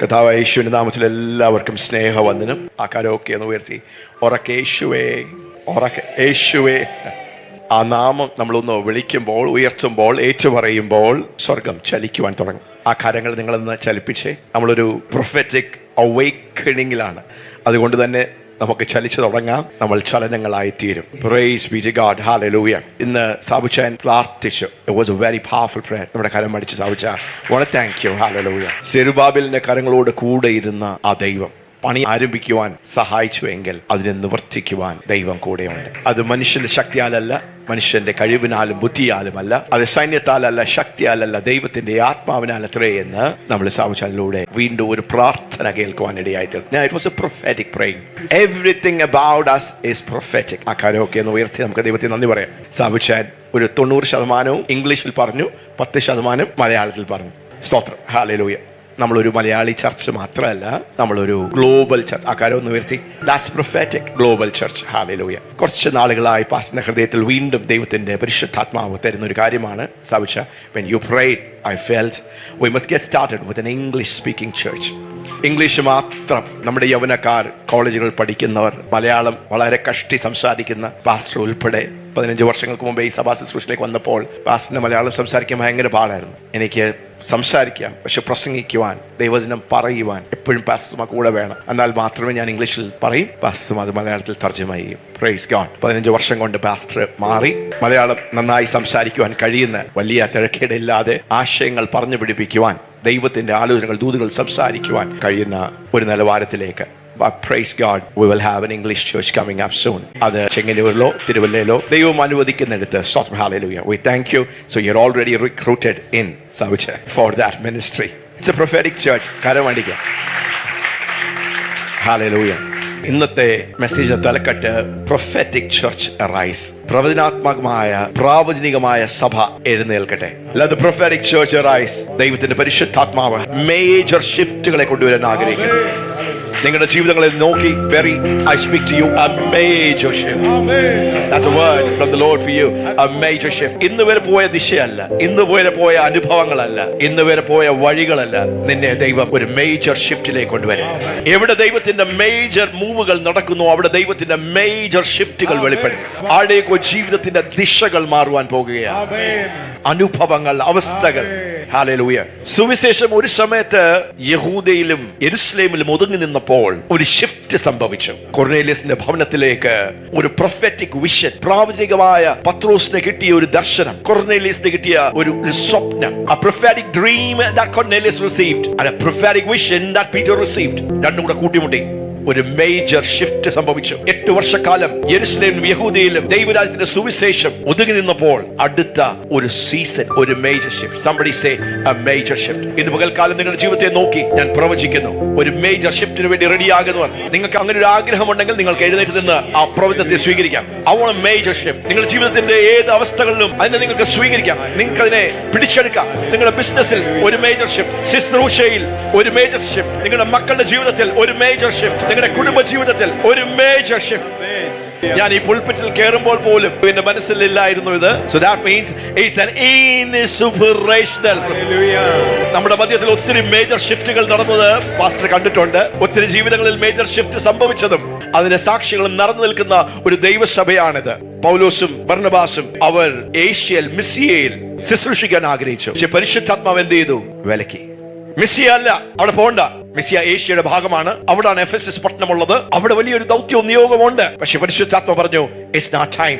കർത്താവായ യേശുവിൻ്റെ നാമത്തിൽ എല്ലാവർക്കും സ്നേഹവന്ദനം. ആ കരമൊക്കെ ഒന്ന് ഉയർത്തി ഉറക്കെ യേശുവേ, ഉറക്കെ യേശുവേ. ആ നാമം നമ്മളൊന്ന് വിളിക്കുമ്പോൾ, ഉയർത്തുമ്പോൾ, ഏറ്റുപറയുമ്പോൾ സ്വർഗം ചലിക്കുവാൻ തുടങ്ങും. ആ കരങ്ങൾ നിങ്ങളൊന്ന് ചലിപ്പിച്ചേ. നമ്മളൊരു പ്രൊഫറ്റിക് അവേക്കണിങ്ങിലാണ്. അതുകൊണ്ട് തന്നെ നമുക്ക് ചലിച്ചു തുടങ്ങാം. നമ്മൾ ചലനങ്ങളായിത്തീരും. Praise be to God. Hallelujah. ഇന്ന് സാബുച്ചാൻ പ്രാർത്ഥിച്ചു. It was a very powerful prayer. നമ്മുടെ കരം അടിച്ച് സാബുച്ച വളരെ താങ്ക് യു. ഹല്ലേലൂയ. സെരുബാബേലിന്റെ കരങ്ങളോട് കൂടെ ഇരുന്ന ആ ദൈവം പണി ആരംഭിക്കുവാൻ സഹായിച്ചുവെങ്കിൽ അതിനെ നിവർത്തിക്കുവാൻ ദൈവം കൂടെയുണ്ട്. അത് മനുഷ്യന്റെ ശക്തിയാലല്ല, മനുഷ്യന്റെ കഴിവിനാലും ബുദ്ധിയാലുമല്ല, അത് സൈന്യത്താലല്ല, ശക്തിയാലല്ല, ദൈവത്തിന്റെ ആത്മാവിനാൽ അത്രേ എന്ന് നമ്മൾ സാബുച്ചാനിലൂടെ വീണ്ടും ഒരു പ്രാർത്ഥന കേൾക്കുവാൻ ഇടയായിത്തീർന്നു. It was a prophetic praying. Everything about us is prophetic. ആ കാര്യമൊക്കെ ഒന്ന് ഉയർത്തി നമുക്ക് ദൈവത്തിന് നന്ദി പറയാം. സാബുച്ചാൻ ഒരു 90% ഇംഗ്ലീഷിൽ പറഞ്ഞു, 10% മലയാളത്തിൽ പറഞ്ഞു. സ്തോത്രം. ഹല്ലേലൂയ. നമ്മളൊരു മലയാളി ചർച്ച് മാത്രമല്ല, നമ്മളൊരു ഗ്ലോബൽ ചർച്ച്. ആ കാര്യം ഒന്ന് ഉയർത്തി. That's prophetic global church. Hallelujah. കുറച്ച് നാളുകളായി പാസ്റ്ററിന്റെ ഹൃദയത്തിൽ വീണ്ടും ദൈവത്തിന്റെ പരിശുദ്ധാത്മാവ് തരുന്ന ഒരു കാര്യമാണ് സാബുച്ച. when you prayed, I felt we must get started with an English speaking church. English മാത്രം നമ്മുടെ യൗവനക്കാർ, കോളേജുകൾ പഠിക്കുന്നവർ, മലയാളം വളരെ കഷ്ടി സംസാരിക്കുന്ന പാസ്റ്റർ ഉൾപ്പെടെ 15 വർഷങ്ങൾക്ക് മുമ്പേ ഈ സഭാ ശുശ്രൂഷയിലേക്ക് വന്നപ്പോൾ പാസ്റ്ററിന് മലയാളം സംസാരിക്കാൻ ഭയങ്കര പാടായിരുന്നു. എനിക്ക് സംസാരിക്കാം, പക്ഷെ പ്രസംഗിക്കുവാൻ, ദൈവവചനം പറയുവാൻ എപ്പോഴും പാസ്റ്റർമാർ കൂടെ വേണം. എന്നാൽ മാത്രമേ ഞാൻ ഇംഗ്ലീഷിൽ പറയും, പാസ്റ്റർ അത് മലയാളത്തിൽ തർജ്ജമ ചെയ്യും. Praise God. 15 വർഷം കൊണ്ട് പാസ്റ്റർ മാറി മലയാളം നന്നായി സംസാരിക്കുവാൻ കഴിയുന്ന, വലിയ തിരക്കേടില്ലാതെ ആശയങ്ങൾ പറഞ്ഞു പിടിപ്പിക്കുവാൻ, ദൈവത്തിന്റെ ആലോചനകൾ, ദൂതുകൾ സംസാരിക്കുവാൻ കഴിയുന്ന ഒരു നിലവാരത്തിലേക്ക്. But praise God, we will have an English church coming up soon. അത് ചെങ്ങന്നൂരിലോ തിരുവല്ലയിലോ ദൈവം അനുവദിക്കുന്നിടത്ത്. Hallelujah. We thank you. So you're already recruited in Savucha for that ministry. It's a prophetic church. കരമടിക്കുക. Hallelujah. ഇന്നത്തെ മെസ്സേജ് തലക്കെട്ട് prophetic church arise. പ്രവചനാത്മകമായ, പ്രാവചനികമായ സഭ എഴുന്നേൽക്കട്ടെ. Let the prophetic church arise. ദൈവത്തിന്റെ പരിശുദ്ധാത്മാവ് major ഷിഫ്റ്റുകളെ കൊണ്ടുവരാൻ ആഗ്രഹിക്കുന്നു. നിങ്ങളുടെ ജീവിതങ്ങളെ നോക്കി, I speak to you a major shift. That's a word from the Lord for you. A major shift. ഇന്ന് വരെ പോയ ദിശയല്ല, ഇന്ന് വരെ പോയ അനുഭവങ്ങളല്ല, ഇന്ന് വരെ പോയ വഴികളല്ല, നിന്നെ ദൈവം ഒരു മേജർ ഷിഫ്റ്റിലേക്ക് കൊണ്ടുവരും. എവിടെ ദൈവത്തിന്റെ മേജർ മൂവുകൾ നടക്കുന്നു, അവിടെ ദൈവത്തിന്റെ മേജർ ഷിഫ്റ്റുകൾ വെളിപ്പെടും. ആരുടെയൊക്കെ ജീവിതത്തിന്റെ ദിശകൾ മാറുവാൻ പോകുകയാണ്. അനുഭവങ്ങൾ, അവസ്ഥകൾ. ഹല്ലേലൂയ. സുവിശേഷം ഒരു സമയത്ത് യഹൂദയിലും യെരുശലേമിലും ഒതുങ്ങി നിന്നപ്പോൾ ഒരു ഷിഫ്റ്റ് സംഭവിച്ചു. കൊർന്നേലിയസിന്റെ ഭവനത്തിലേക്ക് ഒരു പ്രൊഫറ്റിക് വിഷൻ, പ്രാവചനികമായ പത്രോസിന് കിട്ടിയ ഒരു ദർശനം, കൊർന്നേലിയസിന് കിട്ടിയ ഒരു സ്വപ്നം. A prophetic dream that Cornelius received and a prophetic vision that Peter received. രണ്ടും കൂടെ കൂട്ടിമുട്ടി ഒരു മേജർ ഷിഫ്റ്റ് സംഭവിച്ചു. 8 വർഷക്കാലം യെരുശലേമിലും യഹൂദയിലും ദൈവരാജ്യത്തിന്റെ സുവിശേഷം ഒതുങ്ങി നിന്നപ്പോൾ അടുത്ത ഒരു സീസൺ, ഒരു major shift. Somebody say a major shift. ഇന്ന് പകൽക്കാലം നിങ്ങളുടെ ജീവിതത്തെ നോക്കി ഞാൻ പ്രവചിക്കുന്നു, ഒരു മേജർ ഷിഫ്റ്റിന് വേണ്ടി റെഡിയാകുന്നവർ, നിങ്ങൾക്ക് അങ്ങനെ ഒരു ആഗ്രഹം ഉണ്ടെങ്കിൽ നിങ്ങൾക്ക് എഴുന്നേറ്റ് നിന്ന് ആ പ്രവചനത്തെ സ്വീകരിക്കാം. I want a major shift. നിങ്ങളുടെ ജീവിതത്തിന്റെ ഏത് അവസ്ഥകളിലും അതിനെ നിങ്ങൾക്ക് സ്വീകരിക്കാം, നിങ്ങൾക്ക് അതിനെ പിടിച്ചെടുക്കാം. നിങ്ങളുടെ ബിസിനസ്സിൽ ഒരു മേജർ ഷിഫ്റ്റ്, ശുശ്രൂഷയിൽ ഒരു മേജർ ഷിഫ്റ്റ്, നിങ്ങളുടെ മക്കളുടെ ജീവിതത്തിൽ ഒരു മേജർ ഷിഫ്റ്റ്, നിങ്ങളുടെ കുടുംബ ജീവിതത്തിൽ ഒരു മേജർ ഷിഫ്റ്റ്. ഞാൻ ഈ പുൾപിറ്റിൽ കയറുമ്പോൾ പോലും എന്റെ മനസ്സിലില്ലായിരുന്നു ഇത്. So that means it's an inspirational. നമ്മുടെ മധ്യത്തിൽ ഒത്തിരി മേജർ ഷിഫ്റ്റുകൾ നടന്നത് പാസ്റ്റർ കണ്ടിട്ടുണ്ട്. ഒത്തിരി ജീവിതങ്ങളിൽ മേജർ ഷിഫ്റ്റ് സംഭവിച്ചതും അതിന്റെ സാക്ഷികളും നടന്നു നിൽക്കുന്ന ഒരു ദൈവസഭയാണിത്. പൗലോസും ബർന്നബാസും അവർ ഏഷ്യയിൽ, മിസിയയിൽ ശുശ്രൂഷിക്കാൻ ആഗ്രഹിച്ചു. പക്ഷെ പരിശുദ്ധാത്മാവ് എന്ത് ചെയ്തു? വിലക്കി. മിസിയ അല്ല, അവിടെ പോകണ്ട. മിസിയ ഏഷ്യയുടെ ഭാഗമാണ്. അവിടാണ് എഫെസസ് പട്ടണമുള്ളത്. അവിടെ വലിയൊരു ദൗത്യവും നിയോഗമുണ്ട്. പക്ഷെ പരിശുദ്ധാത്മ പറഞ്ഞു, ഇറ്റ്സ് നോട്ട് ടൈം.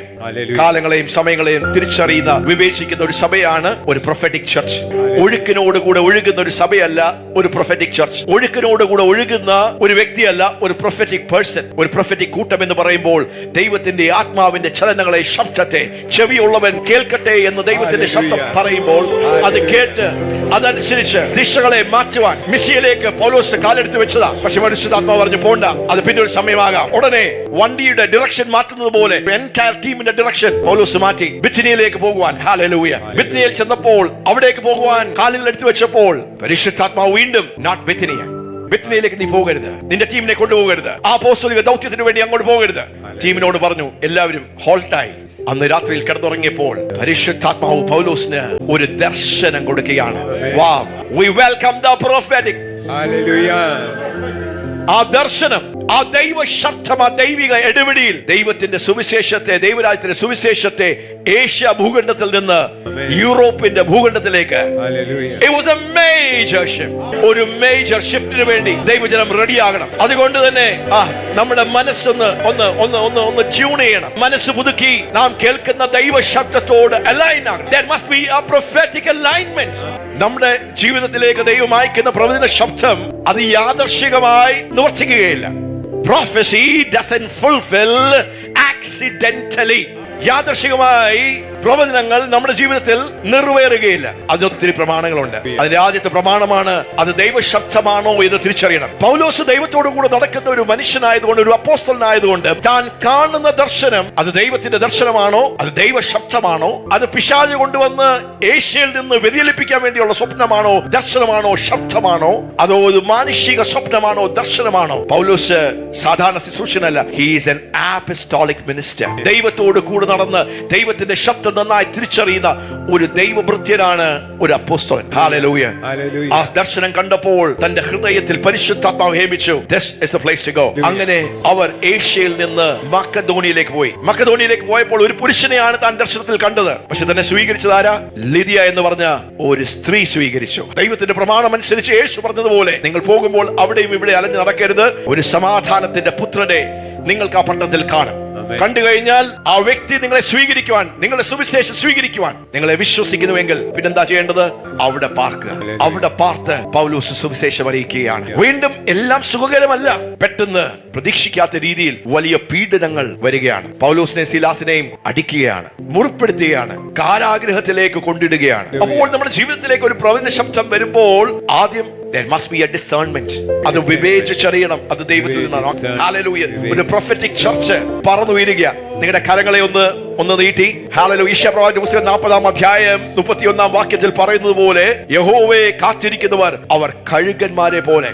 കാലങ്ങളെയും സമയങ്ങളെയും തിരിച്ചറിയുന്ന, വിവേചിക്കുന്ന ഒരു സഭയാണ് ഒരു പ്രൊഫറ്റിക് ചർച്ച്. ഒഴുക്കിനോടുകൂടെ ഒഴുകുന്ന ഒരു സഭയല്ല ഒരു പ്രൊഫറ്റിക് ചർച്ച്. ഒഴുക്കിനോടുകൂടെ ഒഴുകുന്ന ഒരു വ്യക്തിയല്ല ഒരു പ്രൊഫറ്റിക് പേഴ്സൺ. ഒരു പ്രൊഫറ്റിക് കൂട്ടം എന്ന് പറയുമ്പോൾ ദൈവത്തിന്റെ ആത്മാവിന്റെ ചലനങ്ങളെ, ശബ്ദത്തെ, ചെവിയുള്ളവൻ കേൾക്കട്ടെ എന്ന് ദൈവത്തിന്റെ ശബ്ദം പറയുമ്പോൾ അത് കേട്ട് അതനുസരിച്ച് ദിശകളെ മാറ്റുവാൻ മിസിയയിലേക്ക് പൗലോസ് കാലെടുത്ത് വെച്ചതാ. പക്ഷെ പരിശുദ്ധാത്മാവ് പറഞ്ഞു, പോണ്ട, അത് പിന്നെ ഒരു സമയമാകാം. ഉടനെ വണ്ടിയുടെ ഡിറക്ഷൻ മാറ്റുന്നത് പോലെ എൻറ്റയർ ടീമിന്റെ ഡിറക്ഷൻ പൗലോസ് മാറ്റി ബിഥിനിയയിലേക്ക് പോകുവാൻ. ഹല്ലേലൂയ. ബിഥിനിയയിൽ ചെന്നപ്പോൾ, അവിടേക്ക് പോകുവാൻ കാലുകൾ എടുത്തു വെച്ചപ്പോൾ പരിശുദ്ധാത്മാവ് വീണ്ടും, നോട്ട് ബിഥിനിയ, ബിഥിനിയയിലേക്ക് നീ പോകരുത്, നിന്റെ ടീമിനെ കൊണ്ടുപോകരുത്, ആ അപ്പോസ്തലിക ദൗത്യത്തിന് വേണ്ടി അങ്ങോട്ട് പോകരുത്. ടീമിനോട് പറഞ്ഞു. എല്ലാവരും ഹോൾട്ടായി. അന്ന് രാത്രിയിൽ കിടന്നുറങ്ങിയപ്പോൾ പരിശുദ്ധാത്മാവ് പൗലോസിന് ഒരു ദർശനം കൊടുക്കുകയാണ്. Wow, we welcome the prophetic. ആ ദർശനം, ആ ദൈവ ശബ്ദം, ആ ദൈവിക ഇടപെടിയിൽ ദൈവത്തിന്റെ സുവിശേഷത്തെ, ദൈവരാജ്യത്തിന്റെ സുവിശേഷത്തെ ഏഷ്യ ഭൂഖണ്ഡത്തിൽ നിന്ന് യൂറോപ്പിന്റെ ഭൂഖണ്ഡത്തിലേക്ക് it was a major shift. ഒരു മേജർ ഷിഫ്റ്റിന് വേണ്ടി ദൈവജനം റെഡിയാകണം. അതുകൊണ്ട് തന്നെ നമ്മുടെ മനസ്സൊന്ന് ഒന്ന് ഒന്ന് ഒന്ന് ഒന്ന് ട്യൂൺ ചെയ്യണം. മനസ്സ് പുതുക്കി നാം കേൾക്കുന്ന ദൈവ ശബ്ദത്തോട് അലൈൻ ആകണം. There must be a prophetic alignment. നമ്മുടെ ജീവിതത്തിലേക്ക് ദൈവം അയക്കുന്ന പ്രവചന ശബ്ദം അത് യാദർശികമായി നിവർത്തിക്കുകയില്ല. Prophecy doesn't fulfill accidentally. യാദർശികമായി പ്രവചനങ്ങൾ നമ്മുടെ ജീവിതത്തിൽ നിറവേറുകയില്ല. അതിനൊത്തിരി പ്രമാണങ്ങളുണ്ട്. അതിന്റെ ആദ്യത്തെ പ്രമാണമാണ് അത് ദൈവശബ്ദമാണോ എന്ന് തിരിച്ചറിയണം. പൗലോസ് ദൈവത്തോടു കൂടെ നടക്കുന്ന ഒരു മനുഷ്യനായതുകൊണ്ട്, ഒരു അപ്പോസ്തലനായതുകൊണ്ട് താൻ കാണുന്ന ദർശനം അത് ദൈവത്തിന്റെ ദർശനമാണോ, അത് ദൈവശബ്ദമാണോ, അത് പിശാച് കൊണ്ടുവന്ന് ഏഷ്യയിൽ നിന്ന് വ്യതിചലിപ്പിക്കാൻ വേണ്ടിയുള്ള സ്വപ്നമാണോ, ദർശനമാണോ, ശബ്ദമാണോ, അതോ ഒരു മാനുഷിക സ്വപ്നമാണോ, ദർശനമാണോ? പൗലോസ് സാധാരണ ശുശ്രൂഷകനല്ല. He is an apostolic minister. ദൈവത്തോട് കൂടെ നടന്ന് ദൈവത്തിന്റെ ശബ്ദം നന്നായി തിരിച്ചറിയുന്ന ഒരു ദൈവഭൃത്യനാണ് ഒരു അപ്പോസ്തലൻ. ഹല്ലേലൂയ. ആ ദർശനം കണ്ടപ്പോൾ തന്റെ ഹൃദയത്തിൽ പരിശുദ്ധാത്മാവ് ഹേമിച്ചു. This is the place to go. അങ്ങനെ അവർ ഏഷ്യയിൽ നിന്ന് മക്കദോനിയയിലേക്ക് പോയി. മക്കദോനിയയിലേക്ക് പോയപ്പോൾ ഒരു പുരുഷനെയാണ് താൻ ദർശനത്തിൽ കണ്ടത്. പക്ഷെ തന്നെ സ്വീകരിച്ചത് ആരാ? ലിദിയ എന്ന് പറഞ്ഞ ഒരു സ്ത്രീ സ്വീകരിച്ചു. ദൈവത്തിന്റെ പ്രമാണം അനുസരിച്ച് യേശു പറഞ്ഞതുപോലെ നിങ്ങൾ പോകുമ്പോൾ അവിടെയും ഇവിടെ അലഞ്ഞു നടക്കരുത്. ഒരു സമാധാനത്തിന്റെ പുത്രനെ നിങ്ങൾക്ക് ആ പട്ടണത്തിൽ കാണും. കണ്ടു കഴിഞ്ഞാൽ ആ വ്യക്തി നിങ്ങളെ സ്വീകരിക്കുവാൻ, നിങ്ങളുടെ സുവിശേഷം സ്വീകരിക്കുവാൻ നിങ്ങളെ വിശ്വസിക്കുന്നുവെങ്കിൽ പിന്നെന്താ ചെയ്യേണ്ടത്? അവിടെ പാർക്കുക. അവിടെ പാർത്ത് പൗലോസ് സുവിശേഷം അറിയിക്കുകയാണ്. വീണ്ടും എല്ലാം സുഖകരമല്ല. പെട്ടെന്ന് പ്രതീക്ഷിക്കാത്ത രീതിയിൽ വലിയ പീഡനങ്ങൾ വരികയാണ്. പൗലോസിനെയും സീലാസിനെയും അടിക്കുകയാണ്, മുറിപ്പെടുത്തുകയാണ്, കാരാഗ്രഹത്തിലേക്ക് കൊണ്ടിടുകയാണ്. അപ്പോൾ നമ്മുടെ ജീവിതത്തിലേക്ക് ഒരു പ്രവചന ശബ്ദം വരുമ്പോൾ ആദ്യം there must be a discernment. അത് വിവേചിച്ചറിയണം. അത് ദൈവത്തിൽ നിന്നാണ്. ഹല്ലേലൂയ. ഒരു പ്രൊഫറ്റിക് ചർച്ച് പറന്നു വീഴുക. നിങ്ങളുടെ കരങ്ങളെ ഒന്ന് നീട്ടി. ഹല്ലേലൂയ. യശയ്യാപ്രവാചകന്റെ പുസ്തകം 40-ാം അധ്യായം 31-ാം വാക്യത്തിൽ പറയുന്നത് പോലെ യഹോവയെ കാത്തിരിക്കുന്നവർ അവർ കഴുകന്മാരെ പോലെ.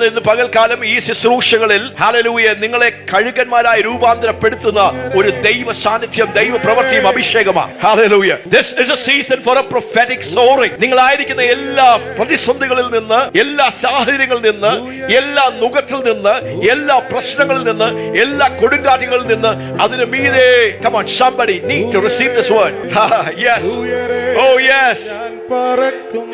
ഇന്ന് പകൽക്കാലം ഈ ശുശ്രൂഷകളിൽ ഹല്ലേലൂയ നിങ്ങളെ കഴുകന്മാരായി രൂപാന്തരപ്പെടുത്തുന്ന ഒരു ദൈവ സാന്നിധ്യം, ദൈവ പ്രവൃത്തിയും അഭിഷേകമാണ്. Hallelujah. This is a season for a prophetic soaring. നിങ്ങളായിരിക്കുന്ന എല്ലാ പ്രതിസന്ധികളിൽ നിന്ന്, എല്ലാ സാഹചര്യങ്ങളിൽ നിന്ന്, എല്ലാ നുഖത്തിൽ നിന്ന്, എല്ലാ പ്രശ്നങ്ങളിൽ നിന്ന്, എല്ലാ കൊടുങ്കാറ്റുകളിൽ നിന്ന് അതിന് മീതെ. Come on, somebody need to receive this word. Yes. Oh yes.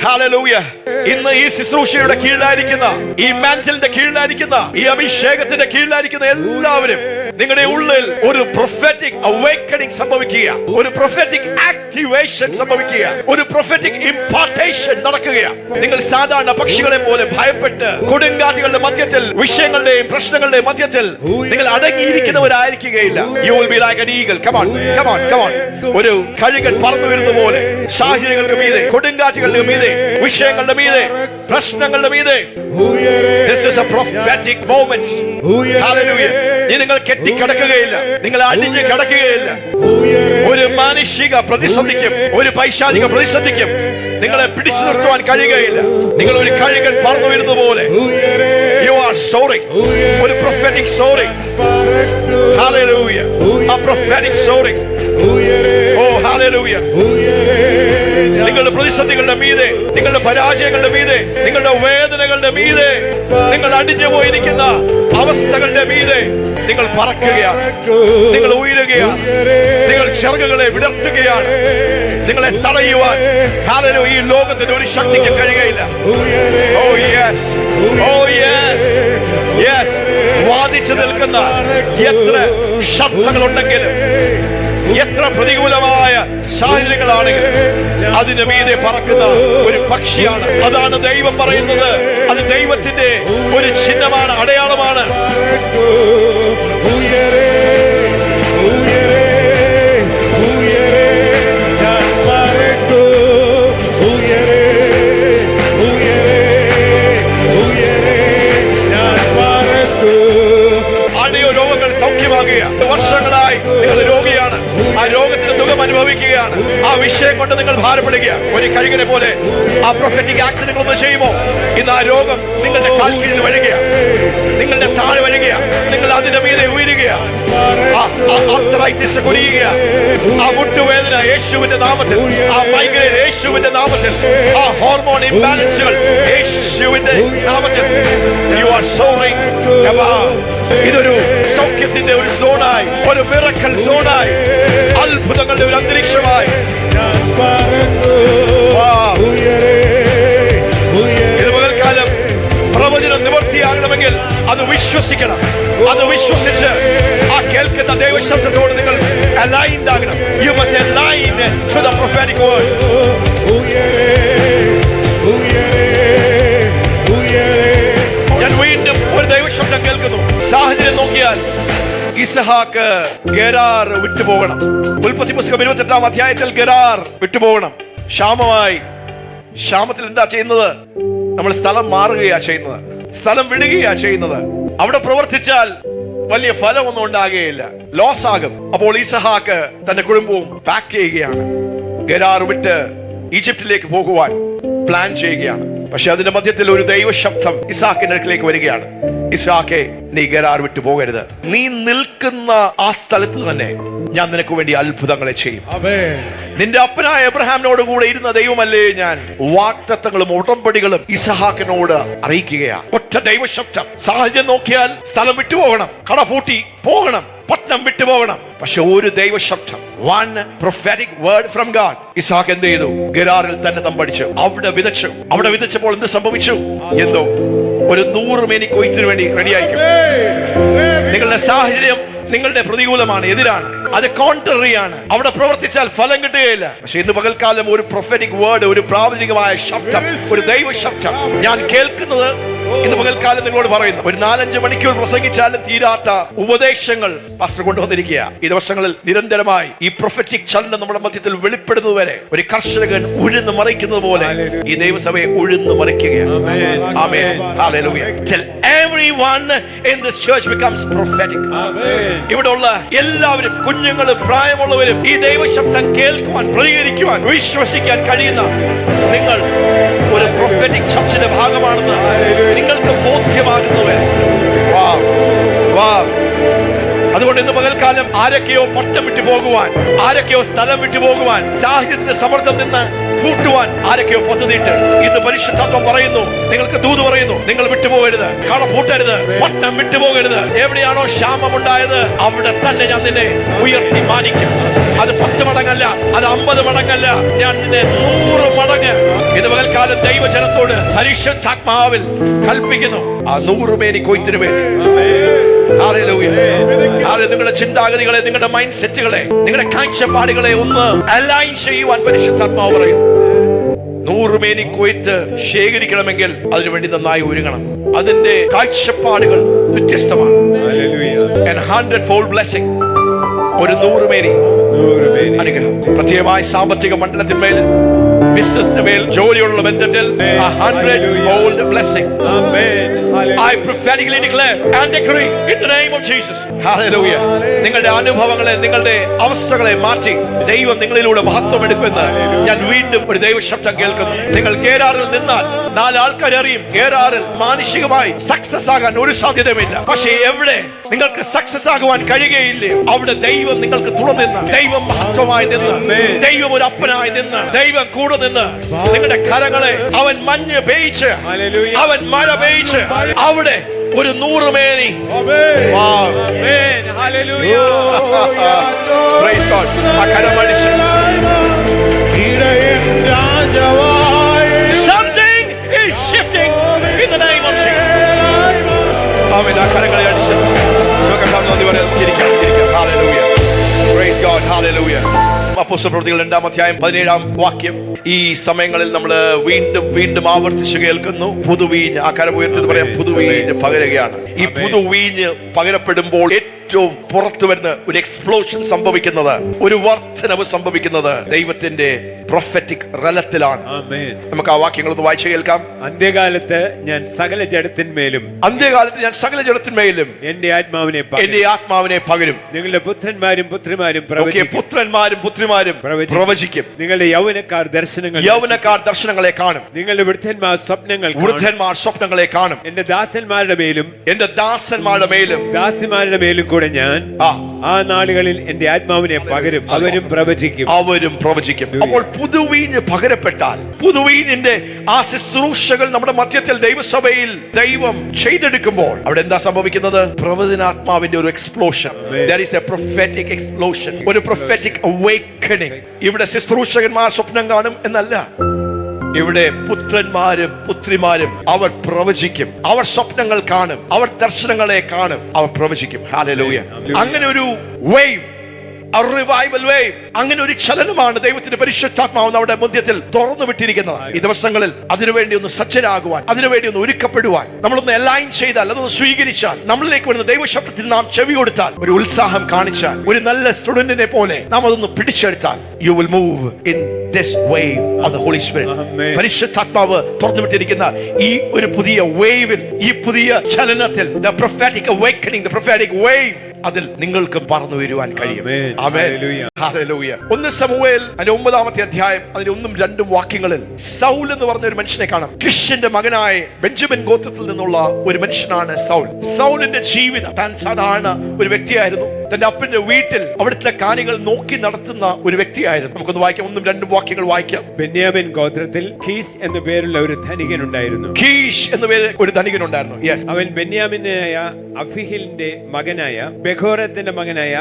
Hallelujah. ഇന്ന് ഈ ശുശ്രൂഷയുടെ കീഴിലായിരിക്കുന്ന, ഈ മാന്റിലിന്റെ കീഴിലായിരിക്കുന്ന, ഈ അഭിഷേകത്തിന്റെ കീഴിലായിരിക്കുന്ന എല്ലാവരും നിങ്ങളുടെ ഉള്ളിൽ ഒരു prophetic awakening സംഭവിക്കുക, ഒരു prophetic activation സംഭവിക്കുക, ഒരു prophetic impartation നടക്കുകയാണ്. നിങ്ങൾ സാധാരണ പക്ഷികളെ പോലെ ഭയപ്പെട്ട് കൊടുങ്കാറ്റുകളുടെ മധ്യത്തിൽ, വിഷയങ്ങളുടെയും പ്രശ്നങ്ങളുടെയും മധ്യത്തിൽ നിങ്ങൾ അടങ്ങിയിരിക്കുന്നവരായിരിക്കുകയില്ല. You will be like an eagle. Come on, come on, come on. ഒരു കഴുകൻ പറന്നു വരുന്ന പോലെ സാഹചര്യങ്ങൾക്ക് മീതെ, കൊടുങ്കാറ്റുകളുടെ മീതെ, വിഷയങ്ങളുടെ മീതെ, പ്രശ്നങ്ങളുടെ മീതെ. This is a prophetic moment. Hallelujah. നിങ്ങൾ കെട്ടിക്കിടക്കുകയില്ല, നിങ്ങൾ അടിഞ്ഞു കിടക്കുകയില്ല. ഒരു മാനുഷിക പ്രതിസന്ധിക്കും, ഒരു പൈശാചിക പ്രതിസന്ധിക്കും നിങ്ങളെ പിടിച്ചു നിർത്തുവാൻ കഴിയുകയില്ല. നിങ്ങൾ ഒരു കഴുകൻ പറന്നു വരുന്ന പോലെ you are soaring. ഒരു prophetic soaring. Hallelujah. A prophetic soaring. Oh hallelujah. നിങ്ങളുടെ പ്രതിസന്ധികളുടെ മീതെ, നിങ്ങളുടെ പരാജയങ്ങളുടെ മീതെ, നിങ്ങളുടെ വേദനകളുടെ മീതെ, നിങ്ങൾ അടിഞ്ഞു പോയിരിക്കുന്ന അവസ്ഥകളുടെ മീതെ നിങ്ങൾ പറക്കുകയാണ്, നിങ്ങൾ ഉയരുകയാണ്, നിങ്ങൾ ചിറകുകളെ വിടർത്തുകയാണ്. നിങ്ങളെ തടയുവാൻ ഹല്ലേലൂയ ഈ ലോകത്തിന് ഒരു ശക്തിക്ക് കഴിയുകയില്ല. Oh yes. Oh yes. Yes. വാദിച്ചു നിൽക്കുന്ന എത്ര ശബ്ദങ്ങളുണ്ടെങ്കിലും, എത്ര പ്രതികൂലമായ സാഹചര്യങ്ങളാണെങ്കിലും അതിന് മീതെ പറക്കുന്ന ഒരു പക്ഷിയാണ്. അതാണ് ദൈവം പറയുന്നത്. അത് ദൈവത്തിന്റെ ഒരു ചിഹ്നമാണ്, അടയാളമാണ്. വർഷങ്ങളായി നിങ്ങൾ രോഗിയാണ്, ആ രോഗത്തിന്റെ ദുഃഖം അനുഭവിക്കുകയാണ്, ആ വിഷയം കൊണ്ട് നിങ്ങൾ ഭാരപ്പെടുകയാണ്. ഒരു കഴുകനെ പോലെ ആ പ്രൊഫറ്റിക് ആക്ട് നിങ്ങളൊന്ന് ചെയ്യുമോ? ഇന്ന് ആ രോഗം നിങ്ങളുടെ കാൽ കീഴിൽ വരികയാണ്, നിങ്ങളുടെ താഴെ വരികയാണ്, നിങ്ങൾ അതിന്റെ മീതെ ഉയരുകയാണ്. ആർത്രൈറ്റിസ് കുനിയുകയാണ്, ആ മുട്ടുവേദന യേശുവിന്റെ നാമത്തിൽ, ആ മൈഗ്രൈൻ യേശുവിന്റെ നാമത്തിൽ, ആ ഹോർമോൺ ഇംബാലൻസുകൾ യേശു യേശുവിന്റെ നാമത്തിൽ you are soaring above. ഇതൊരു സൗഖ്യത്തിന്റെ ഒരു സോണായി, ഒരു മിറക്കൽ സോണായി, അത്ഭുതങ്ങളുടെ ഒരു അന്തരീക്ഷമായി ഇത് പകൽക്കാലം പ്രവചനം നിവർത്തിയാകണമെങ്കിൽ അത് വിശ്വസിക്കണം. അത് വിശ്വസിച്ച് ആ കേൾക്കുന്ന ദൈവശബ്ദത്തോട് നിങ്ങൾ aligned ആകണം. You must align to the prophetic word. ഞാൻ വീണ്ടും ഒരു ദൈവശബ്ദം കേൾക്കുന്നു. സാഹചര്യം നോക്കിയാൽ ഇസഹാക്ക് ഗെരാർ വിട്ടുപോകണം. ഉൽപ്പത്തി പുസ്തകം 28-ാം അധ്യായത്തിൽ ഗെരാർ വിട്ടുപോകണം. ക്ഷാമമായി. ക്ഷാമത്തിൽ എന്താ ചെയ്യുന്നത്? നമ്മൾ സ്ഥലം മാറുകയാ ചെയ്യുന്നത്, സ്ഥലം വിടുകയാ ചെയ്യുന്നത്. അവിടെ പ്രവർത്തിച്ചാൽ വലിയ ഫലമൊന്നും ഉണ്ടാകുകയില്ല, ലോസ് ആകും. അപ്പോൾ ഇസഹാക്ക് തന്റെ കുടുംബവും പാക്ക് ചെയ്യുകയാണ്. ഗെരാർ വിട്ട് ഈജിപ്തിലേക്ക് പോകുവാൻ പ്ലാൻ ചെയ്യുകയാണ്. പക്ഷെ അതിന്റെ മധ്യത്തിൽ ഒരു ദൈവശബ്ദം ഇസഹാക്കിന്റെ അടുക്കിലേക്ക് വരികയാണ്. ഇസഹാക്കെ, നീ ഗെരാർ വിട്ടു പോകരുത്. നീ നിൽക്കുന്ന ആ സ്ഥലത്ത് തന്നെ ഞാൻ നിനക്ക് വേണ്ടി അത്ഭുതങ്ങളെ ചെയ്യും. നിന്റെ അപ്പനായ എബ്രഹാമിനോട് കൂടെ ഇരുന്ന ദൈവമല്ലേ ഞാൻ. വാഗ്ദത്തങ്ങളും ഉടമ്പടികളും ഇസഹാക്കിനോട് അറിയിക്കുകയാ. ഒറ്റ ദൈവശബ്ദം. സാഹചര്യം നോക്കിയാൽ സ്ഥലം വിട്ടുപോകണം, കട പൂട്ടി പോകണം, പട്ടണം വിട്ടുപോകണം. പക്ഷെ ഒരു ദൈവശബ്ദം, one prophetic word from God. ഇസഹാക്ക് എന്ത് ചെയ്തു? ഗെരാറിൽ തന്നെ തമ്പടിച്ചു, അവിടെ വിതച്ചു. അവിടെ വിതച്ചപ്പോൾ എന്ത് സംഭവിച്ചു? എന്തോ ഒരു 100 മേനി കൊയ്ത്തിന് വേണ്ടി റെഡിയായിരിക്കും. നിങ്ങളുടെ സാഹചര്യം നിങ്ങളുടെ പ്രതികൂലമാണ്, എതിരാണ്, അത് കോൺട്രറി ആണ്. അവിടെ പ്രവർത്തിച്ചാൽ ഫലം കിട്ടുകയില്ല. പക്ഷെ ഇന്ന് പകൽക്കാലം ഒരു പ്രൊഫറ്റിക് വേർഡ്, ഒരു പ്രാവചനികമായ ശബ്ദം, ഒരു ദൈവ ശബ്ദം ഞാൻ കേൾക്കുന്നത് ഇന്ന് പകൽക്കാലം നിങ്ങളോട് പറയുന്നു. ഒരു 4-5 മണിക്കൂർ പ്രസംഗിച്ചാലും തീരാത്ത ഉപദേശങ്ങൾ പാസ്റ്റർ കൊണ്ടുവന്നിരിക്കുക. ഈ ദിവസങ്ങളിൽ നിരന്തരമായി ഈ പ്രൊഫറ്റിക് ചലനം നമ്മുടെ മധ്യത്തിൽ വെളിപ്പെടുന്നത് വരെ ഒരു കർഷകൻ ഉഴുന്ന് മറിക്കുന്നത് പോലെ ഈ ദൈവസഭയെ ഉഴുന്ന് മറിക്കുകയാണ്. ആമേൻ. Hallelujah. Till everyone in this church becomes prophetic. ഇവിടെയുള്ള എല്ലാവരും, കുഞ്ഞുങ്ങളും പ്രായമുള്ളവരും ഈ ദൈവശബ്ദം കേൾക്കുവാൻ, പ്രതികരിക്കുവാൻ, വിശ്വസിക്കാൻ കഴിയുന്ന നിങ്ങൾ ഒരു പ്രൊഫറ്റിക് ചർച്ചിന്റെ ഭാഗമാണെന്ന് നിങ്ങൾക്ക് ബോധ്യമാകുന്നവരെ. അതുകൊണ്ട് ഇന്ന് പകൽക്കാലം ആരൊക്കെയോ പട്ടം വിട്ടു പോകുവാൻ, ആരൊക്കെയോ സ്ഥലം വിട്ടു പോകുവാൻ, സാഹചര്യത്തിന്റെ സമ്മർദ്ദം നിന്ന് കൂട്ടുവാൻ ആരൊക്കെയോ പദ്ധതിയിട്ട് ഇന്ന് പരിശുദ്ധാത്മം പറയുന്നു, നിങ്ങൾക്ക് ദൂത് പറയുന്നു, നിങ്ങൾ വിട്ടുപോകരുത്, കട പൂട്ടരുത്, പട്ടം വിട്ടുപോകരുത്. എവിടെയാണോ ക്ഷാമം ഉണ്ടായത് അവിടെ തന്നെ ഞാൻ നിന്നെ ഉയർത്തി മാനിക്കും. അത് 10 മടങ്ങല്ല, അത് 50 മടങ്ങല്ല, ഞാൻ നിന്നെ 100 മടങ്ങ് ഇന്ന് പകൽക്കാലം ദൈവജനത്തോട് പരിശുദ്ധാത്മാവിൽ കൽപ്പിക്കുന്നു. ആ 100 മേനി കൊയ്ത്തിനു വേണ്ടി നിങ്ങളുടെ ചിന്താഗതികളെ, നിങ്ങളുടെ മൈൻഡ് സെറ്റുകളെ, നിങ്ങളുടെ കാഴ്ചപ്പാടുകളെ ഒന്ന് അലൈൻ ചെയ്യുവാൻ പരിശുദ്ധാത്മാവ് പറയുന്നു. 100 മേനി കൊയ്ത്ത് ശേഖരിക്കണമെങ്കിൽ അതിനുവേണ്ടി നന്നായി ഒരുങ്ങണം. അതിന്റെ കാഴ്ചപ്പാടുകൾ വ്യത്യസ്തമാണ്. 100-fold blessing, ഒരു 100 മേനി അനുഗ്രഹം. പ്രത്യേകമായി സാമ്പത്തിക മണ്ഡലത്തിന്മേൽ, ബിസിനസിന്റെ മേൽ, ജോലിയുള്ള ബന്ധത്തിൽ 100-fold blessing. I prophetically declare and decree in the name of Jesus. Hallelujah. നിങ്ങളുടെ അനുഭവങ്ങളെ, നിങ്ങളുടെ അവസ്ഥകളെ മാറ്റി ദൈവം നിങ്ങളിലൂടെ മഹത്വം എടുക്കുമെന്ന് ഞാൻ വീണ്ടും ഒരു ദൈവശബ്ദം കേൾക്കുന്നു. നിങ്ങൾ ഗെരാറിൽ നിന്നാൽ 4 ആൾക്കാർ അറിയും. ഗെരാറിൽ മാനുഷികമായി സക്സസ് ആകാൻ ഒരു സാധ്യതയുമില്ല. പക്ഷേ എവിടെ നിങ്ങൾക്ക് സക്സസ് ആകുവാൻ കഴിയുകയില്ലേ, അവിടെ ദൈവം നിങ്ങൾക്ക് തുറന്നിന്ന്, ദൈവം മഹത്വമായി നിന്ന്, ദൈവം ഒരു അപ്പനായി നിന്ന്, ദൈവം കൂടെ നിന്ന് നിങ്ങളുടെ കരങ്ങളെ അവൻ മഞ്ഞ് പെയ്ച്ച്, അവൻ മഴ പെയ്ച്ച് അവിടെ ഒരു 100 മേനി. Praise God. Something is shifting in the name of Jesus. Amen. കരങ്ങളെ അടിച്ച് നന്ദി പറയാം. Hallelujah. Praise God. Hallelujah. അപ്പോസ്തലപ്രവൃത്തികൾ 2-ാം അധ്യായം 17-ാം വാക്യം. ഈ സമയങ്ങളിൽ നമ്മൾ വീണ്ടും വീണ്ടും ആവർത്തിച്ച് കേൾക്കുന്നു, പുതുവീഞ്ഞ്. ആ കരം ഉയർത്തി പറയാം, പുതുവീഞ്ഞ് പകരുകയാണ്. ഈ പുതുവീഞ്ഞ് പകരപ്പെടുമ്പോൾ ഏറ്റവും പുറത്തു വരുന്ന ഒരു എക്സ്പ്ലോഷൻ സംഭവിക്കുന്നത്, ഒരു വർധനവ് സംഭവിക്കുന്നത് ദൈവത്തിന്റെ പ്രൊഫറ്റിക് റലത്തിലാണ്. നമുക്ക് ആ വാക്യങ്ങൾ ഒന്ന് വായിച്ചു കേൾക്കാം. അന്ത്യകാലത്ത് ഞാൻ സകല ജഡത്തിന്മേലും എന്റെ ആത്മാവിനെ പകരും. നിങ്ങളുടെ പുത്രന്മാരും പുത്രിമാരും പ്രവചിക്കും. നിങ്ങളുടെ യൗവനക്കാർ ദർശനങ്ങളെ കാണും. നിങ്ങളുടെ വൃദ്ധന്മാർ സ്വപ്നങ്ങളെ കാണും. എന്റെ ദാസന്മാരുടെ മേലും ദാസിമാരുടെ മേലും കൂടെ കൂടെ ഞാൻ ആ ആ നാളുകളിൽ എന്റെ ആത്മാവിനെ പകരും, അവരും പ്രവചിക്കും. അപ്പോൾ പുതുവീഞ്ഞ് പകരപ്പെട്ടാൽ, പുതുവീഞ്ഞിന്റെ ആ ശുശ്രൂഷകൾ നമ്മുടെ മധ്യത്തിൽ ദൈവസഭയിൽ ദൈവം ചെയ്തെടുക്കുമ്പോൾ അവിടെ എന്താ സംഭവിക്കുന്നത്? പ്രവചനാത്മാവിന്റെ ഒരു explosion. There is a prophetic explosion, ഒരു prophetic awakening. ഇവിടെ ശുശ്രൂഷകന്മാർ സ്വപ്നം കാണും എന്നല്ല, ഇവിടെ പുത്രന്മാരും പുത്രിമാരും അവർ പ്രവചിക്കും, അവർ സ്വപ്നങ്ങൾ കാണും, അവർ ദർശനങ്ങളെ കാണും, അവർ പ്രവചിക്കും. ഹല്ലേലൂയ. അങ്ങനെ ഒരു വേവ്, റിവൈവൽ വേവ്, അങ്ങനെ ഒരു ചലനമാണ് ദൈവത്തിന്റെ പരിശുദ്ധാത്മാവ് നമ്മുടെ മധ്യത്തിൽ തുറന്നു വിട്ടിരിക്കുന്നത്. ഈ ദിവസങ്ങളിൽ അതിനുവേണ്ടി ഒന്ന് സജ്ജരാകുവാൻ, അതിനുവേണ്ടി ഒന്ന് ഒരുക്കപ്പെടുവാൻ, നമ്മളൊന്ന് അലൈൻ ചെയ്താൽ, അതൊന്ന് സ്വീകരിച്ചാൽ, നമ്മളിലേക്ക് വരുന്ന ദൈവശബ്ദത്തിന് നാം ചെവി കൊടുത്താൽ, ഒരു ഉത്സാഹം കാണിച്ചാൽ, ഒരു നല്ല സ്റ്റുഡന്റിനെ പോലെ നാം അതൊന്ന് പിടിച്ചെടുത്താൽ, you will move in this wave of the Holy Spirit. പരിശുദ്ധാത്മാവ് തുറന്നു വിട്ടിരിക്കുന്ന ഈ ഒരു പുതിയ വേവിൽ, ഈ പുതിയ ചലനത്തിൽ, the prophetic awakening, the prophetic wave, അതിൽ നിങ്ങൾക്ക് പറന്നു വരുവാൻ കഴിയും. ആമേൻ. ഹല്ലേലൂയ. 1 ശമൂവേൽ അതിന്റെ 9-ാമത്തെ അധ്യായം അതിന്റെ 1-2 വാക്യങ്ങളിൽ സൗൽ എന്ന് പറഞ്ഞ ഒരു മനുഷ്യനെ കാണാം. കിഷിന്റെ മകനായ ബെഞ്ചമിൻ ഗോത്രത്തിൽ നിന്നുള്ള ഒരു മനുഷ്യനാണ് സൗൽ. സൗലിന്റെ ജീവിതം, താൻ സാധാരണ ഒരു വ്യക്തിയായിരുന്നു. തന്റെ അപ്പന്റെ വീട്ടിൽ അവിടുത്തെ കാര്യങ്ങൾ നോക്കി നടത്തുന്ന ഒരു വ്യക്തിയായിരുന്നു. നമുക്കൊന്ന് വായിക്കാം, 1-2 വാക്യങ്ങൾ വായിക്കാം. ബെന്യാമിൻ ഗോത്രത്തിൽ കീശ് എന്ന പേരുള്ള ഒരു ധനികൻ ഉണ്ടായിരുന്നു. കീശ് എന്ന പേര് ഒരു ധനികൻ ഉണ്ടായിരുന്നു. യെസ്. അവൻ ബെന്യാമിനായ അഫീഹിലിന്റെ മകനായ ബെഖോറത്തിന്റെ മകനായ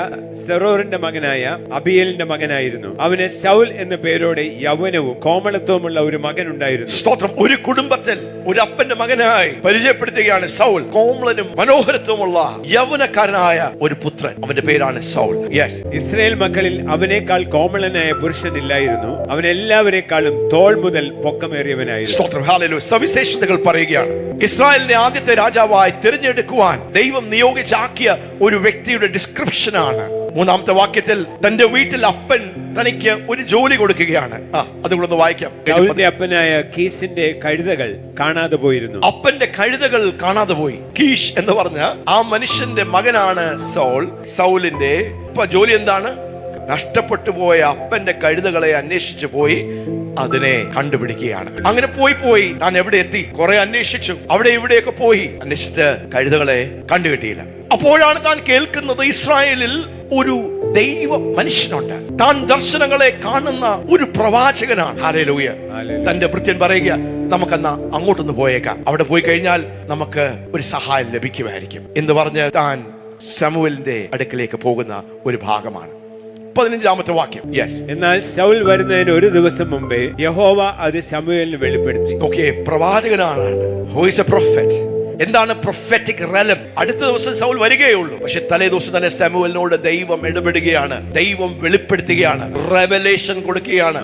സെറോറിന്റെ മകനായ അബിയേലിന്റെ മകനായിരുന്നു. അവന് ശൗൽ എന്ന പേരോടെ യൗവനവും കോമളത്വമുള്ള ഒരു മകൻ ഉണ്ടായിരുന്നു. സ്തോത്രം. ഒരു കുടുംബത്തിൽ ഒരു അപ്പന്റെ മകനായി പരിചയപ്പെടുത്തുകയാണ് സൗൽ. കോമളനും മനോഹരത്വമുള്ള യൗവനക്കാരനായ ഒരു പുത്രൻ, അവന്റെ പേരാണ് സൗൽ. യെസ്. ഇസ്രായേൽ മക്കളിൽ അവനേക്കാൾ കോമളനായ പുരുഷനില്ലായിരുന്നു. അവൻ എല്ലാവരെക്കാളും തോൾ മുതൽ പൊക്കമേറിയവനായിരുന്നു. സ്തോത്രം. ഹല്ലേലൂയ. സവിശേഷതകൾ പറയുകയാണ്. ഇസ്രായേലിനെ ആദ്യത്തെ രാജാവായി തിരഞ്ഞെടുക്കുവാൻ ദൈവം നിയോഗിച്ചാക്കിയ ഒരു വ്യക്തിയുടെ ഡിസ്ക്രിപ്ഷനാണ് 3-ാമത്തെ വാക്യത്തിൽ. തന്റെ വീട്ടിൽ അപ്പൻ തനിക്ക് ഒരു ജോലി കൊടുക്കുകയാണ്. അതുകൊണ്ടൊന്ന് വായിക്കാം. സൗലിന്റെ അപ്പനായ കീശിന്റെ കഴുതകൾ കാണാതെ പോയിരുന്നു. അപ്പന്റെ കഴുതകൾ കാണാതെ പോയി. കീഷ് എന്ന് പറഞ്ഞ ആ മനുഷ്യന്റെ മകനാണ് സൗൽ. സൗലിന്റെ ജോലി എന്താണ്? നഷ്ടപ്പെട്ടു പോയ അപ്പന്റെ കഴുതകളെ അന്വേഷിച്ചു പോയി അതിനെ കണ്ടുപിടിക്കുകയാണ്. അങ്ങനെ പോയി താൻ എവിടെ എത്തി? കുറെ അന്വേഷിച്ചു, അവിടെ ഇവിടെയൊക്കെ പോയി അന്വേഷിച്ചിട്ട് കഴുതകളെ കണ്ടുകിട്ടിയില്ല. അപ്പോഴാണ് താൻ കേൾക്കുന്നത് ഇസ്രായേലിൽ ഒരു ദൈവ മനുഷ്യനുണ്ട്, താൻ ദർശനങ്ങളെ കാണുന്ന ഒരു പ്രവാചകനാണ്. ഹല്ലേലൂയ. തന്റെ ഭൃത്യൻ പറയുക, നമുക്കെന്നാ അങ്ങോട്ടൊന്ന് പോയേക്കാം, അവിടെ പോയി കഴിഞ്ഞാൽ നമുക്ക് ഒരു സഹായം ലഭിക്കുമായിരിക്കും എന്ന് പറഞ്ഞ് താൻ ശമൂവേലിന്റെ അടുക്കലേക്ക് പോകുന്ന ഒരു ഭാഗമാണ്. 15-ാമത്തെ വാക്യം. യെസ്. എന്നാൽ ശൗൽ വരുന്നതിന് ഒരു ദിവസം മുമ്പേ യഹോവ അത് ശമൂവേലിന് വെളിപ്പെടുത്തി. ഓക്കേ, പ്രവാചകനാണ്. Who is A prophet. എന്താണ് പ്രൊഫറ്റിക് റെലം? അടുത്ത ദിവസം സൗൽ വരികയുള്ളൂ, പക്ഷെ തലേ ദിവസം തന്നെ ശമൂവേലിനോട് ദൈവം ഇടപെടുകയാണ്, ദൈവം വെളിപ്പെടുത്തുകയാണ്, റെവലേഷൻ കൊടുക്കുകയാണ്,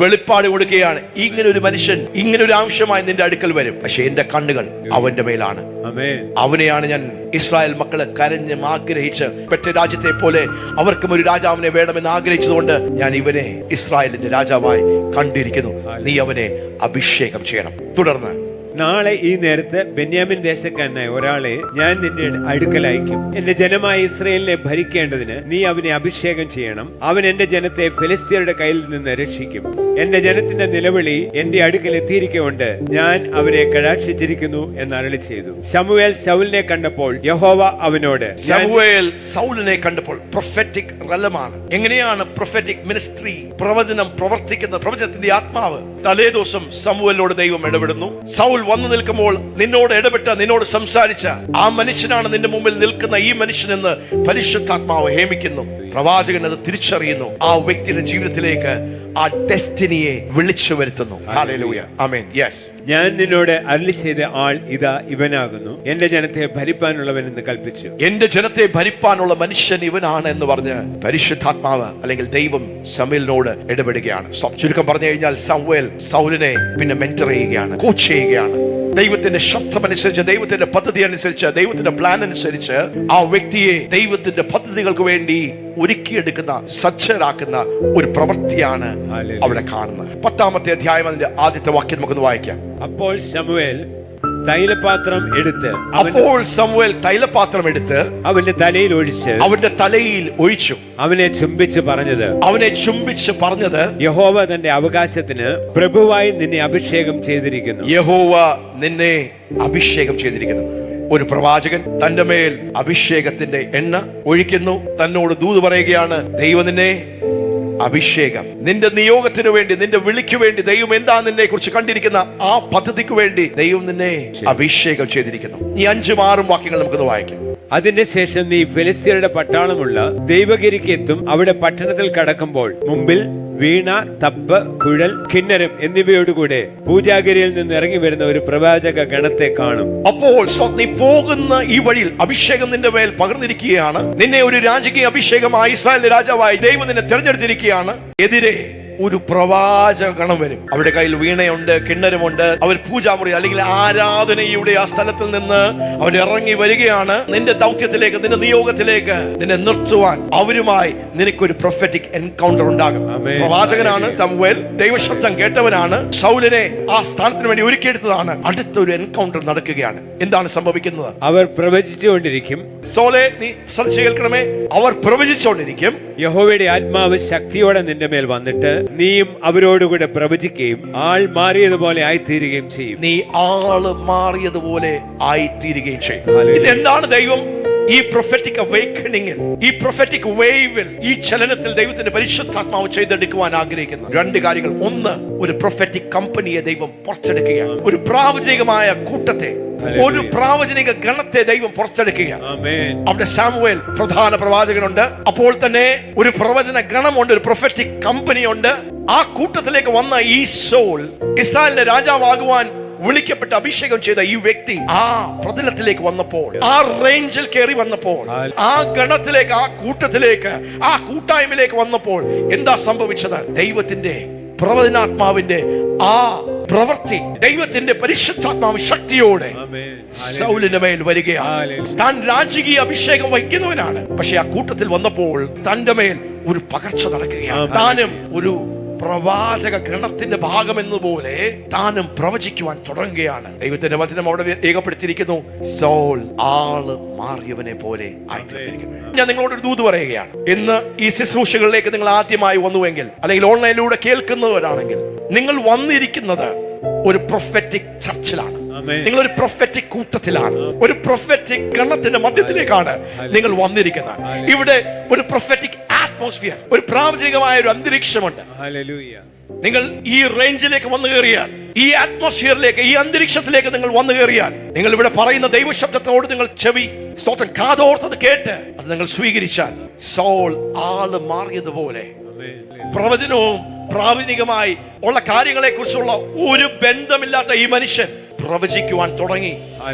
വെളിപ്പാട് കൊടുക്കുകയാണ്. ഇങ്ങനെ ഒരു മനുഷ്യൻ, ഇങ്ങനെ ഒരു ആവശ്യമായി നിന്റെ അടുക്കൽ വരും, പക്ഷെ എന്റെ കണ്ണുകൾ അവന്റെ മേലാണ്. അവനെയാണ് ഞാൻ ഇസ്രായേൽ മക്കളെ കരഞ്ഞും ആഗ്രഹിച്ച്, മറ്റേ രാജ്യത്തെ പോലെ അവർക്കും ഒരു രാജാവിനെ വേണമെന്ന് ആഗ്രഹിച്ചതുകൊണ്ട് ഞാൻ ഇവനെ ഇസ്രായേലിന്റെ രാജാവായി കണ്ടിരിക്കുന്നു. നീ അവനെ അഭിഷേകം ചെയ്യണം. തുടർന്ന് നാളെ ഈ നേരത്ത് ബെന്യാമിൻ ദേശക്കാരനായ ഒരാളെ ഞാൻ നിന്റെ അടുക്കൽ അയക്കും. എന്റെ ജനമായ ഇസ്രായേലിനെ ഭരിക്കേണ്ടതിന് നീ അവനെ അഭിഷേകം ചെയ്യണം. അവൻ എന്റെ ജനത്തെ ഫെലിസ്ത്യരുടെ കയ്യിൽ നിന്ന് രക്ഷിക്കും. എന്റെ ജനത്തിന്റെ നിലവിളി എന്റെ അടുക്കൽ എത്തിയിരിക്കൊണ്ട് ഞാൻ അവരെ കടാക്ഷിച്ചിരിക്കുന്നു എന്ന് അരുളി ചെയ്തു. ശമൂവേൽ ശൗലിനെ കണ്ടപ്പോൾ യഹോവ അവനോട്, ശമൂവേൽ സൗലിനെ കണ്ടപ്പോൾ പ്രൊഫറ്റിക് റെലമാണ്. എങ്ങനെയാണ് പ്രൊഫറ്റിക് മിനിസ്ട്രി, പ്രവചനം പ്രവർത്തിക്കുന്ന, പ്രവചനത്തിന്റെ ആത്മാവ്? തലേ ദിവസം ശമൂവേലിനോട് ദൈവം ഇടപെടുന്നു. സൗൽ വന്നു നിൽക്കുമ്പോൾ നിന്നോട് ഇടപെട്ട, നിന്നോട് സംസാരിച്ച ആ മനുഷ്യനാണ് നിന്റെ മുമ്പിൽ നിൽക്കുന്ന ഈ മനുഷ്യനെന്ന് പരിശുദ്ധാത്മാവ് ഹേമിക്കുന്നു. പ്രവാചകൻ അത് തിരിച്ചറിയുന്നു. ആ വ്യക്തിയുടെ ജീവിതത്തിലേക്ക് ആ ഡെസ്റ്റിനിയെ വിളിച്ചു വരുത്തുന്നു. ഹല്ലേലൂയ. ആമേൻ. യെസ്. ഞാൻ നിന്നോട് അരുളി ചെയ്ത ആൾ ഇതാ ഇവനാകുന്നു, എന്റെ ജനത്തെ ഭരിപ്പാനുള്ളവൻ എന്ന് കൽപ്പിച്ചു. എന്റെ ജനത്തെ ഭരിപ്പാനുള്ള മനുഷ്യൻ ഇവനാണ് എന്ന് പറഞ്ഞ് പരിശുദ്ധാത്മാവ് അല്ലെങ്കിൽ ദൈവം ശമൂവേലിനോട് ഇടപെടുകയാണ്. ചുരുക്കം പറഞ്ഞു കഴിഞ്ഞാൽ ശമൂവേൽ സൗലിനെ പിന്നെ മെന്റർ ചെയ്യുകയാണ്, കോച്ച് ചെയ്യുകയാണ്. ദൈവത്തിന്റെ ശബ്ദമനുസരിച്ച്, ദൈവത്തിന്റെ പദ്ധതി അനുസരിച്ച്, ദൈവത്തിന്റെ പ്ലാൻ അനുസരിച്ച് ആ വ്യക്തിയെ ദൈവത്തിന്റെ പദ്ധതികൾക്ക് വേണ്ടി ഒരുക്കിയെടുക്കുന്ന, സജ്ജരാക്കുന്ന ഒരു പ്രവൃത്തിയാണ് അവിടെ കാണുന്നത്. 10-ാമത്തെ അധ്യായം അതിന്റെ ആദ്യത്തെ വാക്യം നമുക്കൊന്ന് വായിക്കാം. അപ്പോൾ ശമൂവേൽ തൈലപാത്രം എടുത്ത് അവന്റെ തലയിൽ ഒഴിച്ചു അവനെ ചുംബിച്ച് പറഞ്ഞത്, യഹോവ തന്റെ അവകാശത്തിന് പ്രഭുവായി നിന്നെ അഭിഷേകം ചെയ്തിരിക്കുന്നു. യഹോവ നിന്നെ അഭിഷേകം ചെയ്തിരിക്കുന്നു. ഒരു പ്രവാചകൻ തന്റെ മേൽ അഭിഷേകത്തിന്റെ എണ്ണ ഒഴിക്കുന്നു. തന്നോട് ദൂത് പറയുകയാണ്, ദൈവം നിന്നെ അഭിഷേകം, നിന്റെ നിയോഗത്തിന് വേണ്ടി, നിന്റെ വിളിക്ക് വേണ്ടി ദൈവം എന്താ നിന്നെ കുറിച്ച് കണ്ടിരിക്കുന്ന ആ പദ്ധതിക്ക് വേണ്ടി ദൈവം നിന്നെ അഭിഷേകം ചെയ്തിരിക്കുന്നു. ഈ 5ഉം 6ഉം വാക്യങ്ങൾ നമുക്കൊന്ന് വായിക്കാം. അതിന്റെ ശേഷം നീ ഫെലിസ്ത്യരുടെ പട്ടാളമുള്ള ദൈവഗിരിക്ക് എത്തും. അവിടെ പട്ടണത്തിൽ കടക്കുമ്പോൾ മുമ്പിൽ വീണ, തപ്പ്, കുഴൽ, കിന്നരം എന്നിവയോടുകൂടെ പൂജാഗിരിയിൽ നിന്ന് ഇറങ്ങി വരുന്ന ഒരു പ്രവാചക ഗണത്തെ കാണും. അപ്പോൾ നീ പോകുന്ന ഈ വഴിയിൽ അഭിഷേകം നിന്റെ മേൽ പകർന്നിരിക്കുകയാണ്. നിന്നെ ഒരു രാജകീയ അഭിഷേകമായി ഇസ്രായേലിന്റെ രാജാവായി ദൈവം നിന്നെ തെരഞ്ഞെടുത്തിരിക്കുകയാണ്. എതിരെ ഒരു പ്രവാചക ഗണം വരും. അവരുടെ കയ്യിൽ വീണയുണ്ട്, കിണ്ണരമുണ്ട്. അവർ പൂജാമുറി അല്ലെങ്കിൽ ആരാധനയുടെ ആ സ്ഥലത്തിൽ നിന്ന് അവർ ഇറങ്ങി വരികയാണ്. നിന്റെ ദൗത്യത്തിലേക്ക്, നിന്റെ നിയോഗത്തിലേക്ക് നിന്നെ നിർത്തുവാൻ അവരുമായി നിനക്കൊരു പ്രൊഫറ്റിക് എൻകൗണ്ടർ ഉണ്ടാകും. പ്രവാചകനാണ് ശമൂവേൽ, ദൈവശബ്ദം കേട്ടവനാണ്, ശൗലിനെ ആ സ്ഥാനത്തിന് വേണ്ടി ഒരുക്കിയെടുത്തതാണ്. അടുത്തൊരു എൻകൗണ്ടർ നടക്കുകയാണ്. എന്താണ് സംഭവിക്കുന്നത്? അവർ പ്രവചിച്ചുകൊണ്ടിരിക്കും. സോലെ, നീ ശ്രദ്ധിച്ചു കേൾക്കണമേ. അവർ പ്രവചിച്ചുകൊണ്ടിരിക്കും. യഹോവയുടെ ആത്മാവ് ശക്തിയോടെ നിന്റെ മേൽ വന്നിട്ട് നീയും അവരോടുകൂടെ പ്രവചിക്കുകയും ആൾ മാറിയതുപോലെ ആയിത്തീരുകയും ചെയ്യും. നീ ആള് മാറിയതുപോലെ ആയിത്തീരുകയും ചെയ്യും. ഇതെന്താണ് ദൈവം ഈ പ്രൊഫറ്റിക് അവേക്കണിംഗിൽ, ഈ പ്രൊഫറ്റിക് വേവിൽ, ഈ ചലനത്തിൽ ദൈവത്തിന്റെ പരിശുദ്ധാത്മാവ് ചെയ്തെടുക്കുവാൻ ആഗ്രഹിക്കുന്നു? 2 കാര്യങ്ങൾ. ഒന്ന്, ഒരു പ്രൊഫറ്റിക് കമ്പനിയെ ദൈവം പുറത്തെടുക്കുകയാണ്. ഒരു പ്രാവചനികമായ കൂട്ടത്തെ, ഒരു പ്രാവചനിക ഗണത്തെ ദൈവം പുറത്തെടുക്കുക. അവിടെ ശമൂവേൽ പ്രധാന പ്രവാചകനുണ്ട്. അപ്പോൾ തന്നെ ഒരു പ്രവചന ഗണമുണ്ട്, ഒരു പ്രൊഫറ്റിക് കമ്പനി ഉണ്ട്. ആ കൂട്ടത്തിലേക്ക് വന്ന ഈ സോൾ, ഇസ്രായേലിന്റെ രാജാവാകുവാൻ വിളിക്കപ്പെട്ട് അഭിഷേകം ചെയ്ത ഈ വ്യക്തി ആ പ്രതലത്തിലേക്ക് വന്നപ്പോൾ, ആ റേഞ്ചിൽ കയറി വന്നപ്പോൾ, ആ ഗണത്തിലേക്ക്, ആ കൂട്ടത്തിലേക്ക്, ആ കൂട്ടായ്മയിലേക്ക് വന്നപ്പോൾ എന്താ സംഭവിച്ചത്? ദൈവത്തിന്റെ പ്രവചനാത്മാവിന്റെ ആ പ്രവൃത്തി, ദൈവത്തിന്റെ പരിശുദ്ധാത്മാവ് ശക്തിയോടെ സൗലിന്റെ മേൽ വരികയാണ്. താൻ രാജകീയ അഭിഷേകം വഹിക്കുന്നവനാണ്. പക്ഷെ ആ കൂട്ടത്തിൽ വന്നപ്പോൾ തന്റെ മേൽ ഒരു പകർച്ച നടക്കുകയാണ്. താനും ഒരു പ്രവാചക ഗണത്തിന്റെ ഭാഗമെന്നപോലെ താനും പ്രവചിക്കുവാൻ തുടങ്ങുകയാണ്. ദൈവത്തിന്റെ വചനം അവിടെ രേഖപ്പെടുത്തിയിരിക്കുന്നു, സൗൽ ആള് മാറിയവനെ പോലെ ആയിത്തീർന്നിരിക്കുന്നു. ഞാൻ നിങ്ങളോടൊരു ദൂത് പറയുകയാണ്. ഇന്ന് ഈ ശുശ്രൂഷകളിലേക്ക് നിങ്ങൾ ആദ്യമായി വന്നുവെങ്കിൽ, അല്ലെങ്കിൽ ഓൺലൈനിലൂടെ കേൾക്കുന്നവരാണെങ്കിൽ, നിങ്ങൾ വന്നിരിക്കുന്നത് ഒരു പ്രൊഫറ്റിക് ചർച്ചിലാണ്. നിങ്ങൾ ഒരു പ്രൊഫറ്റിക് കൂട്ടത്തിലാണ്, ഒരു പ്രൊഫറ്റിക് ഗണത്തിന്റെ മധ്യത്തിലേക്കാണ് നിങ്ങൾ വന്നിരിക്കുന്നത്. ഇവിടെ ഒരു പ്രൊഫറ്റിക് അറ്റ്മോസ്ഫിയർ, ഒരു പ്രാവചനികമായ ഒരു അന്തരീക്ഷമുണ്ട്. നിങ്ങൾ ഈ റേഞ്ചിലേക്ക് വന്നു കയറിയാൽ, ഈ അറ്റ്മോസ്ഫിയറിലേക്ക്, ഈ അന്തരീക്ഷത്തിലേക്ക് നിങ്ങൾ വന്നു കയറിയാൽ, നിങ്ങൾ ഇവിടെ പറയുന്ന ദൈവശബ്ദത്തോട് നിങ്ങൾ ചെവി സ്തോത്രം കാതോർത്തത് കേട്ട് അത് നിങ്ങൾ സ്വീകരിച്ചാൽ, സൗൽ ആള് മാറിയതുപോലെ പ്രവചനവും പ്രാവചനികമായി ഉള്ള കാര്യങ്ങളെ കുറിച്ചുള്ള ഒരു ബന്ധമില്ലാത്ത ഈ മനുഷ്യൻ പ്രവചിക്കുവാൻ തുടങ്ങി.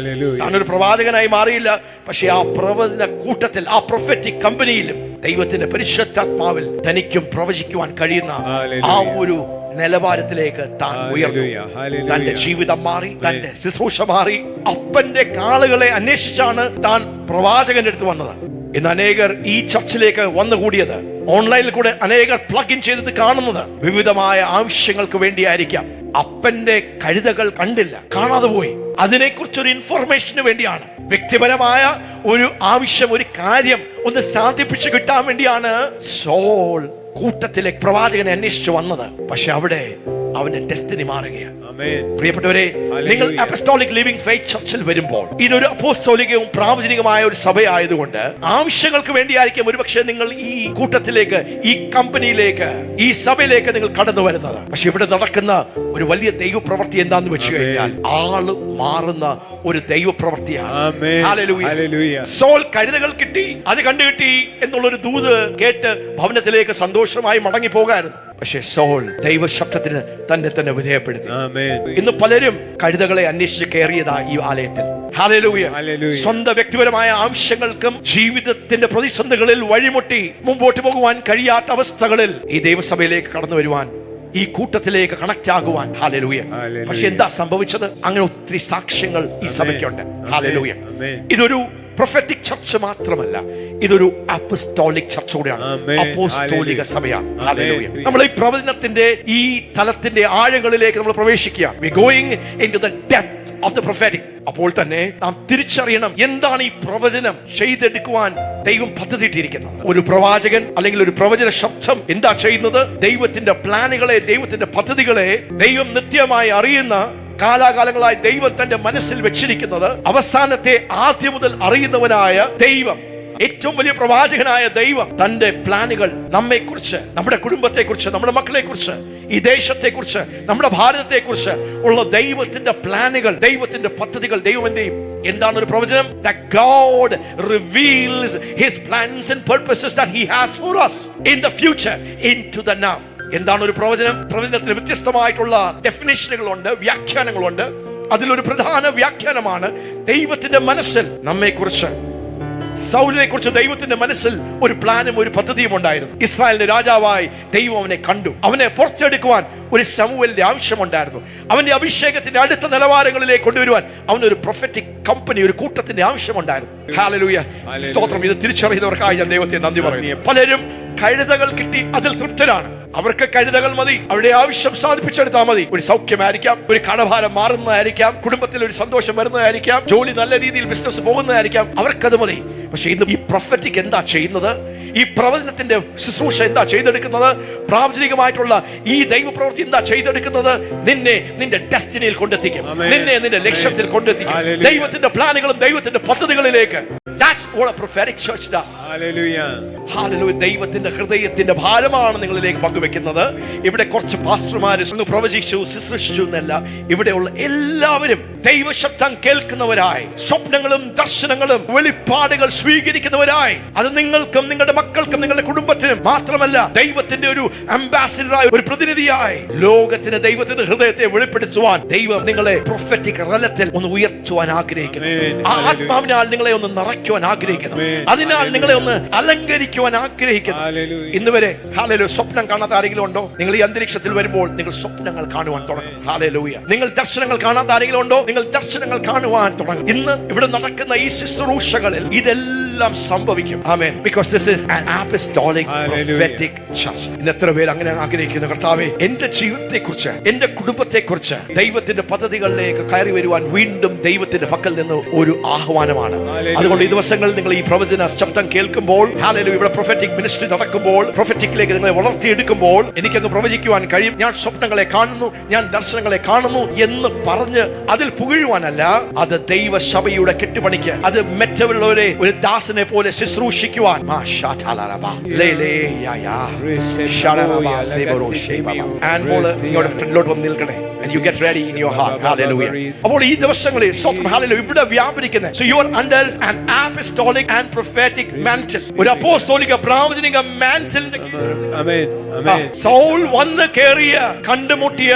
താനൊരു പ്രവാചകനായി മാറിയില്ല, പക്ഷെ ആ പ്രവചന കൂട്ടത്തിൽ, ആ പ്രൊഫറ്റിക് കമ്പനിയിലും ദൈവത്തിന്റെ പരിശുദ്ധാത്മാവിൽ തനിക്കും പ്രവചിക്കുവാൻ കഴിയുന്ന ആ ഒരു നിലവാരത്തിലേക്ക് താൻ ഉയർന്നു. തന്റെ ജീവിതം മാറി, തന്റെ ശുശ്രൂഷ മാറി. അപ്പന്റെ കാളുകളെ അന്വേഷിച്ചാണ് താൻ പ്രവാചകന്റെ അടുത്ത് വന്നത്. ഇന്ന് അനേകർ ഈ ചർച്ചിലേക്ക് വന്നുകൂടിയത്, ഓൺലൈനിൽ കൂടെ അനേകർ പ്ലഗ് ഇൻ ചെയ്തത് കാണുന്നത് വിവിധമായ ആവശ്യങ്ങൾക്ക് വേണ്ടിയായിരിക്കാം. അപ്പന്റെ കഴുതകൾ കണ്ടില്ല, കാണാതെ പോയി. അതിനെക്കുറിച്ചൊരു ഇൻഫർമേഷന് വേണ്ടിയാണ്, വ്യക്തിപരമായ ഒരു ആവശ്യം, ഒരു കാര്യം ഒന്ന് സാധിപ്പിച്ചു കിട്ടാൻ വേണ്ടിയാണ് സോൾ കൂട്ടത്തിലെ പ്രവാചകനെ അന്വേഷിച്ചു വന്നത്. പക്ഷെ അവിടെ അവന്റെ ഡെസ്റ്റിനി മാറുകയാണ്. പ്രിയപ്പെട്ടവരെ, നിങ്ങൾ അപ്പസ്റ്റോളിക് ലിവിംഗ് ഫെയ്ത്ത് ചർച്ചിൽ വരുമ്പോൾ ഇതൊരു അപ്പോസ്തോലികവും പ്രാവചനികമായ ഒരു സഭയായതുകൊണ്ട് ആവശ്യങ്ങൾക്ക് വേണ്ടിയായിരിക്കും ഒരുപക്ഷെ നിങ്ങൾ ഈ കൂട്ടത്തിലേക്ക്, ഈ കമ്പനിയിലേക്ക്, ഈ സഭയിലേക്ക് നിങ്ങൾ കടന്നു വരുന്നത്. പക്ഷെ ഇവിടെ നടക്കുന്ന ഒരു വലിയ ദൈവപ്രവൃത്തി എന്താന്ന് വെച്ച് കഴിഞ്ഞാൽ ആള് മാറുന്ന ഒരു ദൈവപ്രവൃത്തിയാണ്. സോൾ കരുതകൾ കിട്ടി, അത് കണ്ടുകിട്ടി എന്നുള്ളൊരു ദൂത് കേട്ട് ഭവനത്തിലേക്ക് സന്തോഷമായി മടങ്ങി പോകായിരുന്നു. പക്ഷേ സോൾ ദൈവശബ്ദത്തിന് തന്നെ വിധേയപ്പെടുത്തി. ഇന്ന് പലരും കഴുതകളെ അന്വേഷിച്ച് കയറിയതാ ഈ ആലയത്തിൽ. ഹല്ലേലൂയ. സ്വന്തം വ്യക്തിപരമായ ആവശ്യങ്ങൾക്കും ജീവിതത്തിന്റെ പ്രതിസന്ധികളിൽ വഴിമുട്ടി മുമ്പോട്ട് പോകുവാൻ കഴിയാത്ത അവസ്ഥകളിൽ ഈ ദൈവസഭയിലേക്ക് കടന്നു വരുവാൻ, ഈ കൂട്ടത്തിലേക്ക് കണക്ട് ആകുവാൻ. ഹല്ലേലൂയ. പക്ഷെ എന്താ സംഭവിച്ചത്? അങ്ങനെ ഒത്തിരി സാക്ഷ്യങ്ങൾ ഈ സഭയ്ക്കുണ്ട്. ഹല്ലേലൂയ. ഇതൊരു പ്രൊഫറ്റിക് ചർച്ച് മാത്രമല്ല, ഇതൊരു അപ്പസ്തോലിക് ചർച്ച് കൂടെയാണ്, അപ്പോസ്തോലിക സഭയാണ്. ഹല്ലേലൂയ. നമ്മൾ ഈ പ്രവചനത്തിന്റെ ഈ തലത്തിന്റെ ആഴങ്ങളിലേക്ക് നമ്മൾ പ്രവേശിക്കുകയാണ്. We going into the depth of the prophetic. അപ്പോൾ തന്നെ നാം തിരിച്ചറിയണം എന്താണ് ഈ പ്രവചനം ചെയ്തെടുക്കുവാൻ ദൈവം പദ്ധതിയിട്ടിരിക്കുന്നത്. ഒരു പ്രവാചകൻ അല്ലെങ്കിൽ ഒരു പ്രവചന ശബ്ദം എന്താ ചെയ്യുന്നത്? ദൈവത്തിന്റെ പ്ലാനുകളെ, ദൈവത്തിന്റെ പദ്ധതികളെ ദൈവം നിത്യമായി അറിയുന്ന കാലാകാലങ്ങളായി ദൈവം തന്റെ മനസ്സിൽ വെച്ചിരിക്കുന്നത് അവസാനത്തെ ആദ്യം മുതൽ അറിയുന്നവനായ ദൈവം, ഏറ്റവും വലിയ പ്രവാചകനായ ദൈവം തന്റെ പ്ലാനുകൾ നമ്മെക്കുറിച്ച്, നമ്മുടെ കുടുംബത്തെക്കുറിച്ച്, നമ്മുടെ മക്കളെക്കുറിച്ച്, ഈ ദേശത്തെക്കുറിച്ച്, നമ്മുടെ ഭാരതത്തെക്കുറിച്ച് ഉള്ള ദൈവത്തിന്റെ പ്ലാനുകൾ, ദൈവത്തിന്റെ പദ്ധതികൾ ദൈവം എന്ത് ചെയ്യും? എന്താണ് ഒരു പ്രവചനം? That God reveals his plans and purposes that he has for us in the future into the now. എന്താണ് ഒരു പ്രവചനം? പ്രവചനത്തിന് വ്യത്യസ്തമായിട്ടുള്ള ഡെഫിനിഷനുകളുണ്ട്, വ്യാഖ്യാനങ്ങളുണ്ട്. അതിലൊരു പ്രധാന വ്യാഖ്യാനമാണ് ദൈവത്തിന്റെ മനസ്സിൽ നമ്മെക്കുറിച്ച്, സൗലിനെ കുറിച്ച് ദൈവത്തിന്റെ മനസ്സിൽ ഒരു പ്ലാനും ഒരു പദ്ധതിയും ഉണ്ടായിരുന്നു. ഇസ്രായേലിന്റെ രാജാവായി ദൈവം അവനെ കണ്ടു. അവനെ പുറത്തെടുക്കുവാൻ ഒരു ശമൂവേലിന്റെ ആവശ്യമുണ്ടായിരുന്നു. അവന്റെ അഭിഷേകത്തിന്റെ അടുത്ത നിലവാരങ്ങളിലേക്ക് കൊണ്ടുവരുവാൻ അവനൊരു പ്രൊഫറ്റിക് കമ്പനി, ഒരു കൂട്ടത്തിന്റെ ആവശ്യമുണ്ടായിരുന്നു. ഹല്ലേലൂയ, സ്തോത്രം. ഇത് തിരിച്ചറിയുന്നവർക്കായി ഞാൻ ദൈവത്തെ നന്ദി പറയുന്നു. പലരും കഴുതകൾ കിട്ടി അതിൽ തൃപ്തരാണ്. അവർക്ക് കഴുതകൾ മതി, അവരുടെ ആവശ്യം സാധിപ്പിച്ചെടുത്താൽ മതി. ഒരു സൗഖ്യമായിരിക്കാം, ഒരു കടഭാരം മാറുന്നതായിരിക്കാം, കുടുംബത്തിൽ ഒരു സന്തോഷം വരുന്നതായിരിക്കാം, ജോലി നല്ല രീതിയിൽ ബിസിനസ് പോകുന്നതായിരിക്കാം, അവർക്കത് മതി. പക്ഷെ ഇന്ന് ഈ പ്രൊഫറ്റിക് എന്താ ചെയ്യുന്നത്? ഈ പ്രവചനത്തിന്റെ ശുശ്രൂഷ എന്താ ചെയ്തെടുക്കുന്നത്? പ്രാവചനികമായിട്ടുള്ള ഈ ദൈവപ്രവൃത്തി എന്താ ചെയ്തെടുക്കുന്നത്? നിന്നെ നിന്റെ ഡെസ്റ്റിനിയിൽ കൊണ്ടെത്തിക്കും, നിന്നെ നിന്റെ ലക്ഷ്യത്തിൽ കൊണ്ടെത്തിക്കും, ദൈവത്തിന്റെ പ്ലാനുകളും ദൈവത്തിന്റെ പദ്ധതികളിലേക്ക്. That's what a prophetic church does. Hallelujah. Hallelujah. ദൈവത്തിന്റെ ഹൃദയത്തിന്റെ ഭാരമാണ് നിങ്ങളിലേക്ക് പങ്കുവെക്കുന്നത്. ഇവിടെ കുറച്ച് പാസ്റ്റർമാര് പ്രവചിച്ചു, ശുശ്രൂഷിച്ചു എന്നല്ല, ഇവിടെയുള്ള എല്ലാവരും ദൈവശബ്ദം കേൾക്കുന്നവരായി, സ്വപ്നങ്ങളും ദർശനങ്ങളും വെളിപ്പാടുകൾ സ്വീകരിക്കുന്നവരായി, അത് നിങ്ങൾക്കും നിങ്ങളുടെ മക്കൾക്കും നിങ്ങളുടെ കുടുംബത്തിനും മാത്രമല്ല, ദൈവത്തിന്റെ ഒരു അംബാസിഡറായി, ഒരു പ്രതിനിധിയായി ലോകത്തിന് ദൈവത്തിന്റെ ഹൃദയത്തെ വെളിപ്പെടുത്തുവാൻ ദൈവം നിങ്ങളെ പ്രൊഫറ്റിക് റലത്തിൽ ഒന്ന് ഉയർത്തുവാൻ ആഗ്രഹിക്കുന്നു. ആ ആത്മാവിനാൽ നിങ്ങളെ ഒന്ന് നിറയ്ക്കുവാൻ ആഗ്രഹിക്കുന്നു. അതിനാൽ നിങ്ങളെ ഒന്ന് അലങ്കരിക്കുവാൻ ആഗ്രഹിക്കുന്നു. ഇന്ന് വരെ ഹല്ലേലൂയ സ്വപ്നം കാണാത്ത ആരെങ്കിലും ഉണ്ടോ? നിങ്ങൾ ഈ അന്തരീക്ഷത്തിൽ വരുമ്പോൾ നിങ്ങൾ സ്വപ്നങ്ങൾ കാണുവാൻ തുടങ്ങും. ഹല്ലേലൂയ. നിങ്ങൾ ദർശനങ്ങൾ കാണാത്ത ആരെങ്കിലും ഉണ്ടോ? നിങ്ങൾ ദർശനങ്ങൾ കാണുവാൻ തുടങ്ങും. ഇന്ന് ഇവിടെ നടക്കുന്ന ഈ ശുശ്രൂഷകളിൽ ഇതെല്ലാം സംഭവിക്കും. ആമേൻ. Because this is an apostolic prophetic church. ഇന്ന് എത്ര പേര് അങ്ങനെ ആഗ്രഹിക്കുന്നു? കർത്താവേ, എന്റെ ജീവിതത്തെക്കുറിച്ച്, എന്റെ കുടുംബത്തെക്കുറിച്ച് ദൈവത്തിന്റെ പദ്ധതികളിലേക്ക് കയറി വരുവാൻ വീണ്ടും ദൈവത്തിന്റെ പക്കൽ നിന്ന് ഒരു ആഹ്വാനമാണ്. അതുകൊണ്ട് ഈ ദിവസങ്ങളിൽ നിങ്ങൾ ഈ പ്രവചന ശബ്ദം കേൾക്കുമ്പോൾ, ഹല്ലേലൂയ, ഇവിടെ പ്രൊഫറ്റിക് മിനിസ്ട്രി നടക്കുമ്പോൾ, പ്രൊഫറ്റിക്കിലേക്ക് നിങ്ങളെ വളർത്തിയെടുക്കുമ്പോൾ എനിക്കങ്ങ് പ്രവചിക്കുവാൻ കഴിയും. ഞാൻ സ്വപ്നങ്ങളെ കാണുന്നു, ഞാൻ ദർശനങ്ങളെ കാണുന്നു എന്ന് പറഞ്ഞ് അതിൽ പുകഴുവാനല്ല, അത് ദൈവസഭയുടെ കെട്ടുപണിക്ക്, അത് മറ്റുള്ളവരെ ഒരു ദാസനെ പോലെ ശുശ്രൂഷിക്കുവാൻ. അപ്പോൾ ഈ ദിവസങ്ങളിൽ ഇവിടെ വ്യാപരിക്കുന്നത്. So you are under an apostolic and prophetic mantle. ഒരു അപ്പോസ്തോലിക പ്രാവചനിക മാന്റലിന്റെ കീഴിൽ സൗൽ വന്ന് കേറിയ, കണ്ടുമുട്ടിയ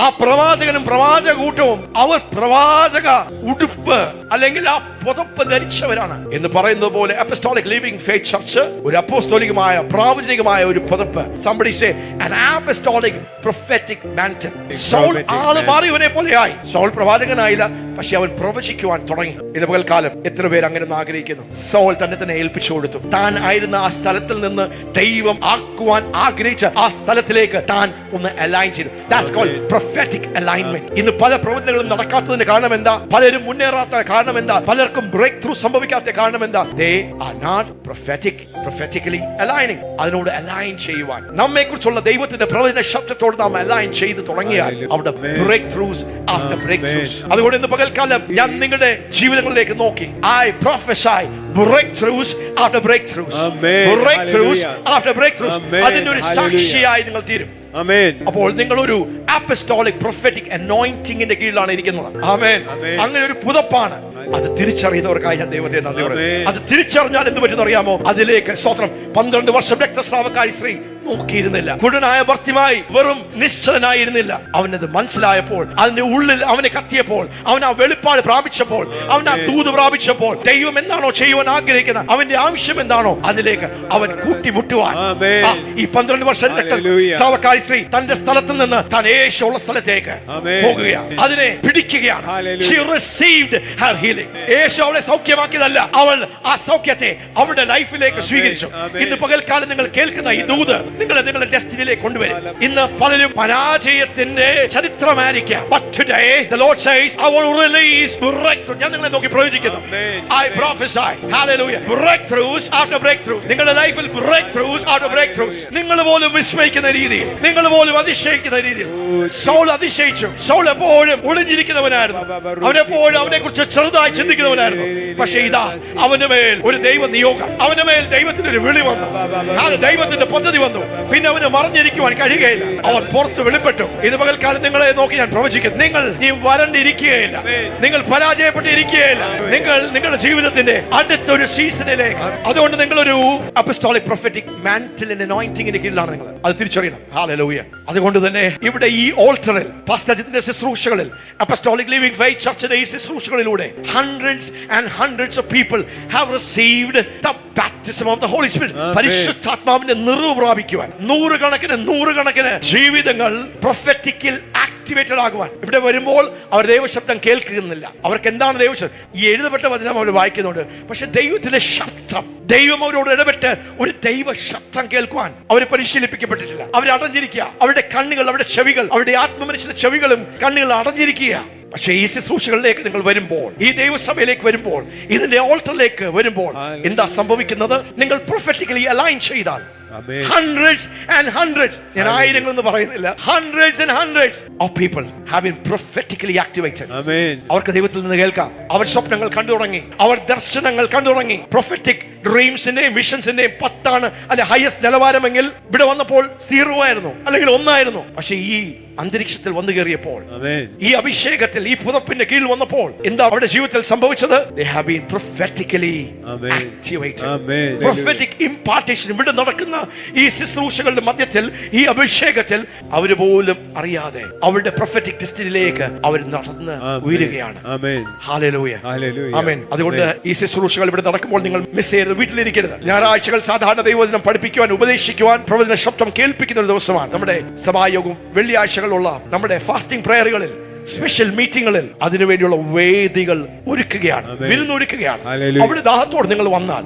ആ പ്രവാചകനും പ്രവാചക കൂട്ടവും അവർ പ്രവാചക ഉടുപ്പ് അല്ലെങ്കിൽ ആ പുതപ്പ് ധരിച്ചവരാണ് എന്ന് പറയുന്നത് പോലെ അപ്പോസ്തോലിക് ലിവിംഗ് ഫെയ്ത്ത് ചർച്ച് ഒരു അപ്പോസ്തോലികമായ പ്രാവചനികമായ ഒരു പുതപ്പ്. somebody say an apostolic prophetic mantle. Soul ആള് മാറിയവനെ പോലെയായി. സൗൾ പ്രവാചകനായില്ല, പക്ഷെ അവൻ പ്രവചിക്കുവാൻ തുടങ്ങി. ഇന്ന് പകൽക്കാലം എത്ര പേര് അങ്ങനെ ഒന്ന് ആഗ്രഹിക്കുന്നു? സൗൾ തന്നെ ഏൽപ്പിച്ചു കൊടുത്തു. താൻ ആയിരുന്ന ആ സ്ഥലത്തിൽ നിന്ന് ദൈവം ആക്കുവാൻ ആഗ്രഹിച്ച ആ സ്ഥലത്തിലേക്ക് താൻ ഒന്ന് അലൈൻ ചെയ്തു. That's called prophetic alignment. ഇന്ന് പല പ്രവചനങ്ങളും നടക്കാത്തതിന്റെ കാരണം എന്താ? പലരും മുന്നേറാത്ത കാരണം എന്താ? പലർക്കും ബ്രേക്ക് ത്രൂ സംഭവിക്കാത്ത കാരണം എന്താ? They are not prophetically aligning. അതിനോട് അലൈൻ ചെയ്യുവാൻ, നമ്മെ കുറിച്ചുള്ള ദൈവത്തിന്റെ പ്രവചന ശബ്ദത്തോട് നാം അലൈൻ ചെയ്ത് തുടങ്ങിയാൽ അവിടെ breakthroughs after breakthroughs. അതുകൊണ്ട് ഇന്ന് പകൽക്കാലം ഞാൻ നിങ്ങളുടെ ജീവിതങ്ങളിലേക്ക് നോക്കി. I prophesy breakthroughs after breakthroughs. Breakthroughs after breakthroughs. അതിന്റെ ഒരു സാക്ഷിയായി നിങ്ങൾ തീരും. അപ്പോൾ നിങ്ങൾ ഒരു അപ്പോസ്തോലിക് പ്രൊഫറ്റിക് അനോയിന്റിംഗിന്റെ കീഴിലാണ് ഇരിക്കുന്നത്. ആമേൻ. അങ്ങനെ ഒരു പുതപ്പാണ്. അത് തിരിച്ചറിയുന്നവർക്കായി ഞാൻ ദൈവത്തെ നന്ദി പറയുന്നു. അത് തിരിച്ചറിഞ്ഞാൽ എന്ത് പറ്റുന്ന അറിയാമോ? അതിലേക്ക് സ്തോത്രം. 12 വർഷം രക്തസ്രാവക്കാരി സ്ത്രീ നോക്കിയിരുന്നില്ല. കുടനായ ഭർത്തിമായി വെറും നിശ്ചലനായിരുന്നില്ല. അവനത് മനസ്സിലായപ്പോൾ, അതിന്റെ ഉള്ളിൽ അവനെ കത്തിയപ്പോൾ, അവൻ ആ വെളിപ്പാട് പ്രാപിച്ചപ്പോൾ, അവൻ ആ ദൂത് പ്രാപിച്ചപ്പോൾ, ദൈവം എന്താണോ ചെയ്യുവാൻ ആഗ്രഹിക്കുന്നത്, അവന്റെ ആവശ്യം എന്താണോ അതിലേക്ക് അവൻ കൂട്ടിമുട്ടുവാൻ. ഈ 12 വർഷം രക്തസ്രാവക്കാരി സ്ത്രീ തന്റെ സ്ഥലത്ത് നിന്ന് താൻ യേശുള്ള സ്ഥലത്തേക്ക് പോകുകയാണ്. അതിനെ പിടിക്കുകയാണ്. She received her healing. യേശു അവളെ സൗഖ്യമാക്കിയതല്ല, അവൾ ആ സൗഖ്യത്തെ അവളുടെ ലൈഫിലേക്ക് സ്വീകരിച്ചു. ഇന്ന് പകൽക്കാലം നിങ്ങൾ കേൾക്കുന്ന ഈ ദൂത് നിങ്ങളുടെ ഡെസ്റ്റിനിയിലേക്ക് കൊണ്ടുവരും. ഇന്ന് പലരും പരാജയത്തിന്റെ ചരിത്രമായിരിക്കാം. But today the Lord says, I want to release breakthrough. ഞാൻ നിങ്ങളെ നോക്കി പ്രവചിക്കുന്നു. I prophesy, hallelujah, breakthroughs after breakthroughs. നിങ്ങളുടെ ലൈഫിൽ breakthroughs after breakthroughs. നിങ്ങൾ പോലും വിസ്മയിക്കുന്ന രീതിയിൽ, നിങ്ങൾ പോലും അതിശയിക്കുന്ന രീതിയിൽ. സൗൾ അതിശയിച്ചു. സൗൾ എപ്പോഴും ഒളിഞ്ഞിരിക്കുന്നവനായിരുന്നു. അവനെപ്പോഴും അവനെ കുറിച്ച് ചെറുതായി ചിന്തിക്കുന്നവനായിരുന്നു. പക്ഷേ ഇതാ അവന്റെ മേൽ ഒരു ദൈവ നിയോഗം, അവന്റെ മേൽ ദൈവത്തിന്റെ ഒരു വിളി വന്നു, ദൈവത്തിന്റെ പദ്ധതി വന്നു. പിന്നെ അവന് മറിഞ്ഞിരിക്കുവാൻ കഴിയുകയില്ല. അവൻ പുറത്ത് വെളിപ്പെട്ടു. ഇന്ന് പകൽക്കാലം നിങ്ങളെ നോക്കി ഞാൻ പ്രവചിക്കുന്നു. നിങ്ങൾ വരണ്ടിരിക്കുകയില്ല, നിങ്ങൾ പരാജയപ്പെട്ടിരിക്കുകയില്ല. നിങ്ങൾ നിങ്ങളുടെ ജീവിതത്തിന്റെ അടുത്തൊരു സീസണിലേക്ക്. അതുകൊണ്ട് നിങ്ങളൊരു അപ്പസ്റ്റോളിക് പ്രൊഫറ്റിക് മാന്റിലിന്റെ അനോയിന്റിംഗിന്റെ കീഴിലാണ് നിങ്ങൾ. അത് തിരിച്ചറിയണം. ഹല്ലേലൂയ. അതുകൊണ്ട് തന്നെ ഇവിടെ ഈ ഓൾട്ടറിൽ പാസ്റ്റർ അജിത്തിന്റെ ശുശ്രൂഷകളിൽ അപ്പസ്റ്റോളിക് ലിവിംഗ് ഫെയ്ത്ത് ചർച്ചിന്റെ ഈ ശുശ്രൂഷകളിലൂടെ hundreds and hundreds of people have received the baptism of the Holy Spirit. പരിശുദ്ധാത്മാവിന്റെ നിറവ് പ്രാപിക്കുവാൻ നൂറുകണക്കിന് ജീവിതങ്ങൾ പ്രൊഫറ്റിക്കിൽ ആക്ടിവേറ്റഡ് ആകുവാൻ ഇവിടെ വരുമ്പോൾ അവർ ദൈവശബ്ദം കേൾക്കുന്നില്ല. അവർക്ക് എന്താണ് ദൈവശബ്ദം? ഈ എഴുതപ്പെട്ട വചനം അവർ വായിക്കുന്നുണ്ട്. പക്ഷെ ദൈവത്തിന്റെ ശബ്ദം, ദൈവം അവരോട് ഇടപെട്ട് ഒരു ദൈവ ശബ്ദം കേൾക്കുവാൻ അവർ പരിശീലിപ്പിക്കപ്പെട്ടിട്ടില്ല. അവർ അടഞ്ഞിരിക്കുക. അവരുടെ കണ്ണുകൾ, അവരുടെ ചെവികൾ, അവരുടെ ആത്മമനുഷ്യന്റെ ചെവികളും കണ്ണുകളും അടഞ്ഞിരിക്കുക. പക്ഷേ ഈ ശുശ്രൂഷകളിലേക്ക് നിങ്ങൾ വരുമ്പോൾ, ഈ ദൈവസഭയിലേക്ക് വരുമ്പോൾ, ഇതിന്റെ ഓൾട്ടറിലേക്ക് വരുമ്പോൾ എന്താ സംഭവിക്കുന്നത്? നിങ്ങൾ പ്രൊഫറ്റിക്കലി അലൈൻ ചെയ്താൽ hundreds and hundreds, ഞാൻ ആയിരങ്ങൾ എന്ന് പറയുന്നില്ല, hundreds and hundreds of people have been prophetically activated. അവർക്ക് ദൈവത്തിൽ നിന്ന് കേൾക്കാം. അവർ സ്വപ്നങ്ങൾ കണ്ടു തുടങ്ങി, അവർ ദർശനങ്ങൾ കണ്ടു തുടങ്ങി. പ്രൊഫറ്റിക് ഡ്രീംസിന്റെയും വിഷൻസിന്റെയും 10 അല്ലെ ഹയസ്റ്റ് നിലവാരമെങ്കിൽ ഇവിടെ വന്നപ്പോൾ 0 ആയിരുന്നു, അല്ലെങ്കിൽ 1 ആയിരുന്നു. പക്ഷേ ഈ അന്തരീക്ഷത്തിൽ വന്നു കയറിയപ്പോൾ, ഈ അഭിഷേകത്തിൽ, ഈ പുതപ്പിന്റെ കീഴിൽ വന്നപ്പോൾ എന്താ അവരുടെ ജീവിതത്തിൽ സംഭവിച്ചത്? They have been prophetically activated. Prophetic impartation ഇവിടെ നടക്കുന്ന ഈ ശുശ്രൂഷകളുടെ മധ്യത്തിൽ, ഈ അഭിഷേകത്തിൽ അവര് പോലും അറിയാതെ അവരുടെ പ്രൊഫറ്റിക് ഡെസ്റ്റിനിയിലേക്ക് അവർ നടന്ന് ഉയരുകയാണ്. ഹല്ലേലൂയ, ആമേൻ. അതുകൊണ്ട് ഈ ശുശ്രൂഷകൾ ഇവിടെ നടക്കുമ്പോൾ നിങ്ങൾ മിസ് ചെയ്യരുത്, വീട്ടിലിരിക്കരുത്. ഞായറാഴ്ചകൾ സാധാരണ ദൈവവചനം പഠിപ്പിക്കുവാൻ, ഉപദേശിക്കുവാൻ, പ്രവചന ശബ്ദം കേൾപ്പിക്കുന്ന ഒരു ദിവസമാണ്. നമ്മുടെ സഭായോഗം വെള്ളിയാഴ്ച നമ്മുടെ ഫാസ്റ്റിംഗ് പ്രയറുകളിൽ, സ്പെഷ്യൽ മീറ്റിംഗുകളിൽ അതിനുവേണ്ടിയുള്ള വേദികൾ ഒരുക്കുകയാണ്, വിരുന്നൊരുക്കുകയാണ്. അവിടെ ദാഹത്തോടെ നിങ്ങൾ വന്നാൽ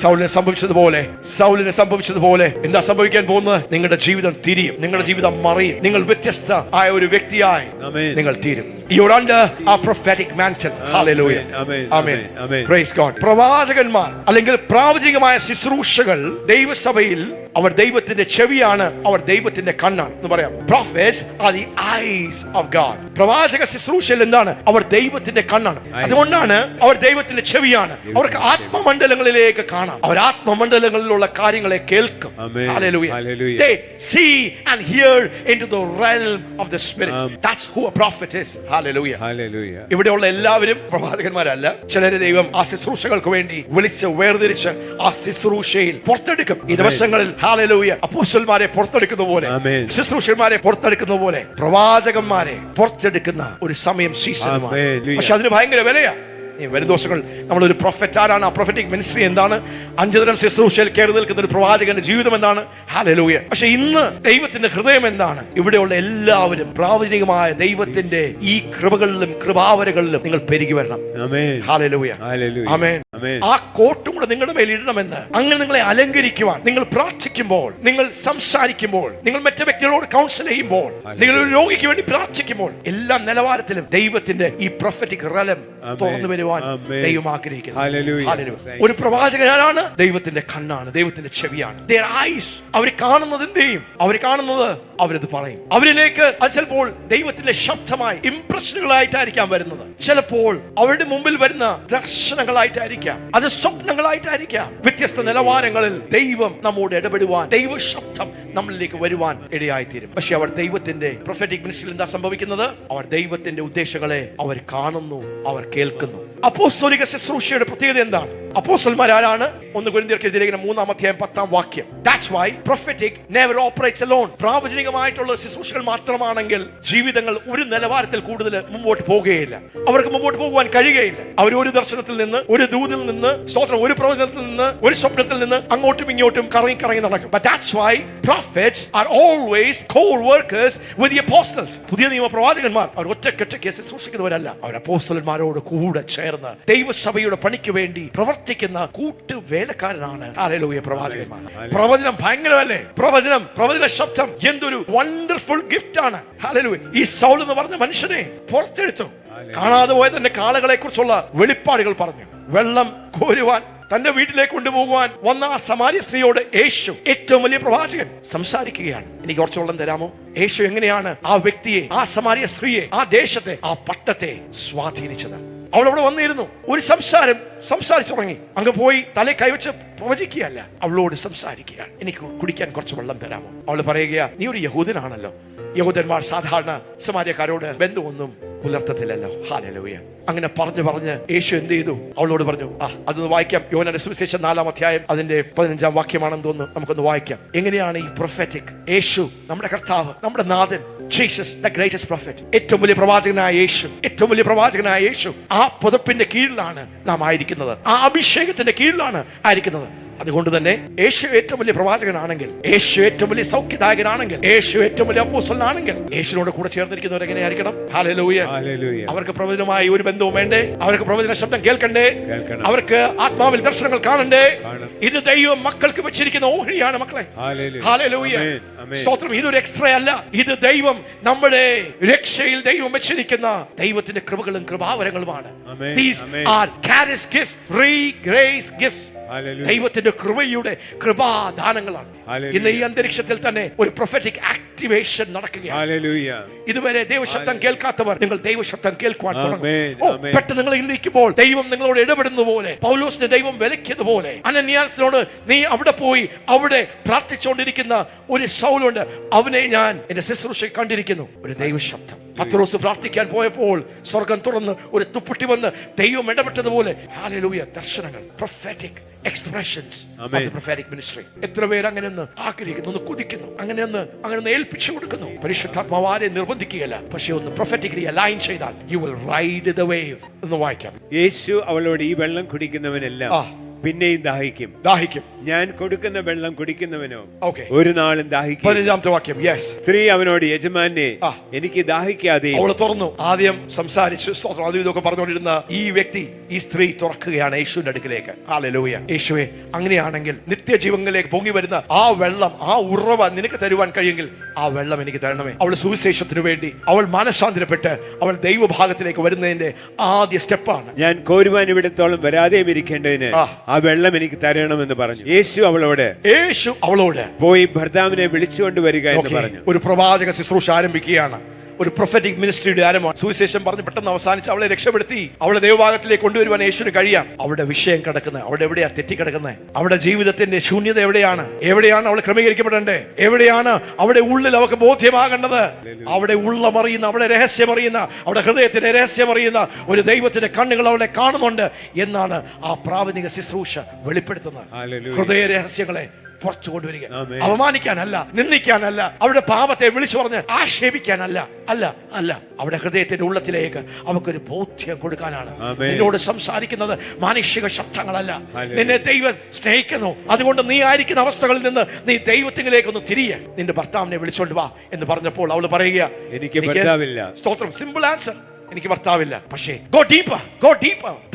സൗലിനെ സംഭവിച്ചതുപോലെ എന്താ സംഭവിക്കാൻ പോകുന്നത്? നിങ്ങളുടെ ജീവിതം തിരിയും, നിങ്ങളുടെ ജീവിതം മറിയും, നിങ്ങൾ വ്യത്യസ്ത ആയ ഒരു വ്യക്തിയായി നിങ്ങൾ തീരും. You're under a prophetic mantle. Hallelujah. Amen. Praise God. പ്രവാചകന്മാർ അല്ലെങ്കിൽ പ്രാവചനികമായ ശുശ്രൂഷകൾ ദൈവസഭയിൽ അവർ ദൈവത്തിന്റെ ചെവിയാണ്, അവർ ദൈവത്തിന്റെ കണ്ണാണ് എന്ന് പറയാം. Prophets are the eyes of God. പ്രവാചക ശുശ്രൂഷയിൽ എന്താണ്? അവർ ദൈവത്തിന്റെ കണ്ണാണ്. അതുകൊണ്ടാണ് അവർ ദൈവത്തിന്റെ ചെവിയാണ്. അവർക്ക് ആത്മമണ്ഡലങ്ങളിലേക്ക് കാണാം, അവർ ആത്മമണ്ഡലങ്ങളിലുള്ള കാര്യങ്ങളെ കേൾക്കും. Hallelujah. They see and hear into the realm of the spirit. That's who a prophet is. Hallelujah. ഇവിടെയുള്ള എല്ലാവരും പ്രവാചകന്മാരല്ല. ചിലരെ ദൈവം ആ ശുശ്രൂഷകൾക്ക് വേണ്ടി വിളിച്ച് വേർതിരിച്ച് ആ ശുശ്രൂഷയിൽ പുറത്തെടുക്കും. ഈ ദിവസങ്ങളിൽ ഹല്ലേലൂയ അപ്പോസ്തലന്മാരെ പുറത്തെടുക്കുന്ന പോലെ, ശുശ്രൂഷകന്മാരെ പുറത്തെടുക്കുന്ന പോലെ പ്രവാചകന്മാരെ പുറത്തെടുക്കുന്ന ഒരു സമയം സീസണുമാണ്. പക്ഷെ അതിന് ഭയങ്കര വിലയാണ്. വരും ദിവസങ്ങൾ നമ്മളൊരു പ്രൊഫറ്റ് ആരാണ്, ആ പ്രൊഫറ്റിക് മിനിസ്ട്രി എന്താണ്, 5 തരം ശുശ്രൂഷയിൽ കയറി നിൽക്കുന്ന ഒരു പ്രവാചകന്റെ ജീവിതം എന്താണ്. ഹല്ലേലൂയ. പക്ഷെ ഇന്ന് ദൈവത്തിന്റെ ഹൃദയം എന്താണ്? ഇവിടെയുള്ള എല്ലാവരും പ്രാവചനികമായ ദൈവത്തിന്റെ ഈ കൃപകളിലും കൃപാവരകളിലും നിങ്ങൾ പെരുകി വരണം. ഹല്ലേലൂയ, ആമേൻ. ആ കോട്ടും കൂടെ നിങ്ങളുടെ മേൽ ഇടണമെന്ന്, അങ്ങനെ നിങ്ങളെ അലങ്കരിക്കുവാൻ, നിങ്ങൾ പ്രാർത്ഥിക്കുമ്പോൾ, നിങ്ങൾ സംസാരിക്കുമ്പോൾ, നിങ്ങൾ മറ്റു വ്യക്തികളോട് കൗൺസിൽ ചെയ്യുമ്പോൾ, നിങ്ങൾ ഒരു രോഗിക്ക് വേണ്ടി പ്രാർത്ഥിക്കുമ്പോൾ, എല്ലാ നിലവാരത്തിലും ദൈവത്തിന്റെ ഈ പ്രൊഫറ്റിക് റലം തുറന്നു വരുവാൻ ദൈവം ആഗ്രഹിക്കുന്നു. ഒരു പ്രവാചകനാണ് ദൈവത്തിന്റെ കണ്ണാണ്, ദൈവത്തിന്റെ ചെവിയാണ്. അവർ കാണുന്നത് എന്ത് ചെയ്യും? അവർ കാണുന്നത് അവരത് പറയും. അവരിലേക്ക് അത് ചിലപ്പോൾ ദൈവത്തിന്റെ ശബ്ദമായി ഇംപ്രഷനുകളായിട്ടായിരിക്കാം വരുന്നത്, ചിലപ്പോൾ അവരുടെ മുമ്പിൽ വരുന്ന ദർശനങ്ങളായിട്ടായിരിക്കാം, അത് സ്വപ്നങ്ങളായിട്ടായിരിക്കാം. വ്യത്യസ്ത നിലവാരങ്ങളിൽ ദൈവം നമ്മോട് ഇടപെടുവാൻ, ദൈവ ശബ്ദം നമ്മളിലേക്ക് വരുവാൻ ഇടയായിത്തീരും. പക്ഷെ അവർ ദൈവത്തിന്റെ പ്രൊഫറ്റിക് മിനിസ്ട്രിയിൽ എന്താ സംഭവിക്കുന്നത്? അവർ ദൈവത്തിന്റെ ഉദ്ദേശങ്ങളെ അവർ കാണുന്നു, അവർ കേൾക്കുന്നു. അപ്പോസ്തലിക ശുശ്രൂഷയുടെ പ്രത്യേകത എന്താണ്? അപ്പോസ്തലന്മാർ ആരാണ്? 1 കൊരിന്ത്യർക്ക് എഴുതിയ ലേഖനം 3:10 That's why prophetic never operates alone. പ്രാവചനികമായിട്ടുള്ള ശുശ്രൂഷകൾ മാത്രമാണെങ്കിൽ ജീവിതങ്ങൾ ഒരു നിലവാരത്തിൽ കൂടുതൽ മുമ്പോട്ട് പോകുകയില്ല, അവർക്ക് മുമ്പോട്ട് പോകുവാൻ കഴിയുകയില്ല. അവർ ഒരു ദർശനത്തിൽ നിന്ന്, ഒരു ദൂതിൽ നിന്ന്, സ്തോത്രം, ഒരു പ്രവചനത്തിൽ നിന്ന്, ഒരു സ്വപ്നത്തിൽ നിന്ന് അങ്ങോട്ടും ഇങ്ങോട്ടും കറങ്ങി നടക്കും. But that's why prophets are always co-workers with the apostles. പുതിയ നിയമ പ്രവാചകന്മാർ അവർ ഒറ്റയ്ക്ക് ശുശ്രൂഷിക്കുന്നവരല്ല, അവർ അപ്പോസ്തലന്മാരോട് കൂടെ ചേർന്ന് ദൈവസഭയുടെ പണിക്ക് വേണ്ടി പ്രവർത്തിക്കുന്നു. പ്രവർത്തിക്കുന്ന കൂട്ടുവേലക്കാരനാണ് ഹല്ലേലൂയ പ്രവാചകന്മാർ. പ്രവചനം ഭയങ്കരമല്ലേ? പ്രവചന ശബ്ദം എന്തൊരു വണ്ടർഫുൾ ഗിഫ്റ്റ് ആണ്. ഹല്ലേലൂയ. ഈ സൗൽ എന്ന് പറഞ്ഞ മനുഷ്യനെ പുറത്തെടുത്തു. കാണാതെ പോയ തന്റെ കാളകളെ കുറിച്ചുള്ള വെളിപ്പാടുകൾ പറഞ്ഞു. വെള്ളം കോരുവാൻ തന്റെ വീട്ടിലേക്ക് കൊണ്ടുപോകുവാൻ വന്ന ആ സമാര്യ സ്ത്രീയോട് യേശു, ഏറ്റവും വലിയ പ്രവാചകൻ, സംസാരിക്കുകയാണ്. എനിക്ക് കുറച്ച് വെള്ളം തരാമോ? യേശു എങ്ങനെയാണ് ആ വ്യക്തിയെ, ആ സമാര്യ സ്ത്രീയെ, ആ ദേശത്തെ, ആ പട്ടത്തെ സ്വാധീനിച്ചത്? അവൾ അവിടെ വന്നിരുന്നു, ഒരു സംസാരിച്ചു തുടങ്ങി. അങ്ങ് പോയി തലേ കൈവച്ച് പ്രവചിക്കുകയല്ല, അവളോട് സംസാരിക്കുകയാണ്. എനിക്ക് കുടിക്കാൻ കുറച്ച് വെള്ളം തരാമോ? അവൾ പറയുകയാ, നീ ഒരു യഹൂദനാണല്ലോ. യഹൂദന്മാർ സാധാരണ സമാര്യക്കാരോട് ബന്ധമൊന്നും പുലർത്തത്തില്ലല്ലോ. ഹല്ലേലൂയ. അങ്ങനെ പറഞ്ഞ് യേശു എന്ത് ചെയ്തു? അവളോട് പറഞ്ഞു, അതൊന്ന് വായിക്കാം. യോഹന്നാന്റെ സുവിശേഷം 4-ാം അധ്യായം അതിന്റെ 15-ാം വാക്യമാണെന്ന് തോന്നുന്നു. നമുക്കൊന്ന് വായിക്കാം. എങ്ങനെയാണ് ഈ പ്രൊഫറ്റിക് യേശു, നമ്മുടെ കർത്താവ്, നമ്മുടെ നാഥൻ, ജീസസ് ദ ഗ്രേറ്റസ്റ്റ് പ്രൊഫറ്റ്, ഏറ്റവും വലിയ പ്രവാചകനായ യേശു, ആ പുതപ്പിന്റെ കീഴിലാണ് നാം ആയിരിക്കുന്നത്, ആ അഭിഷേകത്തിന്റെ കീഴിലാണ് ആയിരിക്കുന്നത്. അതുകൊണ്ട് തന്നെ യേശു ഏറ്റവും വലിയ പ്രവാചകനാണെങ്കിൽ, യേശു ഏറ്റവും വലിയ സൗഖ്യദായകനാണെങ്കിൽ, യേശു ഏറ്റവും വലിയ അപ്പോസ്തലനാണെങ്കിൽ, യേശുവിനോട് കൂടെ ചേർന്നിരിക്കുന്നവർ എങ്ങനെയായിരിക്കണം? ഹല്ലേലൂയ. അവർക്ക് പ്രവചനമായി ഒരു ബന്ധവും വേണ്ടേ? അവർക്ക് പ്രവചന ശബ്ദം കേൾക്കണ്ടേ? അവർക്ക് ആത്മാവിൽ ദർശനങ്ങൾ കാണണ്ടേ? ഇത് ദൈവം മക്കൾക്ക് വെച്ചിരിക്കുന്ന ഓഹരിയാണ് മക്കളെ. ഹല്ലേലൂയ. സ്തോത്രം. ഇതൊരു എക്സ്ട്രാ അല്ല, ഇത് ദൈവം നമ്മുടെ രക്ഷയിൽ ദൈവം വെച്ചിരിക്കുന്ന ദൈവത്തിന്റെ കൃപകളും കൃപാവരങ്ങളുമാണ്. These are charis gifts, free grace gifts. ദൈവത്തിന്റെ കൃപയുടെ കൃപാദാനങ്ങളാണ്. ഇന്ന് ഈ അന്തരീക്ഷത്തിൽ തന്നെ ഒരു പ്രൊഫറ്റിക് ആക്ടിവേഷൻ നടക്കുകയാണ്. ഇതുവരെ ദൈവശബ്ദം കേൾക്കാത്തവർ, നിങ്ങൾ ദൈവശബ്ദം കേൾക്കുവാൻ തുടങ്ങും. പെട്ടെന്ന് നിങ്ങൾ ഇരിക്കുമ്പോൾ ദൈവം നിങ്ങളോട് ഇടപെടുന്ന പോലെ, പൗലോസിനെ ദൈവം വിലക്കിയതുപോലെ, അനന്യാസിനോട് നീ അവിടെ പോയി അവിടെ പ്രാർത്ഥിച്ചുകൊണ്ടിരിക്കുന്ന ഒരു സൗലുണ്ട്, അവനെ ഞാൻ എന്റെ ശുശ്രൂഷ കണ്ടിരിക്കുന്നു. ഒരു ദൈവശബ്ദം. പത്രോസ് പ്രാർത്ഥിക്കാൻ പോയപ്പോൾ സ്വർഗം തുറന്ന് ഒരു തുപ്പട്ടി വന്ന് ദൈവം ഇടപെട്ടതുപോലെ. ഹല്ലേലൂയ. ദർശനങ്ങൾ, prophetic expressions of the prophetic ministry. എത്ര പേര് അങ്ങനെ ഒന്ന് ആഗ്രഹിക്കുന്നു, ഒന്ന് കുതിക്കുന്നു, അങ്ങനെ ഒന്ന് ഏൽപ്പിച്ചു കൊടുക്കുന്നു. പരിശുദ്ധാത്മാവ് ആരെയും നിർബന്ധിക്കുകയല്ല, പക്ഷെ ഒന്ന് പ്രൊഫറ്റിക്കലി അലൈൻ ചെയ്താൽ you will ride the wave. എന്ന് വായിക്കാം. യേശു അവളോട്, ഈ വെള്ളം കുടിക്കുന്നവനെല്ലാം പിന്നെയും ദാഹിക്കും. ഞാൻ കൊടുക്കുന്ന വെള്ളം കുടിക്കുന്നവനോ ഒരു നാളും ദാഹിക്കും. 15-ാമത്തെ വാക്യം. സ്ത്രീ അവനോട്, യജമാനെ, എനിക്ക് ദാഹിക്കാതെ. അവൾ തുറന്നു. ആദ്യം സംസാരിച്ചു ഇതൊക്കെ പറഞ്ഞുകൊണ്ടിരുന്ന ഈ വ്യക്തി, ഈ സ്ത്രീ തുറക്കുകയാണ് യേശുവിന്റെ അടുക്കിലേക്ക്. ഹല്ലേലൂയ. യേശുവേ, അങ്ങനെയാണെങ്കിൽ നിത്യജീവനിലേക്ക് പൊങ്ങി വരുന്ന ആ വെള്ളം, ആ ഉറവ നിനക്ക് തരുവാൻ കഴിയുമെങ്കിൽ ആ വെള്ളം എനിക്ക് തരണമേ. അവൾ സുവിശേഷത്തിന് വേണ്ടി അവൾ മാനസാന്തരപ്പെട്ട് അവൾ ദൈവഭാഗത്തിലേക്ക് വരുന്നതിന്റെ ആദ്യ സ്റ്റെപ്പാണ്. ഞാൻ കോരുവാൻ ഇവിടത്തോളം വരാതെയും ഇരിക്കേണ്ടതിന് ആ വെള്ളം എനിക്ക് തരണമെന്ന് പറഞ്ഞു. യേശു അവളോട് പോയി ഭർത്താവിനെ വിളിച്ചുകൊണ്ട് വരിക എന്ന് പറഞ്ഞു. ഒരു പ്രവാചക ശുശ്രൂഷ ആരംഭിക്കുകയാണ്. ഒരു പ്രൊഫറ്റിക് മിനിസ്ട്രിയുടെ ആരംഭമാണ്. സുവിശേഷം പറഞ്ഞ് പെട്ടെന്ന് അവസാനിച്ച് അവളെ രക്ഷപ്പെടുത്തി അവളെ ദൈവഭാഗത്തിലേക്ക് കൊണ്ടുവരുവാൻ യേശുവിന് കഴിയാം. അവിടെ വിഷയം കിടക്കുന്നത്, അവിടെ എവിടെയാ തെറ്റിക്കിടക്കുന്നത്? അവിടെ ജീവിതത്തിന്റെ ശൂന്യത എവിടെയാണ് അവൾ ക്രമീകരിക്കപ്പെടേണ്ടത്? എവിടെയാണ് അവിടെ ഉള്ളിൽ അവൾക്ക് ബോധ്യമാകേണ്ടത്? അവിടെ ഉള്ളമറിയുന്ന, അവിടെ രഹസ്യമറിയുന്ന, അവിടെ ഹൃദയത്തിന്റെ രഹസ്യമറിയുന്ന ഒരു ദൈവത്തിന്റെ കണ്ണുകൾ അവളെ കാണുന്നുണ്ട് എന്നാണ് ആ പ്രാവചനിക ശുശ്രൂഷ വെളിപ്പെടുത്തുന്നത്. ഹൃദയ രഹസ്യങ്ങളെ പുറത്തു കൊണ്ടുവരിക. അവമാനിക്കാനല്ല, നിന്ദിക്കാനല്ല, അവരുടെ പാപത്തെ വിളിച്ചു പറഞ്ഞ് ആക്ഷേപിക്കാനല്ല, അല്ല അവിടെ ഹൃദയത്തിന്റെ ഉള്ളത്തിലേക്ക് അവക്കൊരു ബോധ്യം കൊടുക്കാനാണ് നിന്നോട് സംസാരിക്കുന്നത്. മാനുഷിക ശബ്ദങ്ങളല്ല. നിന്നെ ദൈവം സ്നേഹിക്കുന്നു. അതുകൊണ്ട് നീ ആയിരിക്കുന്ന അവസ്ഥകളിൽ നിന്ന് നീ ദൈവത്തിലേക്കൊന്ന് തിരിയെ. നിന്റെ ഭർത്താവിനെ വിളിച്ചോണ്ട് വാ എന്ന് പറഞ്ഞപ്പോൾ അവൾ പറയുക, എനിക്ക് ഭർത്താവില്ല. സ്തോത്രം. സിമ്പിൾ ആൻസർ, എനിക്ക് ഭർത്താവില്ല. പക്ഷേ go deeper,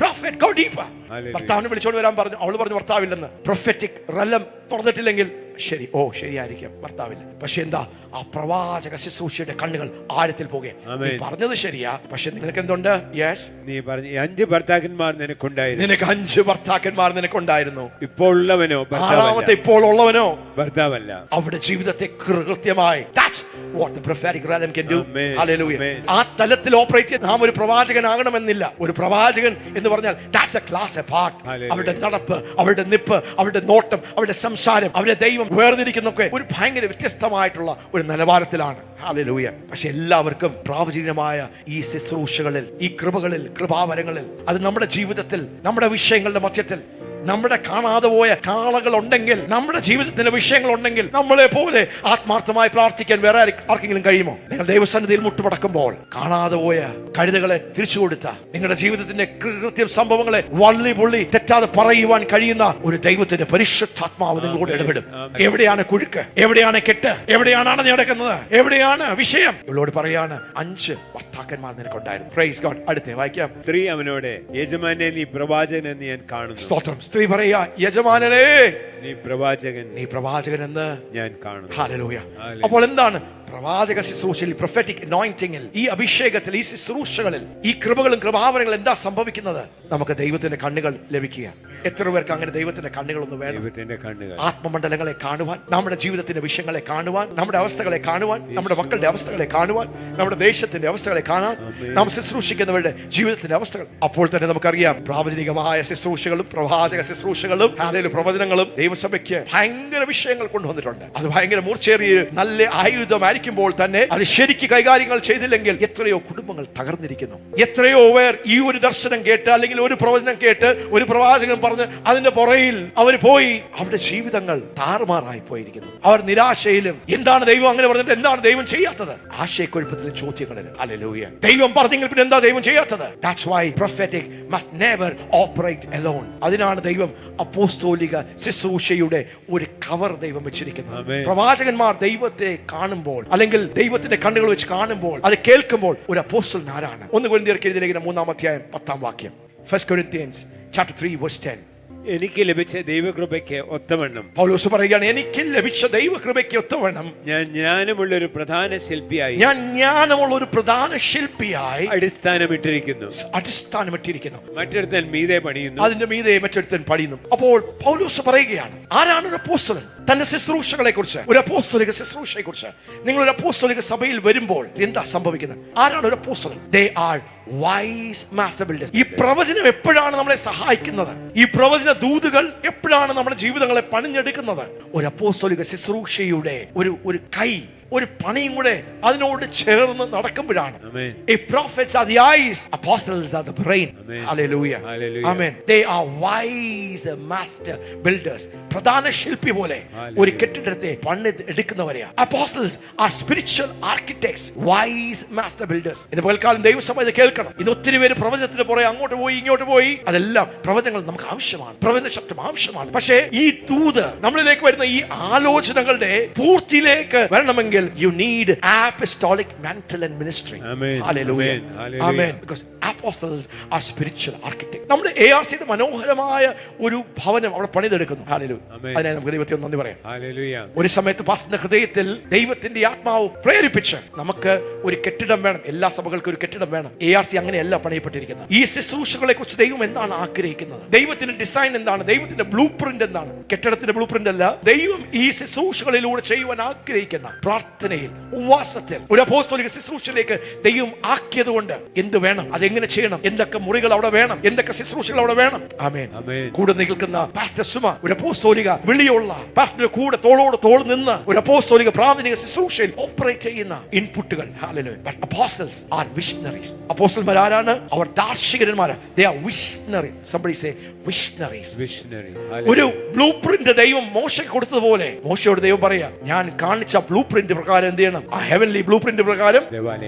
prophet, go deeper. ഭർത്താവിനെ വിളിച്ചോണ്ട് വരാൻ പറഞ്ഞു. അവൾ പറഞ്ഞു ഭർത്താവില്ലെന്ന്. പ്രൊഫറ്റിക് റലം തുറന്നിട്ടില്ലെങ്കിൽ ശരിയായിരിക്കാം, ഭർത്താവില്ല. പക്ഷെ എന്താ, ആ പ്രവാചക ശുശ്രൂഷയുടെ കണ്ണുകൾ ആഴത്തിൽ പോകുകയാണ്. പറഞ്ഞത് ശരിയാ, പക്ഷെ നിനക്ക് എന്തുണ്ട്? നീ പറഞ്ഞു 5 ഭർത്താക്കന്മാർ നിനക്കുണ്ടായിരുന്നു. നിനക്ക് 5 ഭർത്താക്കന്മാർ നിനക്കുണ്ടായിരുന്നു. ഇപ്പോൾ ഉള്ളവനോ, ഇപ്പോൾ ഉള്ളവനോ ഭർത്താവല്ല. അവിടെ ജീവിതത്തെ കൃത്യമായി what the prophetic realm can do. Hallelujah. ആ തലത്തിൽ ഓപ്പറേറ്റ് ചെയ്ത് നാം ഒരു പ്രവാചകനാകണമെന്നില്ല. ഒരു പ്രവാചകൻ എന്ന് പറഞ്ഞാൽ that's a class apart. അവരുടെ നടപ്പ്, അവരുടെ നിപ്പ്, അവരുടെ നോട്ടം, അവരുടെ സംസാരം, അവരുടെ ദൈവം വേർതിരിക്കുന്നൊക്കെ ഒരു ഭയങ്കര വ്യത്യസ്തമായിട്ടുള്ള ഒരു നിലവാരത്തിലാണ്. ഹല്ലേലൂയ. പക്ഷെ എല്ലാവർക്കും പ്രാവചനികമായ ഈ ശുശ്രൂഷകളിൽ, ഈ കൃപകളിൽ, കൃപാവരങ്ങളിൽ, അത് നമ്മുടെ ജീവിതത്തിൽ, നമ്മുടെ വിഷയങ്ങളുടെ മധ്യത്തിൽ നമ്മുടെ കാണാതെ പോയ കാളകൾ ഉണ്ടെങ്കിൽ, നമ്മുടെ ജീവിതത്തിന്റെ വിഷയങ്ങൾ ഉണ്ടെങ്കിൽ, നമ്മളെ പോലെ ആത്മാർത്ഥമായി പ്രാർത്ഥിക്കാൻ വേറെ ആർക്കെങ്കിലും കഴിയുമോ? നിങ്ങൾ ദൈവസന്നിധിയിൽ മുട്ടുമടക്കുമ്പോൾ കാണാതെ പോയ കഴുതകളെ തിരിച്ചു കൊടുത്ത, നിങ്ങളുടെ ജീവിതത്തിന്റെ കൃത്യം സംഭവങ്ങളെ വള്ളി പുള്ളി തെറ്റാതെ പറയുവാൻ കഴിയുന്ന ഒരു ദൈവത്തിന്റെ പരിശുദ്ധാത്മാവ് നിങ്ങളോട് ഇടപെടും. എവിടെയാണ് കുഴുക്ക്, എവിടെയാണ് കെട്ട്, എവിടെയാണ് അണഞ്ഞു കിടക്കുന്നത്, എവിടെയാണ് വിഷയം? ഇവളോട് പറയാണ് 5 ഭർത്താക്കന്മാർ നിനക്കുണ്ടായിരുന്നു. Praise God. അടുത്ത വായിക്കാം. സ്ത്രീ അവനോട്, യജമാനെ നീ പ്രവാചകൻ എന്ന് ഞാൻ കാണുന്നു. സ്തോത്രം. സ്ത്രീ പറയാ, യജമാനനെ നീ പ്രവാചകൻ എന്ന് ഞാൻ കാണുന്നു. ഹല്ലേലൂയ. അപ്പോൾ എന്താണ് പ്രവാചക ശുശ്രൂഷയിൽ, പ്രൊഫറ്റിക് അനോയിന്റിംഗിൽ, ഈ അഭിഷേകത്തിൽ, ഈ ശുശ്രൂഷകളിൽ, ഈ കൃപകളും കൃപാവരങ്ങളും എന്താ സംഭവിക്കുന്നത്? നമുക്ക് ദൈവത്തിന്റെ കണ്ണുകൾ ലഭിക്കുക. എത്ര പേർക്ക് അങ്ങനെ ദൈവത്തിന്റെ കണ്ണുകളൊന്ന് വേണം? ദൈവത്തിന്റെ കണ്ണുകൾ ആത്മമണ്ഡലങ്ങളെ കാണുവാൻ, നമ്മുടെ ജീവിതത്തിന്റെ വിഷയങ്ങളെ കാണുവാൻ, നമ്മുടെ അവസ്ഥകളെ കാണുവാൻ, നമ്മുടെ മക്കളുടെ അവസ്ഥകളെ കാണുവാൻ, നമ്മുടെ ദേശത്തിന്റെ അവസ്ഥകളെ കാണാൻ, നാം ശുശ്രൂഷിക്കുന്നവരുടെ ജീവിതത്തിന്റെ അവസ്ഥകൾ. അപ്പോൾ തന്നെ നമുക്കറിയാം, പ്രാവചനികമായ ശുശ്രൂഷകളും പ്രവാചക ശുശ്രൂഷകളും പ്രവചനങ്ങളും ദൈവസഭയ്ക്ക് ഭയങ്കര വിഷയങ്ങൾ കൊണ്ടുവന്നിട്ടുണ്ട്. അത് ഭയങ്കര മൂർച്ചേറിയ നല്ല ആയുധമായിരിക്കുമ്പോൾ തന്നെ അത് ശരിക്ക് കൈകാര്യങ്ങൾ ചെയ്തില്ലെങ്കിൽ എത്രയോ കുടുംബങ്ങൾ തകർന്നിരിക്കുന്നു. എത്രയോ പേർ ഈ ഒരു ദർശനം കേട്ട്, അല്ലെങ്കിൽ ഒരു പ്രവചനം കേട്ട്, ഒരു പ്രവാചകൻ പറഞ്ഞ് അതിന്റെ പുറയിൽ അവർ പോയി, അവരുടെ ജീവിതങ്ങൾ താറുമാറായി പോയിരിക്കുന്നു. അവർ നിരാശയിലും, എന്താണ് ദൈവം അങ്ങനെ പറഞ്ഞിട്ട് എന്താണ് ദൈവം ചെയ്യാത്തത്, ആശയക്കുഴപ്പത്തിലും ചോദ്യങ്ങളിലും. ഹല്ലേലൂയ. ദൈവം പറഞ്ഞെങ്കിൽ പിന്നെ എന്താ ദൈവം ചെയ്യാത്തത്? That's why prophetic must never operate alone. അതിനാണ് ദൈവം അപ്പോസ്തോലിക ശുശ്രൂഷയുടെ ഒരു കവർ ദൈവം വെച്ചിരിക്കുന്നത്. പ്രവാചകന്മാർ ദൈവത്തെ കാണുമ്പോൾ, അല്ലെങ്കിൽ ദൈവത്തിന്റെ കണ്ണുകൾ വെച്ച് കാണുമ്പോൾ, അത് കേൾക്കുമ്പോൾ ഒരു അപ്പോസ്തലൻ ആരാണ്? 1 കൊരിന്ത്യർക്ക് എഴുതിയ ലേഖനം 3-ാം അധ്യായം 10-ാം വാക്യം. 1 Corinthians chapter 3 verse 10. എനിക്ക് ലഭിച്ച ദൈവകൃപയ്ക്ക് ഒത്തവണ്ണം, പൗലോസ് പറയുകയാണ്, എനിക്ക് ലഭിച്ച ദൈവകൃപയ്ക്ക് ഒത്തവണ്ണം ഞാൻ ജ്ഞാനമുള്ള ഒരു പ്രധാന ശില്പിയായി അടിസ്ഥാനമിട്ടിരിക്കുന്നു. മറ്റൊരുത്തൻ മീതെ പണിയുന്നു, അതിന്റെ മീതെ മറ്റൊരുത്തൻ പണിയുന്നു. അപ്പോൾ പൗലോസ് പറയുകയാണ്, ആരാണ് ഒരു അപ്പോസ്തലൻ? തന്റെ ശുശ്രൂഷകളെ കുറിച്ച്, ഒരു അപ്പോസ്തലിക ശുശ്രൂഷയെ കുറിച്ച്. നിങ്ങൾ ഒരു അപ്പോസ്തലിക സഭയിൽ വരുമ്പോൾ എന്താ സംഭവിക്കുന്നത്? ആരാണ് ഒരു അപ്പോസ്തലൻ? They are wise master builders. ഈ പ്രവചനം എപ്പോഴാണ് നമ്മളെ സഹായിക്കുന്നത്? ഈ പ്രവചന ദൂതുകൾ എപ്പോഴാണ് നമ്മുടെ ജീവിതങ്ങളെ പണിഞ്ഞെടുക്കുന്നത്? ഒരു അപ്പോസ്തലിക ശുശ്രൂഷയുടെ ഒരു കൈ, ഒരു പണിയും കൂടെ അതിനോട് ചേർന്ന് നടക്കുമ്പോഴാണ്. A prophets are the eyes, apostles are the brain. Hallelujah. Amen. They are wise master builders. പ്രധാന ശില്പി പോലെ ഒരു കെട്ടിടത്തെ പണിതെടുക്കുന്നവരെയാണ്. Apostles are spiritual architects, wise master builders. ഇന്ന് പകൽക്കാലം ദൈവസഭ ഇത് കേൾക്കണം. ഇന്ന് ഒത്തിരി പേര് പ്രവചനത്തിന് പുറകെ അങ്ങോട്ട് പോയി ഇങ്ങോട്ട് പോയി. അതെല്ലാം പ്രവചനങ്ങൾ നമുക്ക് ആവശ്യമാണ്, പ്രവചന ശബ്ദം ആവശ്യമാണ്. പക്ഷേ ഈ ദൂത് നമ്മളിലേക്ക് വരുന്ന ഈ ആലോചനകളുടെ പൂർത്തിയിലേക്ക് വരണമെങ്കിൽ you need apostolic mantle and ministry. Amen. Hallelujah. Amen. Amen. Because apostles are spiritual architects. നമ്മുടെ ARCയുടെ മനോഹരമായ ഒരു ഭവനം അവിടെ പണിതെടുക്കുന്നു. Hallelujah. അതിനെ നമുക്ക് ദൈവത്തെ നന്ദി പറയാം. Hallelujah. ഒരു സമയത്ത് പാസ്റ്ററുടെ ഹൃദയത്തിൽ ദൈവത്തിന്റെ ആത്മാവ് പ്രേരിപ്പിച്ച് നമുക്ക് ഒരു കെട്ടിടം വേണം, എല്ലാ സഭകൾക്കും ഒരു കെട്ടിടം വേണം. ARC അങ്ങനെയല്ല പണിയപ്പെട്ടിരിക്കുന്നത്. ഈ ശുശ്രൂഷകളെ കുറിച്ച് ദൈവം എന്താണ് ആഗ്രഹിക്കുന്നത്? ദൈവത്തിന്റെ ഡിസൈൻ എന്താണ്? ദൈവത്തിന്റെ ബ്ലൂ പ്രിന്റ് എന്താണ്? കെട്ടിടത്തിന്റെ ബ്ലൂ പ്രിന്റ് അല്ല, ദൈവം ഈ ശുശ്രൂഷകളിലൂടെ ചെയ്യുവാൻ ആഗ്രഹിക്കുന്ന പ്രാർത്ഥനയിൽ, ഉപവാസത്തിൽ, ഒരു അപ്പോസ്തലിക ശുശ്രൂഷയിലേക്ക് ദൈവം ആക്കിയത് കൊണ്ട് എന്ത് വേണം, അതെങ്ങനെ ചെയ്യണം, എന്തൊക്കെ മുറികൾ അവിടെ വേണം, എന്തൊക്കെ ശുശ്രൂഷകൾ അവിടെ വേണം. ആമേൻ. കൂടെ നിൽക്കുന്ന പാസ്റ്റർ സുമ ഒരു അപ്പോസ്തലിക വിളിയുള്ള പാസ്റ്ററുടെ കൂടെ തോളോട് തോൾ നിന്ന് ഒരു അപ്പോസ്തലിക പ്രാഥമിക ശുശ്രൂഷയിൽ ഓപ്പറേറ്റ് ചെയ്യുന്ന ഇൻപുട്ടുകൾ. Hallelujah. But apostles are visionaries. അപ്പോസ്തലന്മാർ ആരാണ്? അവർ ദാർശനികന്മാരാണ്. They are visionaries. Somebody say visionaries. Visionary. ഒരു ബ്ലൂ പ്രിന്റ് ദൈവം മോശയ്ക്ക് കൊടുത്തതുപോലെ മോശയോട് ദൈവം പറയാ, ഞാൻ കാണിച്ച ബ്ലൂ പ്രിന്റ് പ്രകാരം എന്ത് ചെയ്യണം? ആ ഹെവൻലി ബ്ലൂ പ്രിന്റ് പ്രകാരം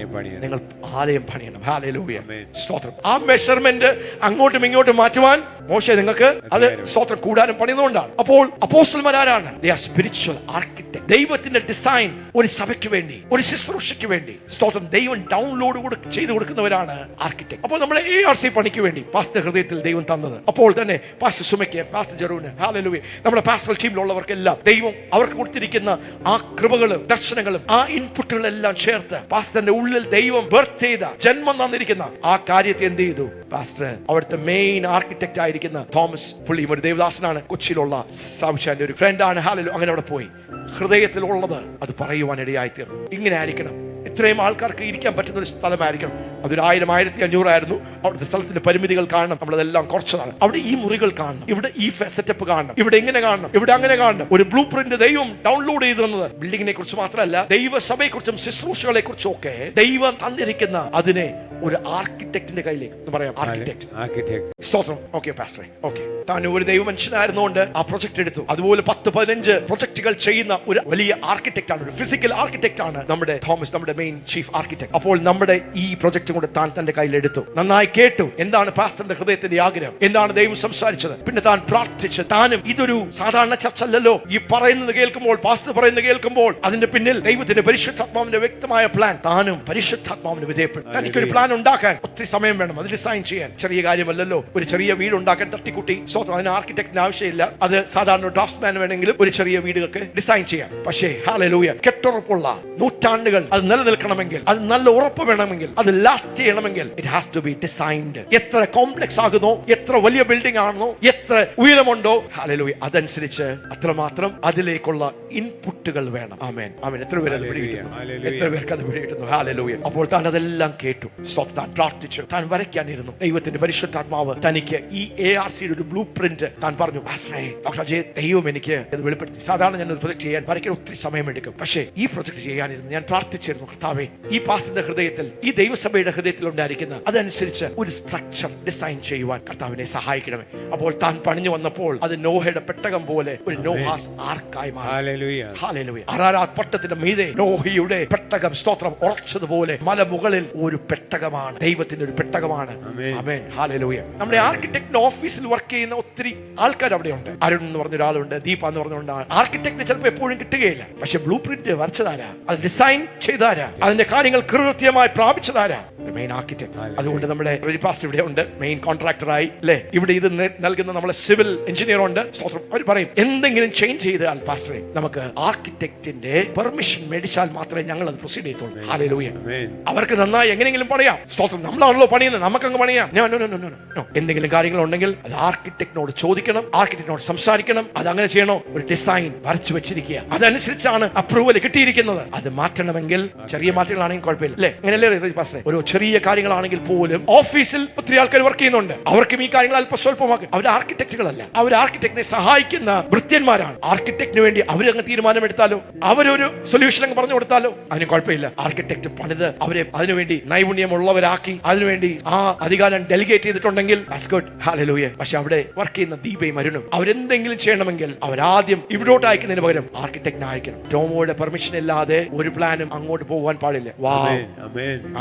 നിങ്ങൾ ആലയം പണിയണം. ഹല്ലേലൂയ. സ്തോത്രം. ആ മെഷർമെന്റ് അങ്ങോട്ടും ഇങ്ങോട്ടും മാറ്റുവാൻ മോശ നിങ്ങൾക്ക് അത് സ്തോത്രം കൂടാനും പണിയുന്നതുകൊണ്ടാണ്. അപ്പോൾ അപ്പോസ്തലന്മാർ ആരാണ്? They are spiritual architects. ദൈവത്തിന്റെ ഡിസൈൻ ഒരു സഭയ്ക്ക് വേണ്ടി, ഒരു ശുശ്രൂഷയ്ക്ക് വേണ്ടി സ്തോത്രം ദൈവം ഡൗൺലോഡ് ചെയ്തു കൊടുക്കുന്നവരാണ് ആർക്കിടെക്ട്. അപ്പോൾ നമ്മുടെ ARC പണിക്ക് വേണ്ടി പാസ്റ്റർ ഹൃദയത്തിൽ ദൈവം തന്നത്. അപ്പോൾ തന്നെ പാസ്റ്റർ സുമയ്ക്ക്, പാസ്റ്റർ ജെറൂന്, ഹല്ലേലൂയ, നമ്മുടെ പാസ്റ്റർ ടീമിലുള്ളവർക്കെല്ലാം ദൈവം അവർക്ക് കൊടുത്തിരിക്കുന്ന ആ കൃപകളും ദർശനങ്ങളും ആ ഇൻപുട്ടുകളെല്ലാം ചേർത്ത് പാസ്റ്ററിന്റെ ഉള്ളിൽ ദൈവം ബർത്ത് ചെയ്ത, ജന്മം തന്നിരിക്കുന്ന ആ കാര്യത്തെ എന്ത് ചെയ്തു? പാസ്റ്റർ അവിടുത്തെ മെയിൻ ആർക്കിടെക്ട് ആയിരിക്കുന്ന തോമസ്, പുള്ളിയും ഒരു ദേവദാസനാണ്, കൊച്ചിയിലുള്ള സാബുച്ചാന്റെ ഒരു ഫ്രണ്ടാണ്. ഹല്ലേലൂയ. അങ്ങനെ അവിടെ പോയി ഹൃദയത്തിലുള്ളത് അത് പറയുവാൻ ഇടയായി തീർന്നു. ഇങ്ങനെ ആയിരിക്കണം, ഇത്രയും ആൾക്കാർക്ക് ഇരിക്കാൻ പറ്റുന്ന ഒരു സ്ഥലമായിരിക്കണം. അതൊരു 1000-1500 ആയിരുന്നു. അവിടുത്തെ സ്ഥലത്തിന്റെ പരിമിതികൾ കാണണം, നമ്മളതെല്ലാം കുറച്ചതാണ്. അവിടെ ഈ മുറികൾ കാണണം, ഇവിടെ ഈ സെറ്റപ്പ് കാണണം, ഇവിടെ ഇങ്ങനെ കാണണം, ഇവിടെ അങ്ങനെ കാണണം. ഒരു ബ്ലൂ പ്രിന്റ് ദൈവം ഡൗൺലോഡ് ചെയ്ത് തന്നത് ബിൽഡിങ്ങിനെ കുറിച്ച് മാത്രമല്ല, ദൈവസഭയെ കുറിച്ചും ശുശ്രൂഷകളെ കുറിച്ചും ഒക്കെ ദൈവം തന്നിരിക്കുന്ന അതിനെ ഒരു ആർക്കിടെക്ടിന്റെ കയ്യിലേക്ക് പറയാം. ആർക്കിടെക്ട് സ്തോത്രം. ഓക്കെ പാസ്റ്ററെ, ഓക്കെ. താൻ ഒരു ദൈവ മനുഷ്യനായിരുന്നുകൊണ്ട് ആ പ്രൊജക്ട് എടുത്തു. അതുപോലെ 10-15 പ്രൊജക്ടുകൾ ചെയ്യുന്ന ഒരു വലിയ ആർക്കിടെക്ട് ആണ്, ഒരു ഫിസിക്കൽ ആർക്കിടെക്ട് ആണ് നമ്മുടെ തോമസ്, നമ്മുടെ മെയിൻ ചീഫ് ആർക്കിടെക്ട്. അപ്പോൾ നമ്മുടെ ഈ പ്രൊജക്ട് കൊണ്ട് താൻ തന്റെ കയ്യിൽ എടുത്തു, നന്നായി കേട്ടു എന്താണ് പാസ്റ്ററിന്റെ ഹൃദയത്തിന്റെ ആഗ്രഹം, എന്താണ് ദൈവം സംസാരിച്ചത്. പിന്നെ താൻ പ്രാർത്ഥിച്ച്, താനും ഇതൊരു സാധാരണ ചർച്ച അല്ലല്ലോ, ഈ പറയുന്നത് കേൾക്കുമ്പോൾ, പാസ്റ്റർ പറയുന്നത് കേൾക്കുമ്പോൾ അതിന്റെ പിന്നിൽ ദൈവത്തിന്റെ പരിശുദ്ധാത്മാവിന്റെ വ്യക്തമായ പ്ലാൻ, താനും പരിശുദ്ധാത്മാവിന് വിധേയപ്പെട്ടു. തനിക്കൊരു പ്ലാൻ ഉണ്ടാക്കാൻ ഒത്തിരി സമയം വേണം, അത് ഡിസൈൻ ചെയ്യാൻ ചെറിയ കാര്യമല്ലല്ലോ. ഒരു ചെറിയ വീട് ഉണ്ടാക്കാൻ തട്ടിക്കുട്ടി സ്വന്തം, അതിന് ആർക്കിടെക്ടിന് ആവശ്യമില്ല. അത് സാധാരണ ഡ്രാഫ്റ്റ്സ്മാൻ വേണമെങ്കിലും ഒരു ചെറിയ വീടുകൾക്ക് ഡിസൈൻ ചെയ്യാം. പക്ഷേ ഹല്ലേലൂയ, കെട്ടുറപ്പുള്ള നൂറ്റാണ്ടുകൾ അത് നിലനിൽക്കണമെങ്കിൽ, അത് നല്ല ഉറപ്പ് വേണമെങ്കിൽ, അത് ലാസ്റ്റ് ചെയ്യണമെങ്കിൽ it has to be designed. എത്ര കോംപ്ലക്സ് ആകുന്നോ, എത്ര വലിയ ബിൽഡിംഗ് ആണെന്നോ, എത്ര ഉയരമുണ്ടോ, ഹല്ലേലൂയ, അതനുസരിച്ച് അത്രമാത്രം അതിലേക്കുള്ള ഇൻപുട്ടുകൾ വേണം. ആമേൻ, ആമേൻ. എത്ര പേര് അത് പിടികിട്ടുന്നു? എത്ര പേർക്ക് അത് പിടികിട്ടുന്നു? ഹല്ലേലൂയ. അപ്പോൾ താൻ അതെല്ലാം കേട്ടു, താൻ പ്രാർത്ഥിച്ചു, താൻ വരയ്ക്കാനിരുന്നു. ദൈവത്തിന്റെ പരിശുദ്ധാത്മാവ് തനിക്ക് ഈ ARCയുടെ ഒരു ബ്ലൂ പ്രിന്റ് താൻ പറഞ്ഞു, ഡോക്ടർ അജയ്, ദൈവം എനിക്ക് ഇത് വെളിപ്പെടുത്തി. സാധാരണ ഞാൻ ഒരു പ്രൊജക്ട് ചെയ്യാൻ വരയ്ക്കാൻ ഒത്തിരി സമയമെടുക്കും, പക്ഷേ ഈ പ്രൊജക്ട് ചെയ്യാനിരുന്നു ഞാൻ പ്രാർത്ഥിച്ചിരുന്നു, കർത്താവേ, ഈ പാസ്റ്ററിന്റെ ഹൃദയത്തിൽ, ഈ ദൈവസഭയുടെ ഹൃദയത്തിൽ ഉണ്ടായിരിക്കുന്ന അതനുസരിച്ച് ഒരു സ്ട്രക്ചർ ഡിസൈൻ ചെയ്യുവാൻ കർത്താവിനെ സഹായിക്കണമേ. അപ്പോൾ താൻ പണിഞ്ഞു വന്നപ്പോൾ അത് നോഹയുടെ പെട്ടകം പോലെ ഒരു നോഹാസ് ആർക്കായി മാറി. ഹല്ലേലൂയ. അറാറാത്ത് പട്ടണത്തിന്റെ മീതെ നോഹയുടെ പെട്ടകം സ്തോത്രം ഉറച്ചതുപോലെ മലമുകളിൽ ഒരു പെട്ടകമാണ്, ദൈവത്തിന്റെ ഒരു പെട്ടകമാണ്. ആമേൻ, ഹല്ലേലൂയ. നമ്മുടെ ആർക്കിടെക്ടിന്റെ ഓഫീസിൽ വർക്ക് ചെയ്യുന്ന ഒത്തിരി ആൾക്കാർ അവിടെ ഉണ്ട്. അരുൺ എന്ന് പറഞ്ഞ ഒരാളുണ്ട്, ദീപ എന്ന് പറഞ്ഞുകൊണ്ട്. ആർക്കിടെക്ടിന് ചിലപ്പോൾ എപ്പോഴും കിട്ടുകയില്ല, പക്ഷെ ബ്ലൂ പ്രിന്റ് വരച്ചതാരാ, അത് ഡിസൈൻ ചെയ്താരാ, അതിന്റെ കാര്യങ്ങൾ കൃത്യമായി പ്രാപിച്ചതാരാ, മെയിൻ ആർക്കിടെക്ട്. അതുകൊണ്ട് നമ്മുടെ പാസ്റ്റർ ഇവിടെ ഉണ്ട്, മെയിൻ കോൺട്രാക്ടറായി അല്ലേ. ഇവിടെ ഇത് നൽകുന്ന നമ്മളെ സിവിൽ എഞ്ചിനീയർ ഉണ്ട്. അവർ പറയും, എന്തെങ്കിലും ചേഞ്ച് ചെയ്താൽ പാസ്റ്ററെ നമുക്ക് ആർക്കിടെക്ടിന്റെ പെർമിഷൻ മേടിച്ചാൽ മാത്രമേ ഞങ്ങൾ അത് പ്രൊസീഡ് ചെയ്യത്തുള്ളൂ. ഹല്ലേലൂയ. അവർക്ക് നന്നായി എങ്ങനെയെങ്കിലും പണിയാം, സ്തോത്രം, നമ്മളാണല്ലോ പണിയുന്നത്, നമുക്കങ്ങ് പണിയാം. എന്തെങ്കിലും കാര്യങ്ങൾ ഉണ്ടെങ്കിൽ അത് ആർക്കിടെക്ടിനോട് ചോദിക്കണം, ആർക്കിടെക്ടിനോട് സംസാരിക്കണം. അത് അങ്ങനെ ചെയ്യണോ, ഒരു ഡിസൈൻ വരച്ചു വെച്ചിരിക്കുക, അതനുസരിച്ചാണ് അപ്രൂവൽ കിട്ടിയിരിക്കുന്നത്. അത് മാറ്റണമെങ്കിൽ ചെറിയ മാറ്റങ്ങളാണെങ്കിൽ കുഴപ്പമില്ല അല്ലേ, അങ്ങനെയല്ലേ പാസ്റ്ററെ. ഒരു ചെറിയ കാര്യങ്ങളാണെങ്കിൽ പോലും ഓഫീസിൽ ഒത്തിരി ആൾക്കാർ വർക്ക് ചെയ്യുന്നുണ്ട്, അവർക്കും ഈ കാര്യങ്ങൾ അല്പം സ്വല്പമാക്കും. അവർ ആർക്കിടെക്റ്റുകളല്ല, അവർ ആർക്കിടെക്ടിനെ സഹായിക്കുന്ന ഭൃത്യന്മാരാണ്. ആർക്കിടെക്ടിന് വേണ്ടി അവരങ്ങ് തീരുമാനമെടുത്താലോ, അവരൊരു സൊല്യൂഷൻ അങ്ങ് പറഞ്ഞു കൊടുത്താലോ അതിന് കുഴപ്പമില്ല. ആർക്കിടെക്ട് പണിത് അവരെ അതിനുവേണ്ടി നൈപുണ്യമുള്ളവരാക്കി അതിനുവേണ്ടി ആ അധികാരം ഡെലിഗേറ്റ് ചെയ്തിട്ടുണ്ടെങ്കിൽ that's good. Hallelujah. പക്ഷെ അവിടെ വർക്ക് ചെയ്യുന്ന ദീപയും അരുണും അവരെന്തെങ്കിലും ചെയ്യണമെങ്കിൽ അവരാദ്യം ഇവിടോട്ട് അയക്കുന്നതിന് പകരം ആർക്കിടെക്ടിനെ അയക്കണം. ടോമോയുടെ പെർമിഷൻ ഇല്ലാതെ ഒരു പ്ലാനും അങ്ങോട്ട് പോകാൻ പാടില്ല.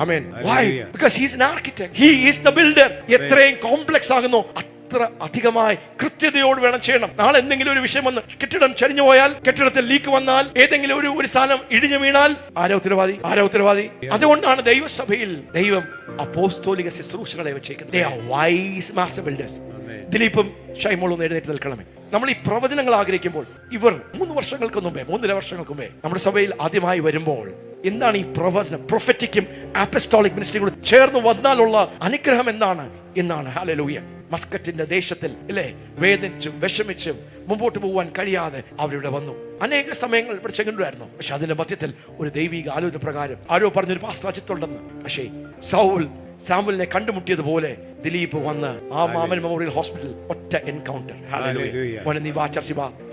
ആമേൻ. Why? Because he is an architect. He is the builder. എത്രയും കോംപ്ലക്സ് ആകുന്നു അത്ര അധികമായി കൃത്യതയോട് വേണം ചെയ്യണം. നാളെ എന്തെങ്കിലും ഒരു വിഷയം വന്ന് കെട്ടിടം ചരിഞ്ഞു പോയാൽ, കെട്ടിടത്തിൽ ലീക്ക് വന്നാൽ, ഏതെങ്കിലും ഒരു സാധനം ഇടിഞ്ഞു വീണാൽ ആരാ ഉത്തരവാദി? അതുകൊണ്ടാണ് ദൈവസഭയിൽ ദൈവം അപ്പോസ്തോലിക ശുശ്രൂഷകളെ വെച്ചേക്കുന്നത്. They are wise master builders. ദിലീപും ഷൈമോളും എഴുന്നേറ്റ് നിൽക്കണമേ. നമ്മൾ ഈ പ്രവചനങ്ങൾ ആഗ്രഹിക്കുമ്പോൾ ഇവർ 3 വർഷങ്ങൾക്ക് മുമ്പേ 3.5 വർഷങ്ങൾക്ക് മുമ്പേ നമ്മുടെ സഭയിൽ ആദ്യമായി വരുമ്പോൾ എന്താണ് ഈ പ്രവചനം, പ്രൊഫറ്റിക്കും അപ്പസ്റ്റോളിക് മിനിസ്ട്രിയും കൂടെ ചേർന്ന് വന്നാലുള്ള അനുഗ്രഹം എന്നാണ് ഹല്ലേലൂയ. മസ്കറ്റിന്റെ ദേശത്തിൽ അല്ലേ, വേദനിച്ചും വിഷമിച്ചും മുമ്പോട്ട് പോകാൻ കഴിയാതെ അവരിവിടെ വന്നു. അനേക സമയങ്ങൾ ഇവിടെ ചെങ്ങണ്ടായിരുന്നു. പക്ഷെ അതിന്റെ മധ്യത്തിൽ ഒരു ദൈവിക ആലോചന പ്രകാരം ആരോ പറഞ്ഞൊരു പാസ്റ്റർ അജിത്തുണ്ടെന്ന്. പക്ഷേ സാമുലിനെ കണ്ടുമുട്ടിയതുപോലെ ദിലീപ് വന്ന് ആ മാമൻ മെമ്മോറിയൽ ഹോസ്പിറ്റൽ ഒറ്റ എൻകൗണ്ടർ.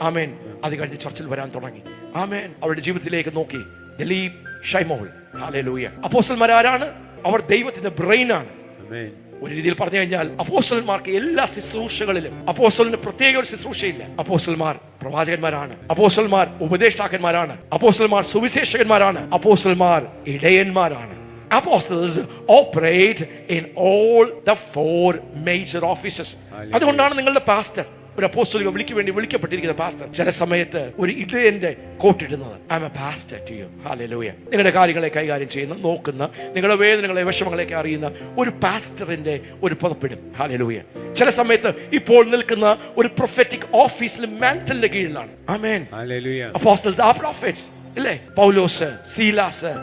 ആമേൻ. അത് കഴിഞ്ഞ് ചർച്ചിൽ വരാൻ തുടങ്ങി. ആമേൻ. അവരുടെ ജീവിതത്തിലേക്ക് നോക്കി ദിലീപ്, ഷൈമോൾ. ഹല്ലേലൂയ. അപ്പോസ്തലന്മാർ ആരാണ്? അവർ ദൈവത്തിന്റെ ബ്രെയിനാണ്. ഒരു രീതിയിൽ പറഞ്ഞു കഴിഞ്ഞാൽ അപ്പോസ്തലന്മാർക്ക് എല്ലാ ശുശ്രൂഷകളിലും അപ്പോസ്തലന് പ്രത്യേക ഒരു ശുശ്രൂഷയില്ല. അപ്പോസ്തലന്മാർ പ്രവാചകന്മാരാണ്, അപ്പോസ്തലന്മാർ ഉപദേഷ്ടാക്കന്മാരാണ്, അപ്പോസ്തലന്മാർ സുവിശേഷകന്മാരാണ്, അപ്പോസ്തലന്മാർ ഇടയന്മാരാണ്. Apostles operate in all the 4 major offices. അതുകൊണ്ടാണ് നിങ്ങളുടെ പാസ്റ്റർ ഒരു അപ്പോസ്തലിക വിളിക്കപ്പെട്ടിരിക്കുന്ന പാസ്റ്റർ ചില സമയത്ത് ഒരു ഇടയന്റെ കോട്ടിടുന്നത്. I am a pastor to you. Hallelujah. നിങ്ങളുടെ കാര്യങ്ങളെ കൈകാര്യം ചെയ്യുന്ന, നോക്കുന്ന, നിങ്ങളുടെ വേദനകളെ വിഷമങ്ങളെയൊക്കെ അറിയുന്ന ഒരു പാസ്റ്ററിന്റെ ഒരു പദപ്പിടും. ഹല്ലേലൂയ. ചില സമയത്ത് ഇപ്പോൾ നിൽക്കുന്ന ഒരു പ്രൊഫറ്റിക് ഓഫീസിൽ മാന്റലിന്റെ കീഴിലാണ്. ആമേൻ. ഹല്ലേലൂയ. അപ്പോസ്റ്റൽസ് ആർ പ്രോഫറ്റ്സ് ഇല്ലേ. പൗലോസ്, സീലാസ്,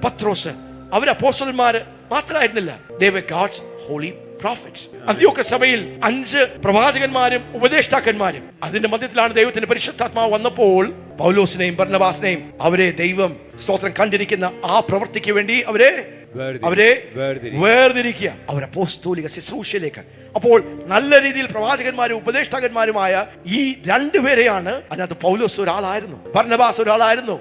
പത്രോസ് അവർ അപ്പോസ്തലന്മാര് മാത്രമായിരുന്നില്ല. They were God's holy prophets. അന്ത്യോക്യ സഭയിൽ 5 പ്രവാചകന്മാരും ഉപദേഷ്ടാക്കന്മാരും. അതിന്റെ മധ്യത്തിലാണ് ദൈവത്തിന്റെ പരിശുദ്ധാത്മാവ് വന്നപ്പോൾ പൗലോസിനെയും ബർന്നബാസിനെയും അവരെ ദൈവം സ്തോത്രം കണ്ടിരിക്കുന്ന ആ പ്രവൃത്തിക്ക് വേണ്ടി അവരെ അവരെ വേർതിരിക്കുക. വേർതിരിക്കുക, അവർ അപ്പോസ്തോലിക ശുശ്രൂഷയിലേക്ക്. അപ്പോൾ നല്ല രീതിയിൽ പ്രവാചകന്മാരും ഉപദേഷ്ടാക്കന്മാരുമായ ഈ രണ്ടുപേരെയാണ്. അതിനകത്ത് പൗലോസ് ഒരാളായിരുന്നു, ബർന്നബാസ് ഒരാളായിരുന്നു.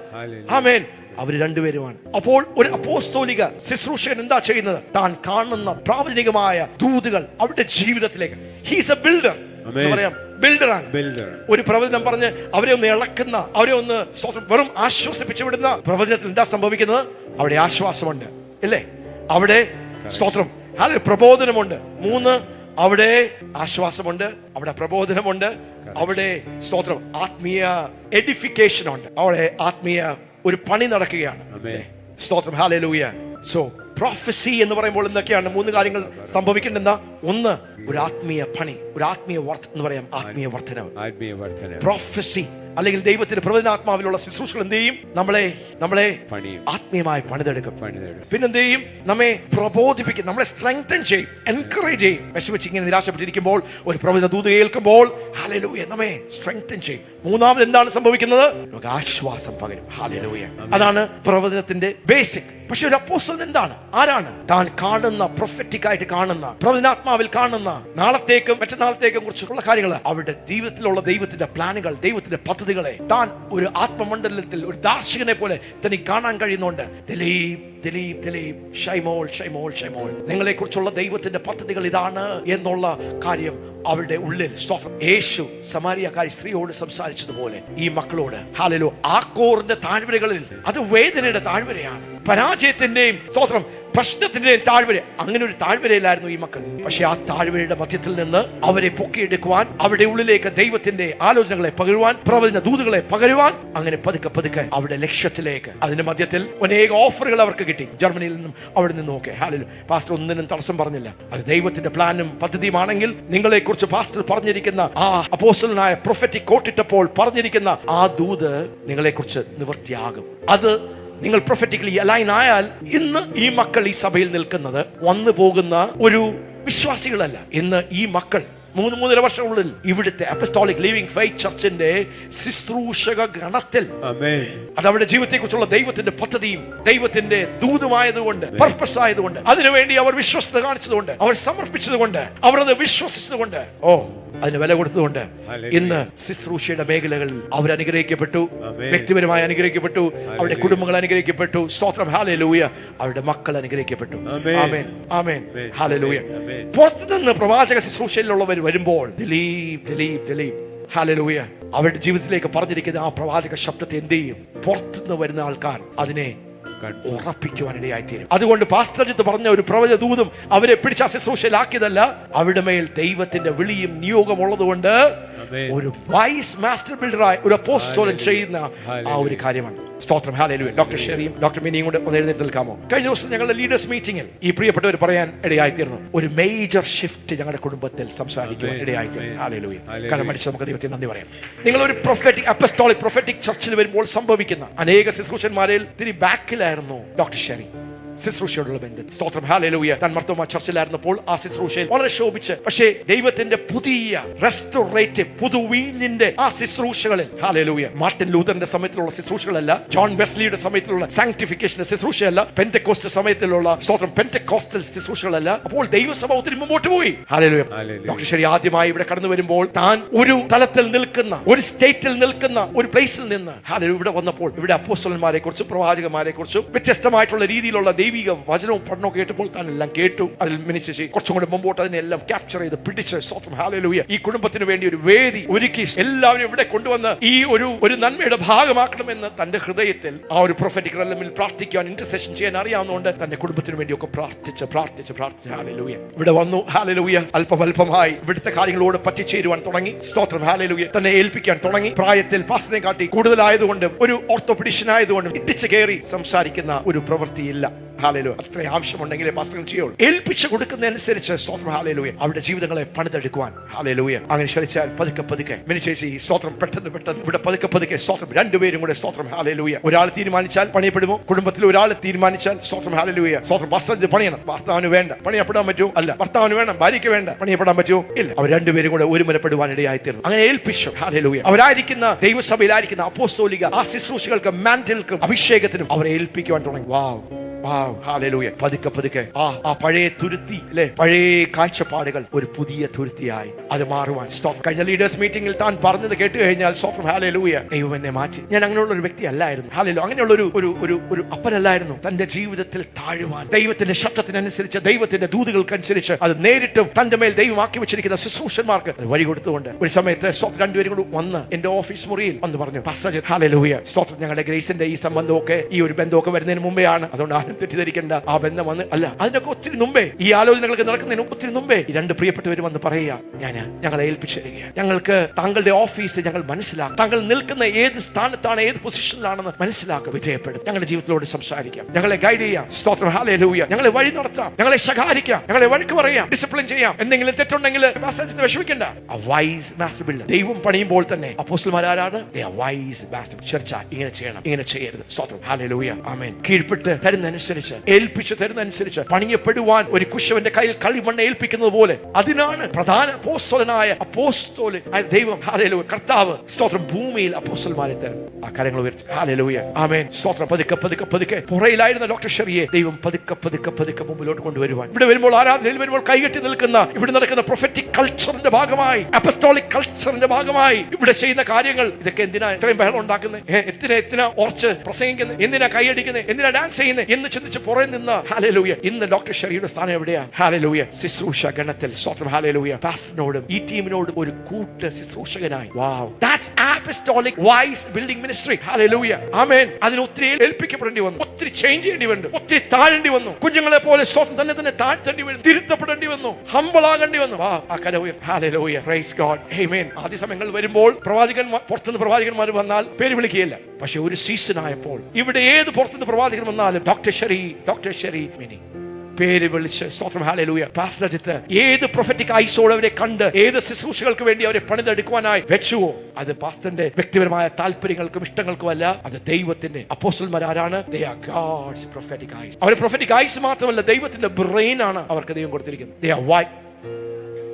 ആമേൻ. അവർ രണ്ടുപേരുമാണ്. അപ്പോൾ ഒരു അപ്പോസ്തോലിക ശുശ്രൂഷകൻ എന്താ ചെയ്യുന്നത്? താൻ കാണുന്ന പ്രാവചനികമായ ദൂതുകൾ അവരുടെ ജീവിതത്തിലേക്ക്. He's A builder. പറയാം, ബിൽഡറാണ്. ഒരു പ്രവചനം പറഞ്ഞ് അവരെ ഒന്ന് ഇളക്കുന്ന, അവരെ ഒന്ന് വെറും ആശ്വസിപ്പിച്ചു വിടുന്ന പ്രവചനത്തിൽ എന്താ സംഭവിക്കുന്നത്? അവിടെ ആശ്വാസമുണ്ട്, ഇല്ലേ? അവിടെ സ്തോത്രം, പ്രബോധനമുണ്ട്. 3, അവിടെ ആശ്വാസമുണ്ട്, അവിടെ പ്രബോധനമുണ്ട്, അവിടെ സ്തോത്രം ആത്മീയ എഡിഫിക്കേഷൻ ഉണ്ട്, അവിടെ ആത്മീയ ഒരു പണി നടക്കുകയാണ്. സ്തോത്രം, ഹല്ലേലൂയ. സോ പ്രൊഫസി എന്ന് പറയുമ്പോൾ എന്തൊക്കെയാണ് 3 കാര്യങ്ങൾ സംഭവിക്കേണ്ടെന്ന? 1, ഒരു ആത്മീയ പണി, ഒരു ആത്മീയ എന്ന് പറയാം, ആത്മീയ വർധനവ്. പ്രൊഫസി അല്ലെങ്കിൽ ദൈവത്തിന്റെ പ്രവചനാത്മാവിലുള്ള ശുശ്രൂഷകൾ എന്ത് ചെയ്യും? നമ്മളെ ആത്മീയമായി പണിതെടുക്കും. പിന്നെന്ത് ചെയ്യും? നമ്മെ പ്രബോധിപ്പിക്കും, നമ്മളെ സ്ട്രെങ്തൻ ചെയ്യും, എൻകറേജ് ചെയ്യും. വിഷമിച്ച് ഇങ്ങനെ നിരാശപ്പെട്ടിരിക്കുമ്പോൾ ഒരു പ്രവചന ദൂത് കേൾക്കുമ്പോൾ ഹല്ലേലൂയ നമ്മെ സ്ട്രെങ്തൻ ചെയ്യും. 3ാമത് എന്താണ് സംഭവിക്കുന്നത്? നമുക്ക് ആശ്വാസം പകരും. ഹല്ലേലൂയ. അതാണ് പ്രവചനത്തിന്റെ ബേസിക്. പക്ഷെ ഒരു അപ്പോസ്തലൻ എന്താണ്? ആരാണ്? താൻ കാണുന്ന, പ്രൊഫറ്റിക് ആയിട്ട് കാണുന്ന, പ്രവചനാത്മാവിൽ കാണുന്ന നാളത്തേക്കും മറ്റന്നാളത്തേക്കും കുറിച്ചുള്ള കാര്യങ്ങൾ, അവരുടെ ജീവിതത്തിലുള്ള ദൈവത്തിന്റെ പ്ലാനുകൾ, ദൈവത്തിന്റെ പദ്ധതികളെ താൻ ഒരു ആത്മമണ്ഡലത്തിൽ ഒരു ദാർശകനെ പോലെ തനിക്ക് കാണാൻ കഴിയുന്നുണ്ട്. ദിലീപ്, ഷൈമോൾ, നിങ്ങളെ കുറിച്ചുള്ള ദൈവത്തിന്റെ പദ്ധതികൾ ഇതാണ് എന്നുള്ള കാര്യം അവരുടെ ഉള്ളിൽ. യേശു സമാരിയക്കാരി സ്ത്രീയോട് സംസാരിച്ചതുപോലെ ഈ മക്കളോട് ഹല്ലേലൂയ, ആക്കോറിന്റെ താഴ്വരകളിൽ, അത് വേദനയുടെ താഴ്വരയാണ്, പരാജയത്തിന്റെയും സ്തോത്രം പ്രശ്നത്തിന്റെയും താഴ്വര. അങ്ങനെ ഒരു താഴ്വരയിലായിരുന്നു ഈ മക്കൾ. പക്ഷെ ആ താഴ്വരയുടെ മധ്യത്തിൽ നിന്ന് അവരെ പൊക്കിയെടുക്കുവാൻ, അവരുടെ ഉള്ളിലേക്ക് ദൈവത്തിന്റെ ആലോചനകളെ പകരുവാൻ, പ്രവചന ദൂതുകളെ പകരുവാൻ, അങ്ങനെ പതുക്കെ അവരുടെ ലക്ഷ്യത്തിലേക്ക്. അതിന്റെ മധ്യത്തിൽ അനേക ഓഫറുകൾ അവർക്ക് കിട്ടി, ജർമ്മനിയിൽ നിന്നും അവിടെ നിന്നും ഒക്കെ. ഹല്ലേലൂയ. പാസ്റ്റർ ഒന്നിനും തടസ്സം പറഞ്ഞില്ല. അത് ദൈവത്തിന്റെ പ്ലാനും പദ്ധതിയുമാണെങ്കിൽ നിങ്ങളെ കുറിച്ച് പാസ്റ്റർ പറഞ്ഞിരിക്കുന്ന ആ അപ്പോസ്തലനായ പ്രൊഫറ്റിക് കോട്ടിട്ടപ്പോൾ പറഞ്ഞിരിക്കുന്ന ആ ദൂത് നിങ്ങളെ കുറിച്ച് നിവൃത്തിയാകും. അത് നിങ്ങൾ പ്രൊഫറ്റിക്കലി അലൈൻ ആയാൽ ഇന്ന് ഈ മക്കൾ ഈ സഭയിൽ നിൽക്കുന്നത് വന്നു പോകുന്ന ഒരു വിശ്വാസികളല്ല. ഇന്ന് ഈ മക്കൾ 3-3.5 വർഷമുള്ളിൽ ഇവിടുത്തെ അപ്പസ്തോളിക് ലിവിംഗ് ഫെയ്ത്ത് ചർച്ചിന്റെ ശുശ്രൂഷക ഗണത്തിൽ, അത് അവരുടെ ജീവിതത്തെ കുറിച്ചുള്ള ദൈവത്തിന്റെ പദ്ധതിയും ദൈവത്തിന്റെ ദൂതുമായതുകൊണ്ട്, പർപ്പസ് ആയതുകൊണ്ട്, അതിനുവേണ്ടി അവർ വിശ്വസ്തത കാണിച്ചതുകൊണ്ട്, അവർ സമർപ്പിച്ചതുകൊണ്ട്, അവർ അത് വിശ്വസിച്ചതുകൊണ്ട്, അതിന് വില കൊടുത്തതുകൊണ്ട് ഇന്ന് ശുശ്രൂഷയുടെ മേഖലകളിൽ അവർ അനുഗ്രഹിക്കപ്പെട്ടു, വ്യക്തിപരമായി അനുഗ്രഹിക്കപ്പെട്ടു, അവരുടെ കുടുംബങ്ങൾ അനുഗ്രഹിക്കപ്പെട്ടു. സ്തോത്രം, ഹല്ലേലൂയ. അവരുടെ മക്കൾ അനുഗ്രഹിക്കപ്പെട്ടു. ആമേൻ, ആമേൻ, ഹല്ലേലൂയ. പുറത്തുനിന്ന് പ്രവാചക ശുശ്രൂഷയിലുള്ളവർ വരുമ്പോൾ ദിലീപ്, ഹല്ലേലൂയ, അവരുടെ ജീവിതത്തിലേക്ക് പറഞ്ഞിരിക്കുന്ന ആ പ്രവാചക ശബ്ദത്തെ എന്ത് ചെയ്യും? പുറത്തുനിന്ന് വരുന്ന ആൾക്കാർ അതിനെ ഉറപ്പിക്കുവാനിടയായിത്തീരും. അതുകൊണ്ട് പാസ്റ്റർ ജിത്ത് പറഞ്ഞ ഒരു പ്രവചന ദൂതും അവരെ പിടിച്ച ശുശ്രൂഷയിലാക്കിയതല്ല, അവരുടെ മേൽ ദൈവത്തിന്റെ വിളിയും നിയോഗം ഉള്ളതുകൊണ്ട് ഒരു വൈസ് മാസ്റ്റർ ബിൽഡറായി ഒരു അപ്പോസ്തലൻ ചെയ്യുന്ന ആ ഒരു കാര്യമാണ്. സ്തോത്രം, ഹല്ലേലൂയ. ഡോക്ടർ ഷെറിയും ഡോക്ടർ മിനിയും കൂടെ ഒന്ന് എഴുന്നേറ്റ് നിൽക്കാമോ? കഴിഞ്ഞ ദിവസം ഞങ്ങളുടെ ലീഡേഴ്സ് മീറ്റിംഗിൽ ഈ പ്രിയപ്പെട്ടവർ പറയാൻ ഇടയായിത്തീർന്നു, ഒരു മേജർ ഷിഫ്റ്റ് ഞങ്ങളുടെ കുടുംബത്തിൽ സംസാരിക്കുവാൻ ഇടയായിത്തീർന്നു. ഹല്ലേലൂയ. കരമടിച്ച് നമുക്ക് ദൈവത്തിന് നന്ദി പറയാം. നിങ്ങൾ ഒരു പ്രൊഫറ്റിക് അപ്പസ്തോളിക് പ്രൊഫറ്റിക് ചർച്ചിൽ വരുമ്പോൾ സംഭവിക്കുന്ന അനേക ശുശ്രൂഷന്മാരിൽ തിരി ബാക്കിലായിരുന്നു ഡോക്ടർ ഷെറി. ശുശ്രൂഷയോടുള്ള ബന്ധം. സ്തോത്രം, ഹല്ലേലൂയ. താൻ മർത്തോമ ചർച്ചിലായിരുന്നപ്പോൾ ആ ശുശ്രൂഷയിൽ വളരെ ശോഭിച്ച്, പക്ഷേ ദൈവത്തിന്റെ പുതിയ റെസ്റ്റോറേറ്റീവ് പുതുവീഞ്ഞിന്റെ ആ ശുശ്രൂഷകളിൽ, ഹല്ലേലൂയ, മാർട്ടിൻ ലൂതറിന്റെ സമയത്തിലുള്ള ശുശ്രൂഷകളല്ല, ജോൺ വെസ്ലിയുടെ സമയത്തിലുള്ള സാങ്ക്ടിഫിക്കേഷന്റെ ശുശ്രൂഷയല്ല, പെന്റക്കോസ്റ്റ് സമയത്തിലുള്ള സ്തോത്രം പെന്റക്കോസ്റ്റൽ ശുശ്രൂഷകളല്ല. അപ്പോൾ ദൈവസഭ ഒത്തിരി മുമ്പോട്ട് പോയി. ഹല്ലേലൂയ. ഡോക്ടർ ശരി ആദ്യമായി ഇവിടെ കടന്നു വരുമ്പോൾ താൻ ഒരു തലത്തിൽ നിൽക്കുന്ന, ഒരു സ്റ്റേറ്റിൽ നിൽക്കുന്ന ഒരു പ്ലേസിൽ നിന്ന് ഹല്ലേലൂയ ഇവിടെ വന്നപ്പോൾ ഇവിടെ അപ്പോസ്തലന്മാരെ കുറിച്ചും പ്രവാചകന്മാരെ കുറിച്ചും വ്യത്യസ്തമായിട്ടുള്ള രീതിയിലുള്ള ദൈവിക വചനവും പഠനവും കേട്ടപ്പോൾ താൻ എല്ലാം കേട്ടു. അതിൽ മിനിച്ച് കുറച്ചും കൂടെ മുമ്പോട്ട് അതിനെല്ലാം ക്യാപ്ചർ ചെയ്ത് പിടിച്ച് സ്തോത്രം, ഹല്ലേലൂയ, ഈ കുടുംബത്തിന് വേണ്ടി ഒരു വേദി ഒരുക്കി എല്ലാവരും ഇവിടെ കൊണ്ടുവന്ന് ഈ ഒരു നന്മയുടെ ഭാഗമാക്കണമെന്ന് തന്റെ ഹൃദയത്തിൽ ആ ഒരു പ്രൊഫറ്റിക് റെലമിൽ പ്രാർത്ഥിക്കാൻ, ഇന്റർസെഷൻ ചെയ്യാൻ അറിയാവുന്നതുകൊണ്ട് തന്റെ കുടുംബത്തിന് വേണ്ടിയൊക്കെ പ്രാർത്ഥിച്ച് ഹല്ലേലൂയ ഇവിടെ വന്നു. ഹല്ലേലൂയ. അല്പമായി ഇവിടുത്തെ കാര്യങ്ങളോട് പറ്റിച്ചേരുവാൻ തുടങ്ങി. സ്തോത്രം, ഹല്ലേലൂയ. തന്നെ ഏൽപ്പിക്കാൻ തുടങ്ങി. പ്രായത്തിൽ പാസ്റ്ററിനെ കാട്ടി കൂടുതലായതുകൊണ്ട്, ഒരു ഓർത്തോപെഡിഷൻ ആയതുകൊണ്ട് ഇട്ടിച്ച് കയറി സംസാരിക്കുന്ന ഒരു പ്രവൃത്തിയില്ല. ഹല്ലേലൂയ. അത്ര ആവശ്യമുണ്ടെങ്കിലേ പാസ്റ്റർ ചെയ്യുള്ളൂ. ഏൽപ്പിച്ചു കൊടുക്കുന്നതനുസരിച്ച് സ്തോത്രം, ഹല്ലേലൂയ, അവരുടെ ജീവിതങ്ങളെ പണിതെടുക്കുവാൻ. ഹല്ലേലൂയ. അങ്ങനെ ശ്രമിച്ചാൽ പതുക്കെ മിനിച്ചേച്ചി സ്തോത്രം പെട്ടെന്ന് ഇവിടെ പതുക്കെ സ്തോത്രം രണ്ടുപേരും കൂടെ സ്തോത്രം, ഹല്ലേലൂയ. ഒരാൾ തീരുമാനിച്ചാൽ പണിയപ്പെടുമോ? കുടുംബത്തിൽ ഒരാൾ തീരുമാനിച്ചാൽ സ്തോത്രം, ഹല്ലേലൂയ, സ്തോത്രം, പാസ്റ്റർ ഇത് പണിയണം. ഭർത്താവിന് വേണ്ട, പണിയപ്പെടാൻ പറ്റുമോ? അല്ല. ഭർത്താവിന് വേണം, ഭാര്യയ്ക്ക് വേണ്ട, പണിയപ്പെടാൻ പറ്റുമോ? ഇല്ല. അവർ രണ്ടുപേരും കൂടെ ഒരുമനപ്പെടുവാൻ ഇടയായിത്തീർന്നു. അങ്ങനെ ഏൽപ്പിച്ചു. ഹല്ലേലൂയ. അവരായിരിക്കുന്ന ദൈവസഭയിലായിരിക്കുന്ന അപ്പോസ്തോലിക ആ ശുശ്രൂഷകൾക്ക്, മാന്റിൽക്കും, അഭിഷേകത്തിനും അവരെ ഏൽപ്പിക്കുവാൻ തുടങ്ങി. വാവ്, Wow, hallelujah. പതുക്കെ പതുക്കെ ആ പഴയ തുരുത്തി അല്ലെ, പഴയ കാഴ്ചപ്പാടുകൾ ഒരു പുതിയ തുരുത്തിയായി അത് മാറുവാൻ സ്തോത്രം. കഴിഞ്ഞ ലീഡേഴ്സ് മീറ്റിംഗിൽ താൻ പറഞ്ഞത് കേട്ട് കഴിഞ്ഞാൽ സ്തോത്രം, ഹല്ലേലൂയ, ദൈവം എന്നെ മാറ്റി. ഞാൻ അങ്ങനെയുള്ള ഒരു വ്യക്തി അല്ലായിരുന്നു. ഹല്ലേലൂയ, അങ്ങനെയുള്ള ഒരു അപ്പനല്ലായിരുന്നു. തന്റെ ജീവിതത്തിൽ താഴുവാൻ, ദൈവത്തിന്റെ ശബ്ദത്തിനനുസരിച്ച്, ദൈവത്തിന്റെ ദൂതുകൾക്കനുസരിച്ച് അത് നേരിട്ടും തന്റെ മേൽ ദൈവമാക്കി വെച്ചിരിക്കുന്ന ശുശ്രൂഷന്മാർക്ക് വഴി കൊടുത്തുകൊണ്ട് ഒരു സമയത്ത് സ്തോത്രം രണ്ടുപേരും കൂടി വന്ന് എന്റെ ഓഫീസ് മുറിയിൽ വന്ന് പറഞ്ഞു, പാസ്റ്റർ ഹല്ലേലൂയ, സ്തോത്രം, ഞങ്ങളുടെ ഗ്രേസിന്റെ ഈ സംബന്ധമൊക്കെ ഈ ഒരു ബന്ധമൊക്കെ വരുന്നതിന് മുമ്പേ ആണ്, അതുകൊണ്ട് ആരും തെറ്റിദ്ധരിക്കേണ്ട. ആ ബന്ധം വന്ന് അല്ല, അതിനൊക്കെ ഒത്തിരി മുമ്പേ, ഈ ആലോചനകൾക്ക് നടക്കുന്നതിന് ഒത്തിരി മുമ്പേ ഈ രണ്ട് പ്രിയപ്പെട്ടവർ വന്ന് പറയുക, ഞങ്ങളെ ഏൽപ്പിച്ചു തരികയാണ്. ഞങ്ങൾക്ക് താങ്കളുടെ ഓഫീസ് ഞങ്ങൾ മനസ്സിലാക്കും, താങ്കൾ നിൽക്കുന്ന ഏത് സ്ഥാനത്താണ്, ഏത് പൊസിഷനിലാണെന്ന് മനസ്സിലാക്കുക, വിധേയപ്പെടും, ഞങ്ങളുടെ ജീവിതത്തിലോട് സംസാരിക്കാം, ഞങ്ങളെ ഗൈഡ് ചെയ്യാം, സ്തോത്രം, ഹല്ലേലൂയ, ഞങ്ങളെ വഴി നടത്താം, ഞങ്ങളെ ശകാരിക്കാം, ഞങ്ങളെ വഴക്ക് പറയാം, ഡിസിപ്ലിൻ ചെയ്യാം. എന്തെങ്കിലും തെറ്റുണ്ടെങ്കിൽ വിഷമിക്കണ്ട. വൈസ് മാസ്റ്റർ ബിൽഡർ, ദൈവം പണിയുമ്പോൾ തന്നെ അപ്പോസ്തലന്മാരാണ് വൈസ് മാസ്റ്റർ ചർച്ച. ഇങ്ങനെ ചെയ്യണം, ഇങ്ങനെ ചെയ്യരുത്. സ്തോത്രം, ഹല്ലേലൂയ, ആമേൻ. കീഴ്പ്പെട്ട് തരുന്നതനുസരിച്ച്, ഏൽപ്പിച്ച് തരുന്നതനുസരിച്ച് പണിയപ്പെടുവാൻ ഒരു കുശവന്റെ കയ്യിൽ കളിമണ്ണ് ഏൽപ്പിക്കുന്നത് പോലെ, അതിനാണ് പ്രധാന അപ്പോസ്തലനായ ദൈവം, ഹല്ലേലൂയ, കർത്താവ്, സ്തോത്രം, ഭൂമിയിൽ അപ്പോസ്തലന്മാരെ തരും. ആ കാര്യങ്ങൾ ഉയർത്തി, ഹല്ലേലൂയ, ആമേൻ, സ്തോത്രം. പതുക്കെ പതുക്കെ പതുക്കെ പുറയിലായിരുന്ന ഡോക്ടർ ഷെറിയെ ദൈവം പതുക്കെ പതുക്കെ പതുക്കെ മുമ്പിലോട്ട് കൊണ്ടുവരുവാൻ, ഇവിടെ വരുമ്പോൾ, ആരാധനയിൽ വരുമ്പോൾ കൈകെട്ടി നിൽക്കുന്ന, ഇവിടെ നടക്കുന്ന പ്രൊഫറ്റിക് കൾച്ചറിന്റെ ഭാഗമായി, അപ്പസ്തോളിക് കൾച്ചറിന്റെ ഭാഗമായി ഇവിടെ ചെയ്യുന്ന കാര്യങ്ങൾ, ഇതൊക്കെ എന്തിനാ ഇത്രയും ബഹളം ഉണ്ടാക്കുന്നത്, എന്തിനാ ഓർച്ച് പ്രസംഗിക്കുന്നത്, എന്തിനാ കൈയടിക്കുന്നത്, എന്തിനാ ഡാൻസ് ചെയ്യുന്നത് എന്ന് ചിന്തിച്ച് പുറകിൽ നിന്ന്, ഹല്ലേലൂയ, ഇന്ന് ഡോക്ടർ ഷെറിയുടെ സ്ഥാനം എവിടെയാ? ഹല്ലേലൂയ, ശുശ്രൂഷ ഗണത്തിൽ, സ്തോത്രം, ഹല്ലേലൂയ, പാസ്റ്ററിനോടും ഈ ടീമിനോടും ഒരു കൂട്ട ശുശ്രൂഷകനായി. Wow, that's apostolic wise building ministry. Hallelujah, amen. അതിന് ഒത്തിരി ഏൽപ്പിക്കപ്പെടേണ്ടി വന്നു, ഒത്തിരി ചേഞ്ച് ചെയ്യേണ്ടി വന്നു, ഒത്തിരി താഴേണ്ടി വന്നു, കുഞ്ഞുങ്ങളെ പോലെ സ്തോത്രം തന്നെ താഴ്ത്തേണ്ടി വന്നു, തിരുത്തപ്പെടേണ്ടി വന്നു, ഹംബിളാകേണ്ടി വന്നു. ഹല്ലേലൂയ, പ്രൈസ് ഗോഡ്, ആമേൻ. ആദ്യ സമയങ്ങൾ വരുമ്പോൾ പുറത്തുനിന്ന് പ്രവാചകന്മാർ വന്നാൽ പേര് വിളിക്കുകയില്ല. പക്ഷെ ഒരു സീസൺ ആയപ്പോൾ ഇവിടെ ഏത് പുറത്തുനിന്ന് പ്രവാചകൻ വന്നാലും ഡോക്ടർ ഷെറി മിനി പേര് വിളിച്ച്, സ്തോത്രം, ഹല്ലേലൂയ, പാസ്റ്റർ അജിത്ത് ഏത് പ്രൊഫറ്റിക് ഐസോട് അവരെ കണ്ട് ഏത് ശുശ്രൂഷകൾക്ക് വേണ്ടി അവരെ പണിതെടുക്കുവാനായി വെച്ചുവോ, അത് പാസ്റ്ററിന്റെ വ്യക്തിപരമായ താല്പര്യങ്ങൾക്കും ഇഷ്ടങ്ങൾക്കും അല്ല, അത് ദൈവത്തിന്റെ അപ്പോസ്തലന്മാരാണ്. They are God's prophetic eyes. അവർ പ്രൊഫറ്റിക് ഐസ് മാത്രമല്ല, ദൈവത്തിന്റെ ബ്രെയിൻ ആണ് അവർക്ക് ദൈവം കൊടുത്തിരിക്കുന്നത്. They are white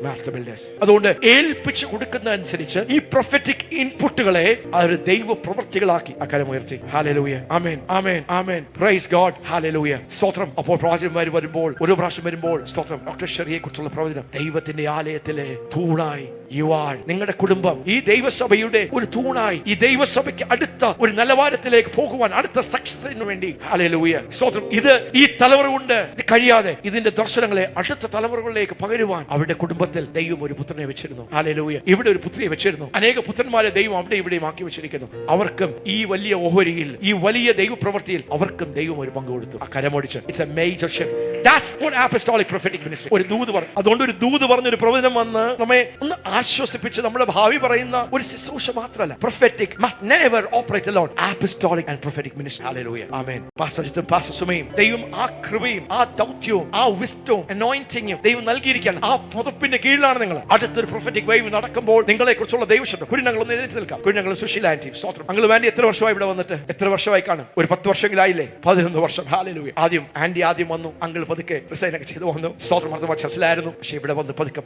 master builders. അതുകൊണ്ട് ഏൽപ്പിച്ച് കൊടുക്കുന്നതനുസരിച്ച് ഈ പ്രൊഫറ്റിക് ഇൻപുട്ടുകളെ അവർ ദൈവ പ്രവൃത്തികളാക്കി അക്കാര്യം ഉയർത്തി. ഹല്ലേലൂയ, ആമേൻ, ആമേൻ, ആമേൻ, പ്രൈസ് ഗോഡ്, ഹല്ലേലൂയ, സ്തോത്രം. അപ്പോൾ പ്രവാചകന്മാർ വരുമ്പോൾ, ഒരു പ്രാവശ്യം വരുമ്പോൾ, സ്തോത്രം, ഡോക്ടർ ഷെറിയെ കുറിച്ചുള്ള പ്രവചനം, ദൈവത്തിന്റെ ആലയത്തിലെ തൂണായി നിങ്ങളുടെ കുടുംബം ഈ ദൈവസഭയുടെ ഒരു തൂണായി, ഈ ദൈവസഭയ്ക്ക് അടുത്ത ഒരു നിലവാരത്തിലേക്ക് പോകുവാൻ, അടുത്ത സക്സസിന് വേണ്ടി, ഹല്ലേലൂയ, സ്തോത്രം, ഇത് ഈ തലമുറ കൊണ്ട് ഇത് കഴിയാതെ ഇതിന്റെ ദർശനങ്ങളെ അടുത്ത തലമുറകളിലേക്ക് പകരുവാൻ അവരുടെ കുടുംബത്തിൽ ദൈവം ഒരു പുത്രനെ വെച്ചിരുന്നു. ഹല്ലേലൂയ, ഇവിടെ ഒരു പുത്രിയെ വെച്ചിരുന്നു. അനേക പുത്രന്മാരെ ദൈവം അവിടെ ഇവിടെയും ആക്കി വെച്ചിരിക്കുന്നു. അവർക്കും ഈ വലിയ ഓഹരിയിൽ, ഈ വലിയ ദൈവപ്രവൃത്തിയിൽ അവർക്കും ദൈവം ഒരു പങ്ക് കൊടുത്തു. ആ കരമോടിച്ച്, it's a major shift. That's what apostolic prophetic ministry. ഒരു ദൂത് പറഞ്ഞു. അതുകൊണ്ട് ഒരു ദൂത് പറഞ്ഞൊരു പ്രവചനം വന്ന് നമ്മെ ഒന്ന് ആശ്വസിപ്പിച്ച് നമ്മുടെ ഭാവി പറയുന്ന ഒരു ശുശ്രൂഷ മാത്രമല്ല. Prophetic must never operate alone. Apostolic and prophetic ministry. Hallelujah. Amen. Pastor Jitan, Pastor Sumayim, ദൈവം ആ കൃപയും ആ ദൗത്യവും ആ വിസ്ഡവും അനോയിന്റിങ്ങും ദൈവം നൽകിയിരിക്കുകയാണ്. ആ പുതപ്പിന്റെ കീഴിലാണ് നിങ്ങൾ. അടുത്തൊരു പ്രൊഫറ്റിക് വേവ് നടക്കുമ്പോൾ നിങ്ങളെ കുറിച്ചുള്ള ദൈവശബ്ദം. കുഞ്ഞുങ്ങൾ ഒന്ന് എഴുന്നേറ്റ് നിൽക്കാം. കുഞ്ഞുങ്ങൾ സുശീല ആന്റി, സ്തോത്രം. അങ്ങൾ വേണ്ടി എത്ര വർഷമായി ഇവിടെ വന്നിട്ട്? എത്ര വർഷമായി കാണും? ഒരു 10 വർഷങ്ങളായില്ലേ? 11 വർഷം. ഹല്ലേലൂയ. ആദ്യം വന്നു, അങ്കിൾ പതുക്കെ റിസൈൻ ഒക്കെ ചെയ്തു വന്നു. സ്തോത്രം, ചർച്ചിലായിരുന്നു. പക്ഷേ ഇവിടെ വന്ന് പതുക്കെ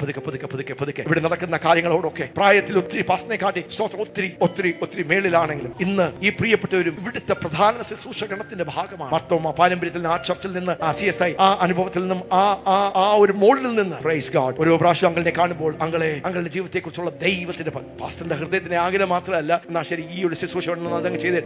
ഇവിടെ നടക്കുന്ന കാര്യങ്ങളോടൊക്കെ പ്രായത്തിൽ ഒത്തിരി പാസ്റ്ററിനെ കാട്ടി സ്തോത്രം ഒത്തിരി മേളിലാണെങ്കിലും ഇന്ന് ഈ പ്രിയപ്പെട്ടവരും ഇവിടുത്തെ പ്രധാന ശുശ്രൂഷ ഗണത്തിന്റെ ഭാഗമാണ്. മാർത്തോമ പാരമ്പര്യത്തിൽ നിന്ന്, ആ ചർച്ചിൽ നിന്ന്, ആ CSI ആ അനുഭവത്തിൽ നിന്നും, ആ ഒരു മോഡലിൽ നിന്ന്, പ്രൈസ് ഗോഡ്, ഓരോ പ്രാവശ്യം അങ്കിളിനെ കാണുമ്പോൾ അങ്കിളുടെ ജീവിതത്തെ കുറിച്ചുള്ള ദൈവത്തിന്റെ പാസ്റ്ററിന്റെ ഹൃദയത്തിന്റെ ആഗ്രഹം മാത്രമല്ല, എന്നാ ശരി ഈ ഒരു ശുശ്രൂഷ അതങ്ങ് ചെയ്ത്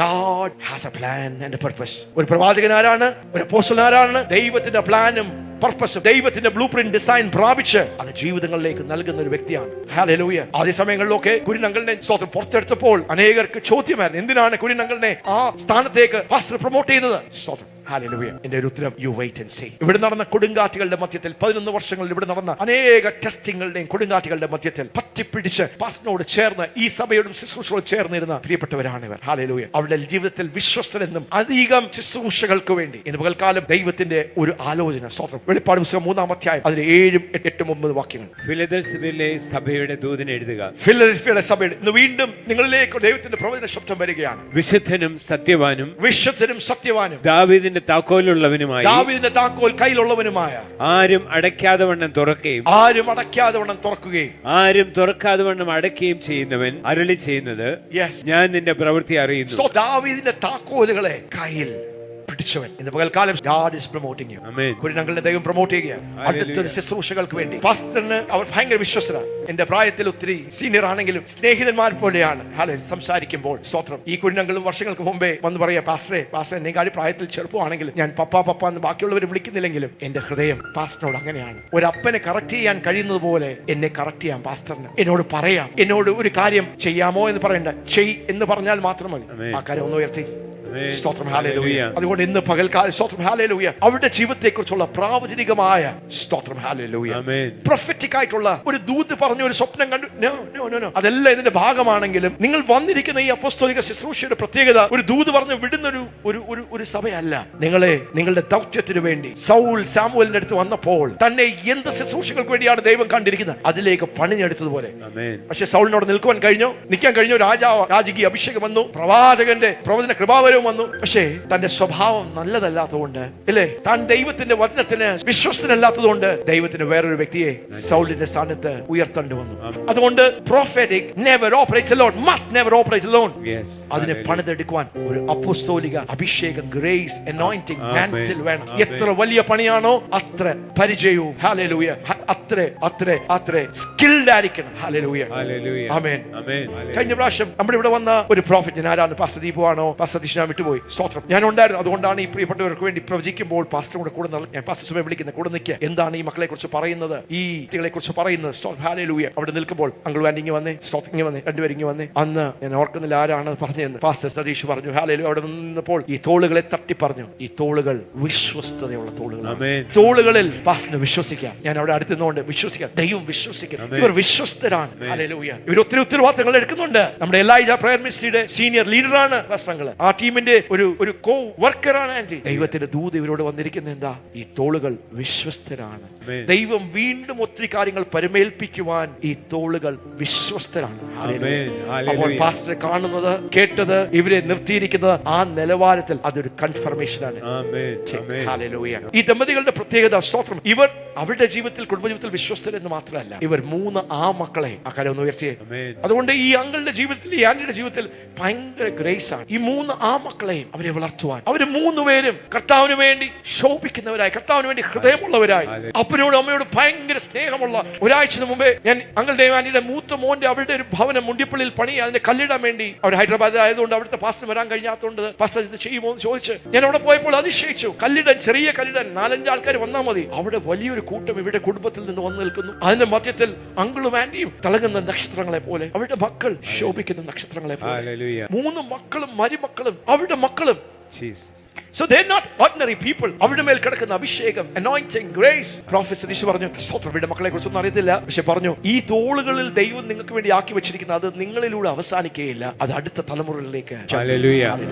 God has a plan and a purpose. ഒരു പ്രവാചകൻ ആരാണ്? ഒരു അപ്പോസ്തലൻ ആരാണ്? ദൈവത്തിന്റെ പ്ലാനും പർപ്പസ്, ദൈവത്തിന്റെ ബ്ലൂ പ്രിന്റ് ഡിസൈൻ പ്രാപിച്ച് അത് ജീവിതങ്ങളിലേക്ക് നൽകുന്ന ഒരു വ്യക്തിയാണ്. ഹല്ലേലൂയ. ആദ്യ സമയങ്ങളിലൊക്കെ കുര്യനങ്കിളിനെ സ്തോത്രം പുറത്തെടുത്തപ്പോൾ അനേകർക്ക് ചോദ്യമായിരുന്നു, എന്തിനാണ് കുര്യനങ്കിളിനെ ആ സ്ഥാനത്തേക്ക് പാസ്റ്റർ പ്രൊമോട്ട് ചെയ്യുന്നത്? സ്തോത്രം, ഹല്ലേലൂയ. എന്റെ ഒരു ഉത്തരം, യു വെയിറ്റ് ആൻഡ് സീ. ഇവിടെ നടന്ന കൊടുങ്കാറ്റുകളുടെ മധ്യത്തിൽ 11 വർഷങ്ങളിൽ ഇവിടെ നടന്ന അനേക ടെസ്റ്റിങ്ങളുടെയും കൊടുങ്കാറ്റുകളുടെ മധ്യത്തിൽ പറ്റിപ്പിടിച്ച് പാസ്റ്ററിനോട് ചേർന്ന് ഈ സഭയോടും ശുശ്രൂഷയോട് ചേർന്നിരുന്ന പ്രിയപ്പെട്ടവരാണ് ഇവർ. ഹല്ലേലൂയ. അവരുടെ ജീവിതത്തിൽ വിശ്വസ്തരെന്നും അധികം ശുശ്രൂഷകൾക്ക് വേണ്ടി ഇന്ന് പകൽക്കാലം ദൈവത്തിന്റെ ഒരു ആലോചന. സ്തോത്രം. വെളിപ്പാട് പുസ്തകം 3-ാം അധ്യായം അതിൽ 7, 8, 9 വാക്യങ്ങൾ. ഫിലദൽഫിയയിലെ സഭയുടെ ദൂതനെ എഴുതുക. ഫിലദൽഫിയയുടെ സഭയുടെ ഇന്ന് വീണ്ടും നിങ്ങളിലേക്ക് ദൈവത്തിന്റെ പ്രവചന ശബ്ദം വരികയാണ്. വിശുദ്ധനും സത്യവാനും ദാവീദിന്റെ താക്കോലുള്ളവനുമായി, ദാവീദിന്റെ താക്കോൽ കയ്യിലുള്ളവനുമായ, ആരും അടയ്ക്കാതെ വണ്ണം തുറക്കുകയും ആരും തുറക്കാതെ വണ്ണം അടയ്ക്കുകയും ചെയ്യുന്നവൻ അരുളി ചെയ്യുന്നത്, ഞാൻ നിന്റെ പ്രവൃത്തി അറിയുന്നു. ദാവീദിന്റെ താക്കോലുകളെ കയ്യിൽ പഠിച്ചവൻ. ഇന്ന് പകൽക്കാലം God is promoting you. Amen. കുഞ്ഞുങ്ങളുടെ ദൈവം പ്രൊമോട്ട് ചെയ്യുക അടുത്തൊരു ശുശ്രൂഷകൾക്ക് വേണ്ടി. പാസ്റ്ററിന് അവർ ഭയങ്കര വിശ്വസ്തരാണ്. എന്റെ പ്രായത്തിൽ ഒത്തിരി സീനിയർ ആണെങ്കിലും സ്നേഹിതന്മാർ പോലെയാണ് സംസാരിക്കുമ്പോൾ. സ്തോത്രം. ഈ കുഞ്ഞുങ്ങളും വർഷങ്ങൾക്ക് മുമ്പേ വന്ന് പറയാ, പാസ്റ്ററെ എന്നെക്കാളും പ്രായത്തിൽ ചെറുപ്പമാണെങ്കിലും ഞാൻ പപ്പ എന്ന് ബാക്കിയുള്ളവർ വിളിക്കുന്നില്ലെങ്കിലും എന്റെ ഹൃദയം പാസ്റ്ററിനോട് അങ്ങനെയാണ്. ഒരു അപ്പനെ കറക്റ്റ് ചെയ്യാൻ കഴിയുന്നത് പോലെ എന്നെ കറക്റ്റ് ചെയ്യാം പാസ്റ്ററിന്. എന്നോട് പറയാം, എന്നോട് ഒരു കാര്യം ചെയ്യാമോ എന്ന് പറയണ്ട, ചെയ് എന്ന് പറഞ്ഞാൽ മാത്രം മതി. ആ കാര്യം ഒന്ന് ഉയർത്തി. സ്തോത്രം. ഹല്ലേലൂയ. അതുകൊണ്ട് ഇന്ന് പകൽക്കാലം സ്തോത്രം. ഹല്ലേലൂയ. അവരുടെ ജീവിതത്തെ കുറിച്ചുള്ള പ്രാവചനികമായ സ്തോത്രം. ഹല്ലേലൂയ. പ്രൊഫറ്റിക് ആയിട്ടുള്ള ഒരു ദൂത് പറഞ്ഞ ഒരു സ്വപ്നം കണ്ടു. നോ അതെല്ലാം ഇതിന്റെ ഭാഗമാണെങ്കിലും നിങ്ങൾ വന്നിരിക്കുന്ന ഈ അപ്പോസ്തലിക ശുശ്രൂഷയുടെ പ്രത്യേകത ഒരു ദൂത് പറഞ്ഞു വിടുന്ന ഒരു സഭയല്ല. നിങ്ങളുടെ ദൗത്യത്തിന് വേണ്ടി സൗൽ സാമുവേലിന്റെ അടുത്ത് വന്നപ്പോൾ തന്നെ എന്ത് ശുശ്രൂഷകൾക്ക് വേണ്ടിയാണ് ദൈവം കണ്ടിരിക്കുന്നത് അതിലേക്ക് പണിഞ്ഞെടുത്തതുപോലെ. പക്ഷെ സൗലിനോട് നിൽക്കാൻ കഴിഞ്ഞു. രാജകീയ അഭിഷേകം വന്നു, പ്രവാചകന്റെ പ്രവചന കൃപാവരം വന്നു. പക്ഷേ തന്റെ സ്വഭാവം നല്ലതല്ലാത്തതുകൊണ്ട്, അല്ലേ, താൻ ദൈവത്തിന്റെ വചനത്തിന് വിശ്വസ്തനല്ലാത്തതുകൊണ്ട് ദൈവത്തിന് വേറൊരു വ്യക്തിയെ സൗലിന്റെ സ്ഥാനത്ത് ഉയർത്തേണ്ടി വന്നു. അതുകൊണ്ട് prophetic never operates alone, must never operate alone. അതിനെ പണിതെടുക്കുവാൻ ഒരു അപ്പോസ്തോലിക അഭിഷേകം, ഗ്രേസ്, anointing, mantle വേണം. എത്ര വലിയ പണിയാണോ അത്ര പരിചയവും ഹല്ലേലൂയ അത്ര സ്കിൽഡ് ആയിരിക്കണം. ഹല്ലേലൂയ. ആമേൻ. കഴിഞ്ഞ പ്രാവശ്യം നമ്മുടെ ഇവിടെ വന്ന ഒരു പ്രോഫറ്റ്, ആരാണ്? പാസ്റ്റർ ദീപു ആണോ? പാസ്റ്റർ ദിശ വിട്ടുപോയി. സ്തോത്രം. ഞാൻ ഉണ്ടായിരുന്നു. അതുകൊണ്ടാണ് ഈ പ്രിയപ്പെട്ടവർക്ക് വേണ്ടി പ്രവചിക്കുമ്പോൾ പാസ്റ്ററുടെ കൂടെ ഞാൻ പാസ്റ്റർ സുമേ വിളിക്കുന്ന കൂടെ നിൽക്കുക. എന്താണ് ഈ മക്കളെ കുറിച്ച് പറയുന്നത്, ഈ കുട്ടികളെ കുറിച്ച് പറയുന്നത്? ഹല്ലേലൂയ. അവിടെ നിൽക്കുമ്പോൾ അങ്കിൾ വാൻഡ് ഇങ്ങ് വന്നേ, സ്തോത്രം വന്നേ, രണ്ടുപേരും ഇങ്ങ് വന്നേ. അന്ന് ഞാൻ ഓർക്കുന്നില്ല ആരാണ് പറഞ്ഞതെന്ന്. പാസ്റ്റർ സതീഷ് പറഞ്ഞു. ഹല്ലേലൂയ. അവിടെ നിന്നപ്പോൾ ഈ തോളുകളെ തട്ടി പറഞ്ഞു, ഈ തോളുകൾ വിശ്വസ്തതയുള്ള തോളുകളാണ്. തോളുകളിൽ പാസ്റ്ററിനെ വിശ്വസിക്കാം. ഞാൻ അവിടെ അടുത്ത് നിന്നുകൊണ്ട് വിശ്വസിക്കാം. ദൈവം വിശ്വസിക്കണം. ഇവർ വിശ്വസ്തരാണ്. ഹല്ലേലൂയ. ഇവർ ഒത്തിരി ഉത്തരവാദിത്തങ്ങൾ എടുക്കുന്നുണ്ട്. നമ്മുടെ എലൈജ പ്രയർ മിനിസ്ട്രിയുടെ സീനിയർ ലീഡറാണ് പാസ്റ്റർ. ആ ടീമിന്റെ ഒരു കോ വർക്കറാണ് ആന്റി. ദൈവത്തിന്റെ ദൂത് ഇവരോട് വന്നിരിക്കുന്നത് എന്താ? ഈ തോളുകൾ വിശ്വസ്തരാണ്. ദൈവം വീണ്ടും ഒത്തിരി കാര്യങ്ങൾ പരമേൽപ്പിക്കുവാൻ ഈ തോളുകൾ വിശ്വസ്തരാണ്. അപ്പോൾ പാസ്റ്റർ കാണുന്നത്, കേട്ടത്, ഇവരെ നിർത്തിയിരിക്കുന്നത് ആ നിലവാരത്തിൽ അതൊരു കൺഫർമേഷൻ ആണ്. ഈ ദമ്പതികളുടെ പ്രത്യേകത സ്തോത്രം, ഇവർ അവരുടെ ജീവിതത്തിൽ, കുടുംബജീവിതത്തിൽ വിശ്വസ്തരെന്ന് മാത്രമല്ല, ഇവർ 3 മക്കളെ ആ കാര്യം ഒന്ന് ഉയർത്തിയേ. അതുകൊണ്ട് ഈ അങ്കിളുടെ ജീവിതത്തിൽ, ഈ ആന്റിയുടെ ജീവിതത്തിൽ ഭയങ്കര ഗ്രേസ് ആണ്. ഈ 3 മക്കളെയും അവരെ വളർത്തുവാൻ, അവര് 3 പേരും കർത്താവിന് വേണ്ടി ശോഭിക്കുന്നവരായി, കർത്താവിന് വേണ്ടി ഹൃദയമുള്ളവരായി, അപ്പനോട് അമ്മയോട് ഭയങ്കര സ്നേഹമുള്ള. ഒരാഴ്ച മുമ്പേ ഞാൻ അങ്കിളുടെ ആന്റിയുടെ മൂത്ത മോന്റെ അവരുടെ ഒരു ഭവനം മുണ്ടിപ്പള്ളിയിൽ പണി, അതിന്റെ കല്ലിടാൻ വേണ്ടി, അവർ ഹൈദരാബാദ് ആയതുകൊണ്ട് അവിടുത്തെ പാസ്റ്റർ വരാൻ കഴിഞ്ഞാത്തതുകൊണ്ട് പാസ്റ്റർ ഇത് ചെയ്യുമോ എന്ന് ചോദിച്ച് ഞാൻ അവിടെ പോയപ്പോൾ അതിശയിച്ചു. കല്ലിടാൻ, ചെറിയ കല്ലിടാൻ 4-5 ആൾക്കാർ വന്നാൽ മതി. അവിടെ വലിയൊരു കൂട്ടം ഇവരുടെ കുടുംബത്തിൽ നിന്ന് വന്നു നിൽക്കുന്നു. അതിന്റെ മധ്യത്തിൽ അങ്കിളും ആന്റിയും തിളങ്ങുന്ന നക്ഷത്രങ്ങളെ പോലെ, അവരുടെ മക്കൾ ശോഭിക്കുന്ന നക്ഷത്രങ്ങളെ പോലെ. 3 മക്കളും മരുമക്കളും അവരുടെ മക്കളും. So they're not ordinary people. അവരുടെ മേൽ കിടക്കുന്ന അഭിഷേകം, anointing, grace. പ്രോഫറ്റ് സതീഷ് പറഞ്ഞു, സ്തോത്രയുടെ മക്കളെ കുറിച്ചൊന്നും അറിയത്തില്ല, പക്ഷെ പറഞ്ഞു ഈ തോളുകളിൽ ദൈവം നിങ്ങൾക്ക് വേണ്ടി ആക്കി വെച്ചിരിക്കുന്ന അത് നിങ്ങളിലൂടെ അവസാനിക്കുകയില്ല, അത് അടുത്ത തലമുറകളിലേക്ക്.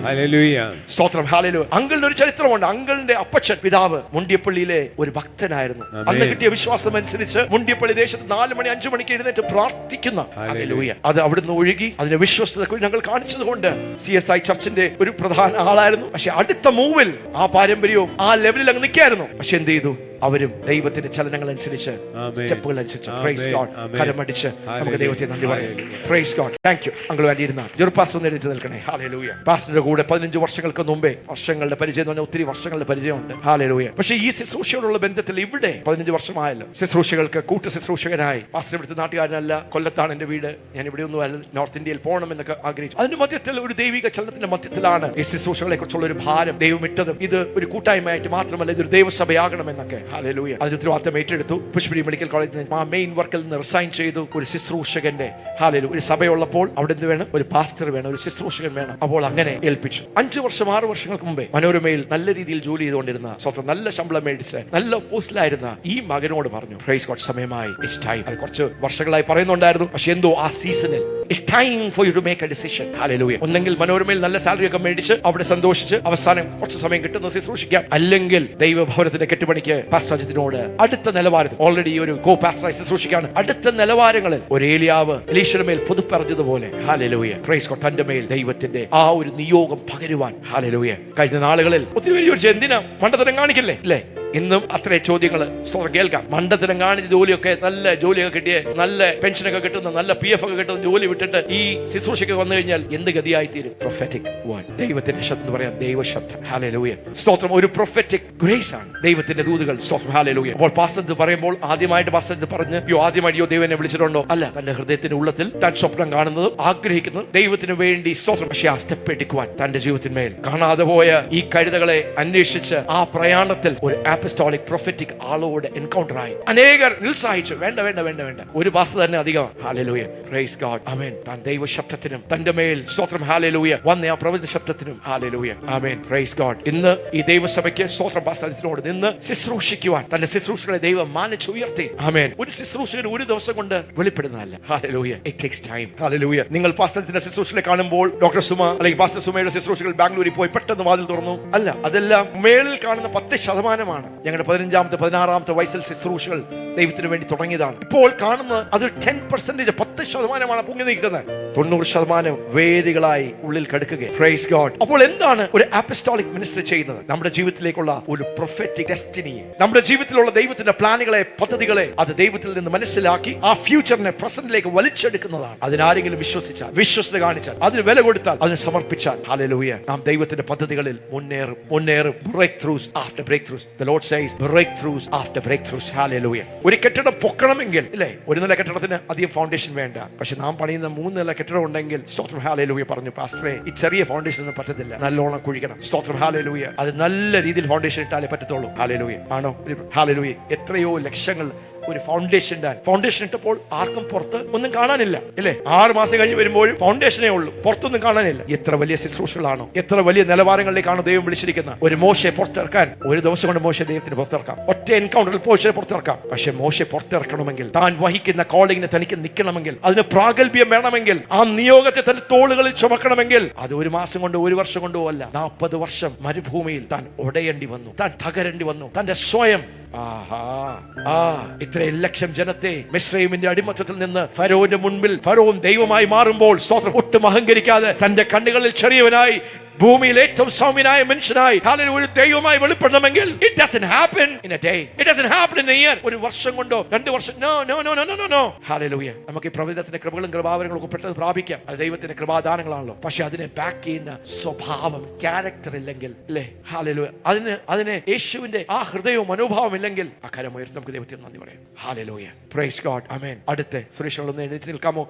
സ്തോത്രം. ഹല്ലേലൂയ. അങ്കിളിന് ഒരു ചരിത്രമുണ്ട്. അങ്കിളിന്റെ അപ്പച്ചൻ, പിതാവ് മുണ്ടിയപ്പള്ളിയിലെ ഒരു ഭക്തനായിരുന്നു. അന്ന് കിട്ടിയ വിശ്വാസം അനുസരിച്ച് മുണ്ടിയപ്പള്ളി ദേശത്ത് 4 മണി 5 മണിക്ക് എഴുന്നേറ്റ് പ്രാർത്ഥിക്കുന്ന. ഹല്ലേലൂയ. അത് അവിടുന്ന് ഒഴുകി. അതിന്റെ വിശ്വസ്തത ഞങ്ങൾ കാണിച്ചതുകൊണ്ട് CSI ചർച്ചിന്റെ ഒരു പ്രധാന ആളായിരുന്നു. പക്ഷെ അടുത്ത മൂവിൽ ആ പാരമ്പര്യവും ആ ലെവലിൽ അങ്ങ് നിൽക്കായിരുന്നു. പക്ഷെ എന്ത് ചെയ്തു? അവരും ദൈവത്തിന്റെ ചലനങ്ങൾ അനുസരിച്ച്, സ്റ്റെപ്പുകൾ അനുസരിച്ച്. Praise God. കരമടിച്ച് നമുക്ക് ദൈവത്തെ നന്ദി പറയാം. Praise God. Thank you. Uncle വേണ്ടി ഇരുന്നാൽ ജെറുപാസ്റ്റർ എഴുന്നേറ്റ് നിൽക്കണേ. ഹല്ലേലൂയ. പാസ്റ്ററിന്റെ കൂടെ 15 വർഷങ്ങൾക്ക് മുമ്പേ, വർഷങ്ങളുടെ പരിചയം എന്ന് പറഞ്ഞാൽ ഒത്തിരി വർഷങ്ങളുടെ പരിചയമുണ്ട്. ഹല്ലേലൂയ. പക്ഷേ ഈ ശുശ്രൂഷയോടുള്ള ബന്ധത്തിൽ ഇവിടെ 15 വർഷമായല്ലോ. ശുശ്രൂഷകൾക്ക് കൂട്ടു ശുശ്രൂഷകനായി. പാസ്റ്റർ ഇവിടുത്തെ നാട്ടുകാരനല്ല, കൊല്ലത്താണ് എന്റെ വീട്. ഞാൻ ഇവിടെ ഒന്നും അല്ല, നോർത്ത് ഇന്ത്യയിൽ പോകണം എന്നൊക്കെ ആഗ്രഹിച്ചു. അതിന്റെ മധ്യത്തിൽ, ഒരു ദൈവിക ചലനത്തിന്റെ മധ്യത്തിലാണ് ഈ ശുശ്രൂഷകളെ കുറിച്ചുള്ള ഒരു ഭാരം ദൈവം ഇട്ടതും. ഇത് ഒരു കൂട്ടായ്മയായിട്ട് മാത്രമല്ല, ഇതൊരു ദൈവസഭയാകണമെന്നൊക്കെ. ഹല്ലേലൂയ. അതിന് ഉത്തരവാദിത്തം ഏറ്റെടുത്തു. പുഷ്പഗിരി മെഡിക്കൽ കോളേജിൽ ആ മെയിൻ വർക്കിൽ നിന്ന് റിസൈൻ ചെയ്തു. ഒരു ശുശ്രൂഷകന്റെ, ഹല്ലേലൂയ, ഒരു സഭയുള്ളപ്പോൾ അവിടെ എന്ത് വേണം? ഒരു പാസ്റ്റർ വേണം, ഒരു ശുശ്രൂഷകൻ വേണം. അപ്പോൾ അങ്ങനെ ഏൽപ്പിച്ചു. 5 വർഷം 6 വർഷങ്ങൾക്ക് മുമ്പേ മനോരമയിൽ നല്ല രീതിയിൽ ജോലി ചെയ്തുകൊണ്ടിരുന്ന, സ്വന്തം നല്ല ശമ്പളം മേടിച്ച് നല്ല പോസ്റ്റിലായിരുന്ന ഈ മകനോട് പറഞ്ഞു, പ്രൈസ് ഗോഡ്, സമയമായി, ഇറ്റ്സ് ടൈം. അത് കുറച്ച് വർഷങ്ങളായി പറയുന്നുണ്ടായിരുന്നു. പക്ഷെ എന്തോ ആ സീസണിൽ it's time for you to make a decision. Hallelujah. ഒന്നെങ്കിൽ മനോരമയിൽ നല്ല സാലറി ഒക്കെ മേടിച്ച് അവിടെ സന്തോഷിച്ച് അവസാനം കുറച്ച് സമയം കിട്ടുന്ന ശുശ്രൂഷിക്കാം, അല്ലെങ്കിൽ ദൈവഭവനത്തിന്റെ കെട്ടുപണിക്ക് പാസ്റ്റർ അജിത്തിനോട് അടുത്ത നിലവാരത്തിൽ, ഓൾറെഡി ഒരു കോ പാസ്റ്ററായി ശുശ്രൂഷിക്കാണ്, അടുത്ത നിലവാരങ്ങളിൽ ഒരു ഏലിയാവ് എലീശയുടെ മേൽ പുതുപ്പറഞ്ഞതുപോലെ, ഹല്ലേലൂയ, പ്രൈസ് ഗോഡ്, തന്റെ മേൽ ദൈവത്തിന്റെ ആ ഒരു നിയോഗം പകരുവാൻ. ഹല്ലേലൂയ. കഴിഞ്ഞ നാളുകളിൽ ഒത്തിരി പേര് ചോദിച്ചു, എന്തിനാ മണ്ടത്തരം കാണിക്കില്ലേ? അല്ലേ, ഇന്നും അത്രേ ചോദ്യങ്ങൾ സ്തോത്രം കേൾക്കാം. മണ്ടത്തരം കാണിച്ച ജോലിയൊക്കെ, നല്ല ജോലിയൊക്കെ കിട്ടിയ, നല്ല പെൻഷനൊക്കെ കിട്ടുന്ന, നല്ല PF ഒക്കെ കിട്ടുന്ന ജോലി വിട്ടിട്ട് ഈ ശുശ്രൂഷയ്ക്ക് വന്നു കഴിഞ്ഞാൽ എന്ത് ഗതിയായി തീരും? പ്രൊഫറ്റിക് വേർഡ്, ദൈവത്തിന്റെ ശബ്ദം എന്ന് പറയാം, ദൈവശബ്ദം. ഹല്ലേലൂയ, സ്തോത്രം. ഒരു പ്രൊഫറ്റിക് ഗ്രേസ് ആണ് ദൈവത്തിന്റെ ദൂതുകൾ. സ്തോത്രം, ഹല്ലേലൂയ. അപ്പോൾ പാസ്റ്റർ പറയുമ്പോൾ ആദ്യമായിട്ട് പാസ്റ്റർ പറഞ്ഞ് ആദ്യമായിട്ട് ദൈവം എന്നെ വിളിച്ചിട്ടുണ്ടോ? അല്ല, തന്റെ ഹൃദയത്തിന്റെ ഉള്ളത്തിൽ താൻ സ്വപ്നം കാണുന്നതും ആഗ്രഹിക്കുന്നതും ദൈവത്തിന് വേണ്ടി സ്തോത്രം. പക്ഷേ ആ സ്റ്റെപ്പ് എടുക്കുവാൻ തന്റെ ജീവിതത്തിന്മേൽ കാണാതെ പോയ ഈ കഴുതകളെ അന്വേഷിച്ച് ആ പ്രയാണത്തിൽ ഒരു അപ്പസ്റ്റോളിക് പ്രൊഫറ്റിക് ആളോട് എൻകൗണ്ടർ ആയി അനേകർ നിത്സാഹിച്ചു. വേണ്ട വേണ്ട വേണ്ട വേണ്ട, ഒരു പാസ്റ്റർ തന്നെ അധികം. ഹല്ലേലൂയ, പ്രൈസ് ഗോഡ്, ആമേൻ. താൻ ദൈവ ശബ്ദത്തിനും തന്റെ മേൽ സ്തോത്രം ഹല്ലേലൂയ വന്ന ആ പ്രവചന ശബ്ദത്തിനും ഹല്ലേലൂയ, ആമേൻ, പ്രൈസ് ഗോഡ്. ഇന്ന് ഈ ദൈവസഭയ്ക്ക് സ്തോത്രം പാസ്റ്ററിനോട് നിന്ന് ശുശ്രൂഷിക്കുവാൻ തന്റെ ശുശ്രൂഷകളെ ദൈവം മാനിച്ചുയർത്തി. ആമേൻ. ഒരു ശുശ്രൂഷകൻ ഒരു ദിവസം കൊണ്ട് വെളിപ്പെടുന്നതല്ല. Hallelujah, it takes time. Hallelujah. നിങ്ങൾ പാസ്റ്ററിന്റെ ശുശ്രൂഷകളെ കാണുമ്പോൾ ഡോക്ടർ സുമ അല്ലെങ്കിൽ പാസ്റ്റർ സുമയുടെ ശുശ്രൂഷകൾ ബാംഗ്ലൂരിൽ പോയി പെട്ടെന്ന് വാതിൽ തുറന്നു, അല്ല, അതെല്ലാം മേളിൽ കാണുന്ന 10% ഞങ്ങളുടെ 15ാമത്തെ 16ാമത്തെ വയസ്സിൽ ശുശ്രൂഷകൾ ദൈവത്തിന് വേണ്ടി തുടങ്ങിയതാണ്. ഇപ്പോൾ കാണുന്ന അത് 10%, 10% പൊങ്ങി നിൽക്കുന്നത്. 90% വേരുകളായി ഉള്ളിൽ കടക്കുക. Praise God. അപ്പോൾ എന്താണ് ഒരു അപ്പസ്റ്റോളിക് മിനിസ്റ്റർ ചെയ്യുന്നത്? നമ്മുടെ ജീവിതത്തിലേക്കുള്ള ഒരു പ്രൊഫറ്റിക് ഡെസ്റ്റിനിയെ, നമ്മുടെ ജീവിതത്തിലുള്ള ദൈവത്തിന്റെ പ്ലാനുകളെ, പദ്ധതികളെ അത് ദൈവത്തിൽ നിന്ന് മനസ്സിലാക്കി ആ ഫ്യൂച്ചറിനെ പ്രസന്റിലേക്ക് വലിച്ചെടുക്കുന്നതാണ്. അതിനാരെങ്കിലും വിശ്വസിച്ചാൽ, വിശ്വസ്ത കാണിച്ചാൽ, അതിന് വില കൊടുത്താൽ, അതിന് സമർപ്പിച്ചാൽ, ഹല്ലേലൂയ, നാം ദൈവത്തിന്റെ പദ്ധതികളിൽ മുന്നേറും. Breakthroughs after breakthroughs. The Lord says breakthroughs after breakthroughs. Hallelujah. ഒരു കെട്ടിടം പൊക്കണമെങ്കിൽ, ഇല്ലേ, ഒരു നില കെട്ടിടത്തിന് അധികം ഫൗണ്ടേഷൻ വേണ്ട. പക്ഷെ നാം പണിയുന്ന 3 നില കെട്ടിടം ഉണ്ടെങ്കിൽ സ്തോത്രം ഹല്ലേലൂയ പറഞ്ഞു, പാസ്റ്ററെ ഈ ചെറിയ ഫൗണ്ടേഷൻ ഒന്നും പറ്റത്തില്ല, നല്ലോണം കുഴിക്കണം. സ്തോത്രം ഹല്ലേലൂയ. അത് നല്ല രീതിയിൽ ഫൗണ്ടേഷൻ ഇട്ടാലേ പറ്റത്തുള്ളൂ. ഹല്ലേലൂയ. ആണോ? ഹല്ലേലൂയ. എത്രയോ ലക്ഷങ്ങൾ ഒരു ഫൗണ്ടേഷൻ ഇട്ടപ്പോൾ ആർക്കും പുറത്ത് ഒന്നും കാണാനില്ല, ഇല്ലേ? 6 മാസം കഴിഞ്ഞ് വരുമ്പോഴും ഫൗണ്ടേഷനേ ഉള്ളൂ, പുറത്തൊന്നും കാണാനില്ല. എത്ര വലിയ ശുശ്രൂഷകളാണോ, എത്ര വലിയ നിലവാരങ്ങളിലേക്കാണ് ദൈവം വിളിച്ചിരിക്കുന്നത്. ഒരു മോശയെ പുറത്തിറക്കാൻ ഒരു ദിവസം കൊണ്ട് മോശയെ ദൈവത്തിന് പുറത്തിറക്കാം. ഒറ്റ എൻകൗണ്ടറിൽ മോശയെ പുറത്തിറക്കാം. പക്ഷെ മോശയെ പുറത്തിറക്കണമെങ്കിൽ, താൻ വഹിക്കുന്ന കോളിങ്ങിന് തനിക്ക് നിൽക്കണമെങ്കിൽ, അതിന് പ്രാഗൽഭ്യം വേണമെങ്കിൽ, ആ നിയോഗത്തെ തന്റെ തോളുകളിൽ ചുമക്കണമെങ്കിൽ, അത് 1 മാസം കൊണ്ടോ 1 വർഷം കൊണ്ടോ അല്ല, 40 വർഷം മരുഭൂമിയിൽ താൻ ഉടയേണ്ടി വന്നു, താൻ തകരേണ്ടി വന്നു. തന്റെ സ്വയം ഇത്രയും ലക്ഷം ജനത്തെ മിസ്രയീമിന്റെ അടിമത്തത്തിൽ നിന്ന് ഫറോന്റെ മുൻപിൽ ഫറോൻ ദൈവമായി മാറുമ്പോൾ സ്തോത്രം ഒട്ടും അഹങ്കരിക്കാതെ തന്റെ കണ്ണുകളിൽ ചെറിയവനായി ഭൂമിയിൽ ഏറ്റവും സൗമ്യനായ മനുഷ്യനായി ഒരു ദൈവമായി വെളിപ്പെടണമെങ്കിൽ it doesn't happen in a day, it doesn't happen in a year. ഒരു വർഷം കൊണ്ടോ 2 വർഷം, no. ഹല്ലേലൂയ. നമുക്ക് ഈ പ്രവചനത്തിന്റെ കൃപകളും കൃപാവരങ്ങളും ഒക്കെ പെട്ടെന്ന് പ്രാപിക്കാം. അത് ദൈവത്തിന്റെ കൃപാദാനങ്ങളാണല്ലോ. പക്ഷെ അതിനെ ബാക്ക് ചെയ്യുന്ന സ്വഭാവം, ക്യാരക്ടർ ഇല്ലെങ്കിൽ, അല്ലേ, ഹല്ലേലൂയ, അതിന് യേശുവിന്റെ ആ ഹൃദയവും മനോഭാവം ഇല്ലെങ്കിൽ ആ കരം ഉയർത്തി നമുക്ക് ദൈവത്തിന് നന്ദി പറയാം. ഹല്ലേലൂയ, പ്രൈസ് ഗോഡ്, ആമേൻ. അടുത്ത സുരേഷ് എഴുന്നേറ്റ് നിൽക്കാമോ?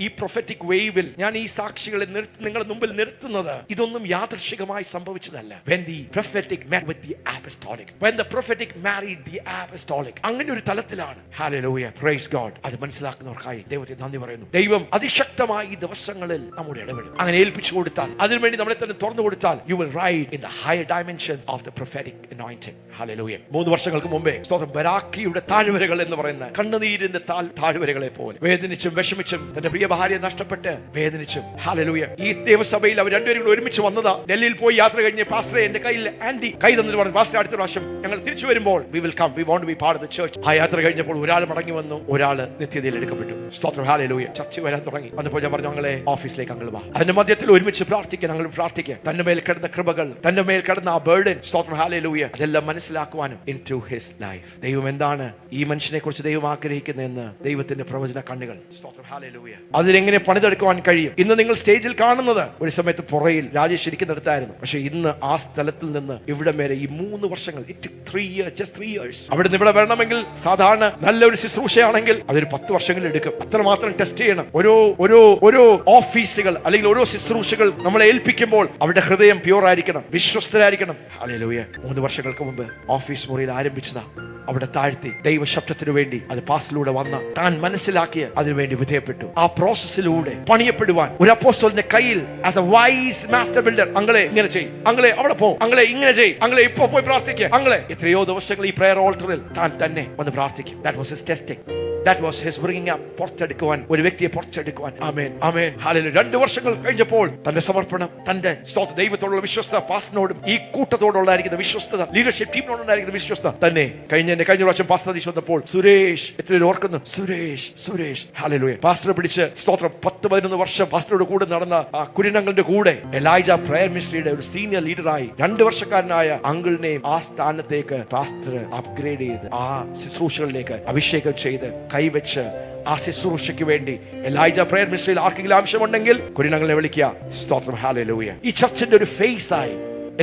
ഈ പ്രൊഫറ്റിക് വേവിൽ ഞാൻ ഈ സാക്ഷികളെ നിങ്ങളുടെ മുമ്പിൽ നിർത്തുന്നത് ഇതൊന്നും യാദൃശ്ചികമായി സംഭവിച്ചതല്ല. When the prophetic met with the apostolic, when the prophetic married the apostolic, അങ്ങനെ ഒരു തലത്തിലാണ്. Hallelujah, praise God. അത് മനസ്സിലാക്കുന്നവർക്കായി ദൈവത്തെ നന്ദി പറയുന്നു. ദൈവം അതിശക്തമായി ഈ ദിവസങ്ങളിൽ നമ്മുടെ ഇടപെടും. അങ്ങനെ ഏൽപ്പിച്ചു കൊടുത്താൽ, അതിനുവേണ്ടി നമ്മളെ തന്നെ തുറന്നു കൊടുത്താൽ, you will ride in the higher dimensions of the prophetic anointing. Hallelujah. 3 വർഷങ്ങൾക്ക് മുമ്പേ സ്തോത്രം ബരാക്കിയുടെ താഴ്വരകൾ എന്ന് പറയുന്ന കണ്ണുനീരിന്റെ താഴ്വരകളെ പോലെ വേദനിച്ചും വിഷമിച്ചും തന്റെ പ്രിയ ഭാര്യയെ നഷ്ടപ്പെട്ട് വേദനിച്ചും, ഹല്ലേലൂയ, ഈ ദേവസഭയിൽ അവർ രണ്ടുപേരും ഒരുമിച്ച് വന്നതാ. ഡൽഹിയിൽ പോയി യാത്ര കഴിഞ്ഞ് പാസ്റ്ററെ എന്റെ കയ്യിൽ ആന്റി കൈ തന്നിട്ട് പറഞ്ഞു, പാസ്റ്റർ അടുത്ത പ്രാവശ്യം ഞങ്ങൾ തിരിച്ചു വരുമ്പോൾ we will come, we want to be part of the church. ആ യാത്ര കഴിഞ്ഞപ്പോൾ ഒരാൾ മടങ്ങി വന്നു, ഒരാൾ നിത്യതയിൽ എടുക്കപ്പെട്ടു. സ്തോത്രം, ഹല്ലേലൂയ. ചർച്ച വരാൻ തുടങ്ങി. വന്നപ്പോൾ ഞാൻ പറഞ്ഞു, ഞങ്ങളെ ഓഫീസിലേക്ക് അങ്ങൾ വാ. അതിന്റെ മധ്യത്തിൽ ഒരുമിച്ച് പ്രാർത്ഥിക്കാൻ, ഞങ്ങൾ പ്രാർത്ഥിക്കുക. തന്റെ മേൽ കിടന്ന കൃപകൾ, തന്റെ മേൽ കിടന്ന ആ ബർഡൻ, സ്തോത്രം, ഹല്ലേലൂയ, അതെല്ലാം മനസ്സിലാക്കുവാനും into his life. ദൈവം എന്താണ് ഈ മനുഷ്യനെ കുറിച്ച് ദൈവം ആഗ്രഹിക്കുന്നതെന്ന് ദൈവത്തിന്റെ പ്രവചന കണ്ണുകൾ, സ്തോത്രം, ഹല്ലേലൂയ, അതിലെങ്ങനെ പണിതെടുക്കുവാൻ കഴിയും. ഇന്ന് നിങ്ങൾ സ്റ്റേജിൽ കാണുന്നത് ഒരു സമയത്ത് പുറയിൽ രാജേഷ് ഇരിക്കുന്നിടത്തായിരുന്നു. പക്ഷെ ഇന്ന് ആ സ്ഥലത്തിൽ നിന്ന് ഇവിടെ വരെ ഈ 3 വർഷങ്ങൾ, it took 3 years, just 3 years. അവിടെ നിന്ന് ഇവിടെ വരണമെങ്കിൽ സാധാരണ നല്ലൊരു ശുശ്രൂഷയാണെങ്കിൽ അതൊരു 10 വർഷങ്ങൾ എടുക്കും. അത്രമാത്രം ടെസ്റ്റ് ചെയ്യണം. ഓരോ ഓഫീസുകൾ അല്ലെങ്കിൽ ഓരോ ശുശ്രൂഷകൾ നമ്മളെ ഏൽപ്പിക്കുമ്പോൾ അവരുടെ ഹൃദയം പ്യൂർ ആയിരിക്കണം, വിശ്വസ്തരായിരിക്കണം. ഹല്ലേലൂയ. 3 വർഷങ്ങൾക്ക് മുമ്പ് ഓഫീസ് മുറിയിൽ ആരംഭിച്ചതാ. അവിടെ താഴ്ത്തി ദൈവശബ്ദത്തിനു വേണ്ടി അത് പാസിലൂടെ വന്ന താൻ മനസ്സിലാക്കിയ അതിനുവേണ്ടി വിധേയപ്പെട്ടു. ആ പ്രോസസ്സിലൂടെ പണിയപ്പെടുവാൻ ഒരു അപ്പോസ്തലന്റെ കയ്യിൽ as a wise master builder, അങ്ങളെ ഇങ്ങനെ ചെയ്യും, അങ്ങളെ അവിടെ പോ, അങ്ങളെ ഇങ്ങനെ ചെയ്യും, അങ്ങളെ ഇപ്പൊ പോയി പ്രാർത്ഥിക്കുക, അങ്ങളെ എത്രയോ ദിവസങ്ങൾ ഈ പ്രയർ ഓൾട്ടറിൽ താൻ തന്നെ വന്ന് പ്രാർത്ഥിക്കും. That was his testing. That was his bringing up. പുറത്തെടുക്കുവാൻ, ഒരു വ്യക്തിയെ പുറത്തെടുക്കുവാൻ. ആമേൻ, ആമേൻ, ഹല്ലേലൂയ. 2 വർഷങ്ങൾ കഴിഞ്ഞപ്പോൾ തന്റെ സമർപ്പണം, തന്റെ ദൈവത്തോടുള്ള വിശ്വസ്തത, പാസ്റ്ററിനോടും ഈ കൂട്ടത്തോടുള്ളായിരിക്കുന്ന വിശ്വസ്തത, ലീഡർഷിപ്പ് ടീമിനോടുണ്ടായിരിക്കുന്ന വിശ്വസ്തത തന്നെ കഴിഞ്ഞ പ്രാവശ്യം പാസ്റ്റർ ദീക്ഷ വന്നപ്പോൾ സുരേഷ്, എത്ര ഓർക്കുന്നു, സുരേഷ് ഹല്ലേലൂയ, പാസ്റ്ററെ പിടിച്ച് സ്തോത്രം 10-11 വർഷം പാസ്റ്ററോട് കൂടെ നടന്ന ആ കുരിനങ്ങളുടെ കൂടെ എലൈജ പ്രയർ മിനിസ്ട്രിയുടെ ഒരു സീനിയർ ലീഡറായി 2 വർഷക്കാരനായ അങ്കിളിനെയും ആ സ്ഥാനത്തേക്ക് പാസ്റ്റർ അപ്ഗ്രേഡ് ചെയ്ത് ആ ശുശ്രൂഷകളിലേക്ക് അഭിഷേകം ചെയ്ത് കൈവച്ച് ആ ശുശ്രൂഷയ്ക്ക് വേണ്ടി എലൈജ പ്രയർ മിനിസ്ട്രിയിൽ ആർക്കെങ്കിലും ആവശ്യമുണ്ടെങ്കിൽ കുരിനങ്ങളെ വിളിക്കുക. സ്തോത്രം, ഹല്ലേലൂയ. ഈ ചർച്ചിന്റെ ഒരു ഫേസ് ആയി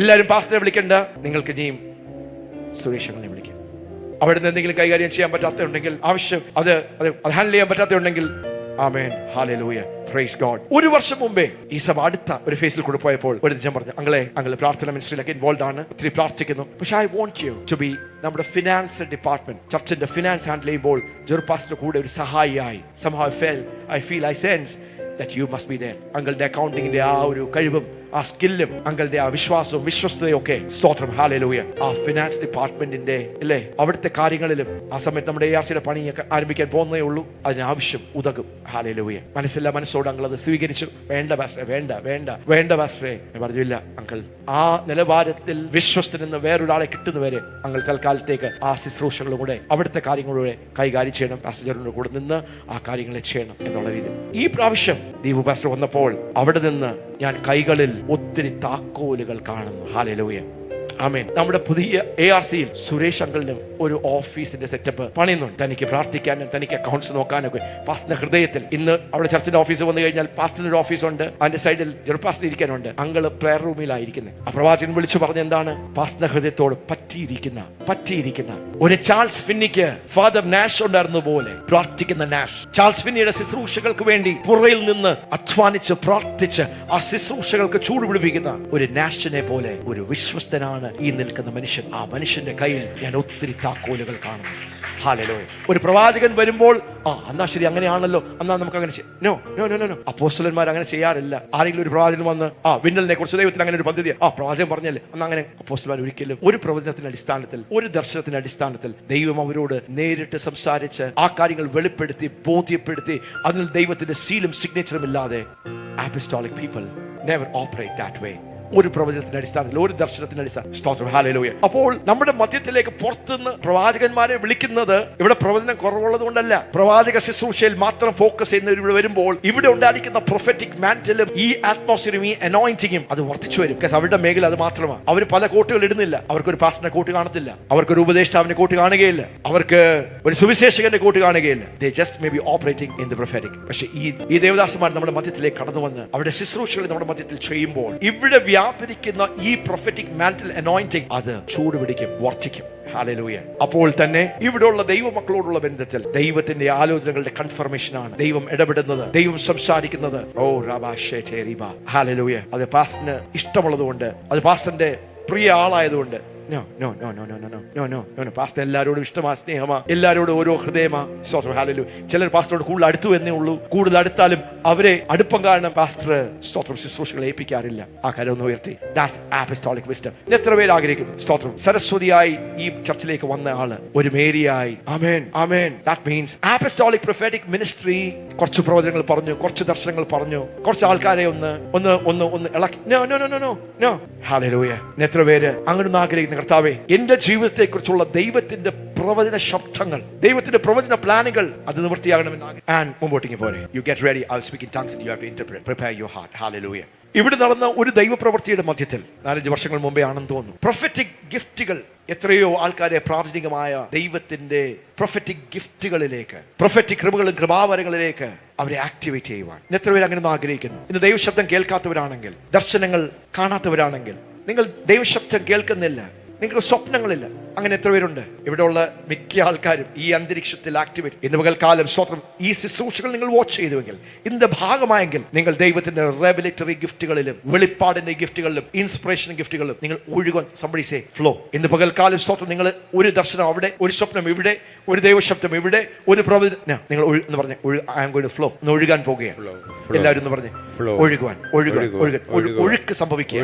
എല്ലാവരും പാസ്റ്ററെ വിളിക്കണ്ട, നിങ്ങൾക്ക് ഇനിയും സുരേഷങ്ങളെ വിളിക്കാം. അവിടെ നിന്ന് എന്തെങ്കിലും കൈകാര്യം ചെയ്യാൻ പറ്റാത്തുണ്ടെങ്കിൽ, ആവശ്യം അത് ഹാൻഡിൽ ചെയ്യാൻ പറ്റാത്തുണ്ടെങ്കിൽ, ആമേൻ, ഹല്ലേലൂയ, പ്രൈസ് ഗോഡ്. 1 വർഷം മുമ്പേ ഈ സഭ അടുത്ത ഒരു ഫേസിൽ കൂടെ പോയപ്പോൾ ഒരു ദിവസം പറഞ്ഞു, അങ്ങളെ പ്രാർത്ഥന മിനിസ്ട്രിയിലൊക്കെ ഇൻവോൾവ് ആണ്, ഒത്തിരി പ്രാർത്ഥിക്കുന്നു, പക്ഷേ I want you to be നമ്മുടെ ഫിനാൻസ് ഡിപ്പാർട്ട്മെന്റ്, ചർച്ചിന്റെ ഫിനാൻസ് ഹാൻഡിൽ ചെയ്യുമ്പോൾ ജെറുപാസ്റ്ററുടെ കൂടെ ഒരു സഹായിയായി. somehow I feel I sense that you must be there. അങ്ങളുടെ അക്കൗണ്ടിങ്ങിന്റെ ആ ഒരു കഴിവും ആ സ്കില്ലും അങ്ങളുടെ ആ വിശ്വാസവും വിശ്വസ്തയും ഒക്കെ, സ്തോത്രം, ഹല്ലേലൂയ, ആ ഫിനാൻസ് ഡിപ്പാർട്ട്മെന്റിന്റെ അല്ലേ അവിടുത്തെ കാര്യങ്ങളിലും ആ സമയത്ത് നമ്മുടെ ARCയുടെ പണിയൊക്കെ ആരംഭിക്കാൻ പോകുന്നേ ഉള്ളൂ, അതിനാവശ്യം ഉതകും. ഹല്ലേലൂയ. മനസ്സോട് അങ്കിൾ അത് സ്വീകരിച്ചു. വേണ്ട പാസ്റ്ററെ, വേണ്ട പാസ്റ്ററെ പറഞ്ഞില്ല. അങ്കിൾ ആ നിലവാരത്തിൽ വിശ്വസ്തനെന്ന് വേറൊരാളെ കിട്ടുന്നവരെ അങ്ങൾ തൽക്കാലത്തേക്ക് ആ ശുശ്രൂഷകളും കൂടെ അവിടുത്തെ കാര്യങ്ങളിലൂടെ കൈകാര്യം ചെയ്യണം. പാസ്റ്ററിന്റെ കൂടെ നിന്ന് ആ കാര്യങ്ങളെ ചെയ്യണം എന്നുള്ള രീതിയിൽ ഈ പ്രാവശ്യം ദീപു പാസ്റ്റർ വന്നപ്പോൾ അവിടെ നിന്ന് ഞാൻ കൈകളിൽ ഒത്തിരി താക്കോലുകൾ കാണുന്നു. ഹല്ലേലൂയ, ആമേൻ. നമ്മുടെ പുതിയ ARCയിൽ സുരേഷ് അങ്കിളിന് ഒരു ഓഫീസിന്റെ സെറ്റപ്പ് പണിയുന്നുണ്ട്. തനിക്ക് പ്രാർത്ഥിക്കാനും തനിക്ക് അക്കൗണ്ട്സ് നോക്കാനൊക്കെ പാസ്റ്ററിന്റെ ഹൃദയത്തിൽ. ഇന്ന് അവിടെ ചർച്ചിന്റെ ഓഫീസ് വന്നു കഴിഞ്ഞാൽ പാസ്റ്ററിന്റെ ഒരു ഓഫീസുണ്ട്, അതിന്റെ സൈഡിൽ ജെറുപാസ്റ്റർ ഇരിക്കാനുണ്ട്. Uncle prayer റൂമിലായിരിക്കുന്നത്. ആ പ്രവാചകൻ വിളിച്ചു പറഞ്ഞ എന്താണ്? പാസ്റ്ററിന്റെ ഹൃദയത്തോട് പറ്റിയിരിക്കുന്ന ഒരു ചാൾസ് ഫിന്നിക്ക് ഫാദർ നാഷ് ഉണ്ടായിരുന്ന പോലെ പ്രാർത്ഥിക്കുന്ന നാഷ്, ചാൾസ് ഫിന്നിയുടെ ശുശ്രൂഷകൾക്ക് വേണ്ടി പുറയിൽ നിന്ന് അധ്വാനിച്ച് പ്രാർത്ഥിച്ച് ആ ശുശ്രൂഷകൾക്ക് ചൂടുപിടിപ്പിക്കുന്ന ഒരു നാഷിനെ പോലെ ഒരു വിശ്വസ്തനാണ് ഈ നിൽക്കുന്ന മനുഷ്യൻ. ആ മനുഷ്യന്റെ കയ്യിൽ ഞാൻ ഒത്തിരി താക്കോലുകൾ കാണുന്നു. ഹല്ലേലൂയ. ഒരു പ്രവാചകൻ വരുമ്പോൾ എന്നാ ശരി, അങ്ങനെയാണല്ലോ, എന്നാ നമുക്ക് അങ്ങനെ നോ. അപ്പോസ്തലന്മാർ അങ്ങനെ ചെയ്യാറില്ല. ആരെങ്കിലും ഒരു പ്രവാചകൻ വന്ന് വിന്നലിനെ കുറിച്ച് ദൈവത്തിന് അങ്ങനെ ഒരു പദ്ധതി പ്രവാചകൻ പറഞ്ഞല്ലേ, അന്ന് അങ്ങനെ അപ്പോസ്തലന്മാർ ഒരിക്കലും ഒരു പ്രവചനത്തിന്റെ അടിസ്ഥാനത്തിൽ, ഒരു ദർശനത്തിന്റെ അടിസ്ഥാനത്തിൽ ദൈവം അവരോട് നേരിട്ട് സംസാരിച്ച് ആ കാര്യങ്ങൾ വെളിപ്പെടുത്തി ബോധ്യപ്പെടുത്തി അതിൽ ദൈവത്തിന്റെ സീലും സിഗ്നേച്ചറും ഇല്ലാതെ apostolic people never operate that way. ഒരു പ്രവചനത്തിന്റെ അടിസ്ഥാനത്തിൽ, ഒരു ദർശനത്തിന്റെ അടിസ്ഥാനത്തിൽ. സ്തോത്രം, ഹല്ലേലൂയ. അപ്പോൾ നമ്മുടെ മധ്യത്തിലേക്ക് പുറത്തുനിന്ന് പ്രവാചകന്മാരെ വിളിക്കുന്നത് ഇവിടെ പ്രവചനം കുറവുള്ളത് കൊണ്ടല്ല, പ്രവാചക ശുശ്രൂഷയിൽ മാത്രം ഫോക്കസ് ചെയ്യുന്നവർ ഇവിടെ വരുമ്പോൾ ഇവിടെ ഉണ്ടായിരിക്കുന്ന പ്രൊഫറ്റിക് മാന്റലും ഈ അറ്റ്മോസ്ഫിയറും ഈ അനോയിന്റിങ്ങും അത് വർദ്ധിച്ചു വരും. ബിക്കോസ് അവരുടെ മേഖല അത് മാത്രമാണ്. അവർ പല കോട്ടുകൾ ഇടുന്നില്ല. അവർക്കൊരു പാസ്റ്ററിന്റെ കോട്ട് കാണത്തില്ല, അവർക്കൊരു ഉപദേഷ്ടാവിന്റെ കോട്ട് കാണുകയില്ല, അവർക്ക് ഒരു സുവിശേഷകന്റെ കോട്ട് കാണുകയില്ല. They just may be operating in the prophetic. പക്ഷേ ഈ ദേവദാസന്മാർ നമ്മുടെ മധ്യത്തിലേക്ക് കടന്നു വന്ന് അവരുടെ ശുശ്രൂഷകൾ നമ്മുടെ മധ്യത്തിൽ ചെയ്യുമ്പോൾ ഇവിടെ വ്യാപരിക്കുന്ന ഈ പ്രൊഫറ്റിക് മാന്റൽ അനോയിന്റിംഗ് അത് ചൂടുപിടിക്കും, വർദ്ധിക്കും. ഹല്ലേലൂയ. അപ്പോൾ തന്നെ ഇവിടെയുള്ള ദൈവമക്കളോടുള്ള ബന്ധത്തിൽ ദൈവത്തിന്റെ ആലോചനകളുടെ കൺഫർമേഷൻ ആണ് ദൈവം ഇടപെടുന്നത്, ദൈവം സംസാരിക്കുന്നത്. ഹല്ലേലൂയ. അത് പാസ്റ്ററിന് ഇഷ്ടമുള്ളതുകൊണ്ട്, അത് പാസ്റ്ററിന്റെ പ്രിയ ആളായതുകൊണ്ട്. പാസ്റ്റർ എല്ലാവരോടും ഇഷ്ടമാ, സ്നേഹമാ, എല്ലാവരോടും ഓരോ ഹൃദയമാ. ഹല്ലേലൂയ. ചിലർ പാസ്റ്ററോട് കൂടുതൽ അടുത്തു എന്നേ ഉള്ളൂ. കൂടുതൽ അടുത്താലും അവരെ അടുപ്പം കാരണം പാസ്റ്റർ സ്തോത്രം ശുശ്രൂഷകളെ ഏൽപ്പിക്കാറില്ല. ആ കാര്യം ഒന്ന് ഉയർത്തി. That's apostolic wisdom. എത്ര പേര് ആഗ്രഹിക്കുന്നു? സ്തോത്രം. സരസ്വതിയായി ഈ ചർച്ചിലേക്ക് വന്ന ആള് ഒരു മേരിയായി. ആമേൻ, ആമേൻ. That means apostolic prophetic ministry. കുറച്ച് പ്രവചനങ്ങൾ പറഞ്ഞു, കുറച്ച് ദർശനങ്ങൾ പറഞ്ഞു, കുറച്ച് ആൾക്കാരെ ഒന്ന് ഇളക്കി. No. ഹല്ലേലൂയ. എത്ര പേര് അങ്ങനെ ആഗ്രഹിക്കുന്നു? കർത്താവേ, എന്റെ ജീവിതത്തെ കുറിച്ചുള്ള ദൈവത്തിന്റെ പ്രവചന ശബ്ദങ്ങൾ, ദൈവത്തിന്റെ പ്രവചന പ്ലാനുകൾ അത് നിവൃത്തിയാകണമെന്ന് മുമ്പോട്ടേക്ക് പോരെ. You get ready. I'll speak in tongues and you have to interpret. Prepare your heart. Hallelujah. ഇവിടെ നടന്ന ഒരു ദൈവപ്രവൃത്തിയുടെ മധ്യത്തിൽ 4-5 വർഷങ്ങൾ മുമ്പേ ആണെന്ന് തോന്നുന്നു, പ്രൊഫറ്റിക് ഗിഫ്റ്റുകൾ എത്രയോ ആൾക്കാരെ പ്രാവചനികമായ ദൈവത്തിന്റെ പ്രൊഫറ്റിക് ഗിഫ്റ്റുകളിലേക്ക്, പ്രൊഫറ്റിക് കൃപകളും കൃപാവരങ്ങളിലേക്ക് അവരെ ആക്ടിവേറ്റ് ചെയ്യുവാൻ എത്ര പേര് അങ്ങനെ ആഗ്രഹിക്കുന്നു? ഇന്ന് ദൈവശബ്ദം കേൾക്കാത്തവരാണെങ്കിൽ, ദർശനങ്ങൾ കാണാത്തവരാണെങ്കിൽ, നിങ്ങൾ ദൈവശബ്ദം കേൾക്കുന്നില്ല, നിങ്ങൾക്ക് സ്വപ്നങ്ങളില്ല, അങ്ങനെ എത്ര പേരുണ്ട്? ഇവിടെയുള്ള മിക്ക ആൾക്കാരും ഈ അന്തരീക്ഷത്തിൽ ആക്ടിവേറ്റ്. ഇന്ന് പകൽക്കാലം സ്തോത്രം ഈ ശുശ്രൂഷകൾ നിങ്ങൾ വാച്ച് ചെയ്തുവെങ്കിൽ, ഇതിന്റെ ഭാഗമായെങ്കിൽ നിങ്ങൾ ദൈവത്തിന്റെ റെവലേറ്ററി ഗിഫ്റ്റുകളിലും വെളിപ്പാടിന്റെ ഗിഫ്റ്റുകളിലും ഇൻസ്പിറേഷൻ ഗിഫ്റ്റുകളിലും നിങ്ങൾ ഒഴുകാൻ. somebody say flow. ഇന്ന് പകൽക്കാലം സ്തോത്രം നിങ്ങൾ ഒരു ദർശനം അവിടെ, ഒരു സ്വപ്നം ഇവിടെ, ഒരു ദൈവശബ്ദം ഇവിടെ, ഒരു പ്രവചനം നിങ്ങൾ എന്ന് പറഞ്ഞ് I am going to flow എന്ന് ഒഴുകാൻ പോകുകയാണ്. എല്ലാവരും എന്ന് പറഞ്ഞ് ഒഴുകുവാൻ, ഒഴുക്ക് സംഭവിക്കുക.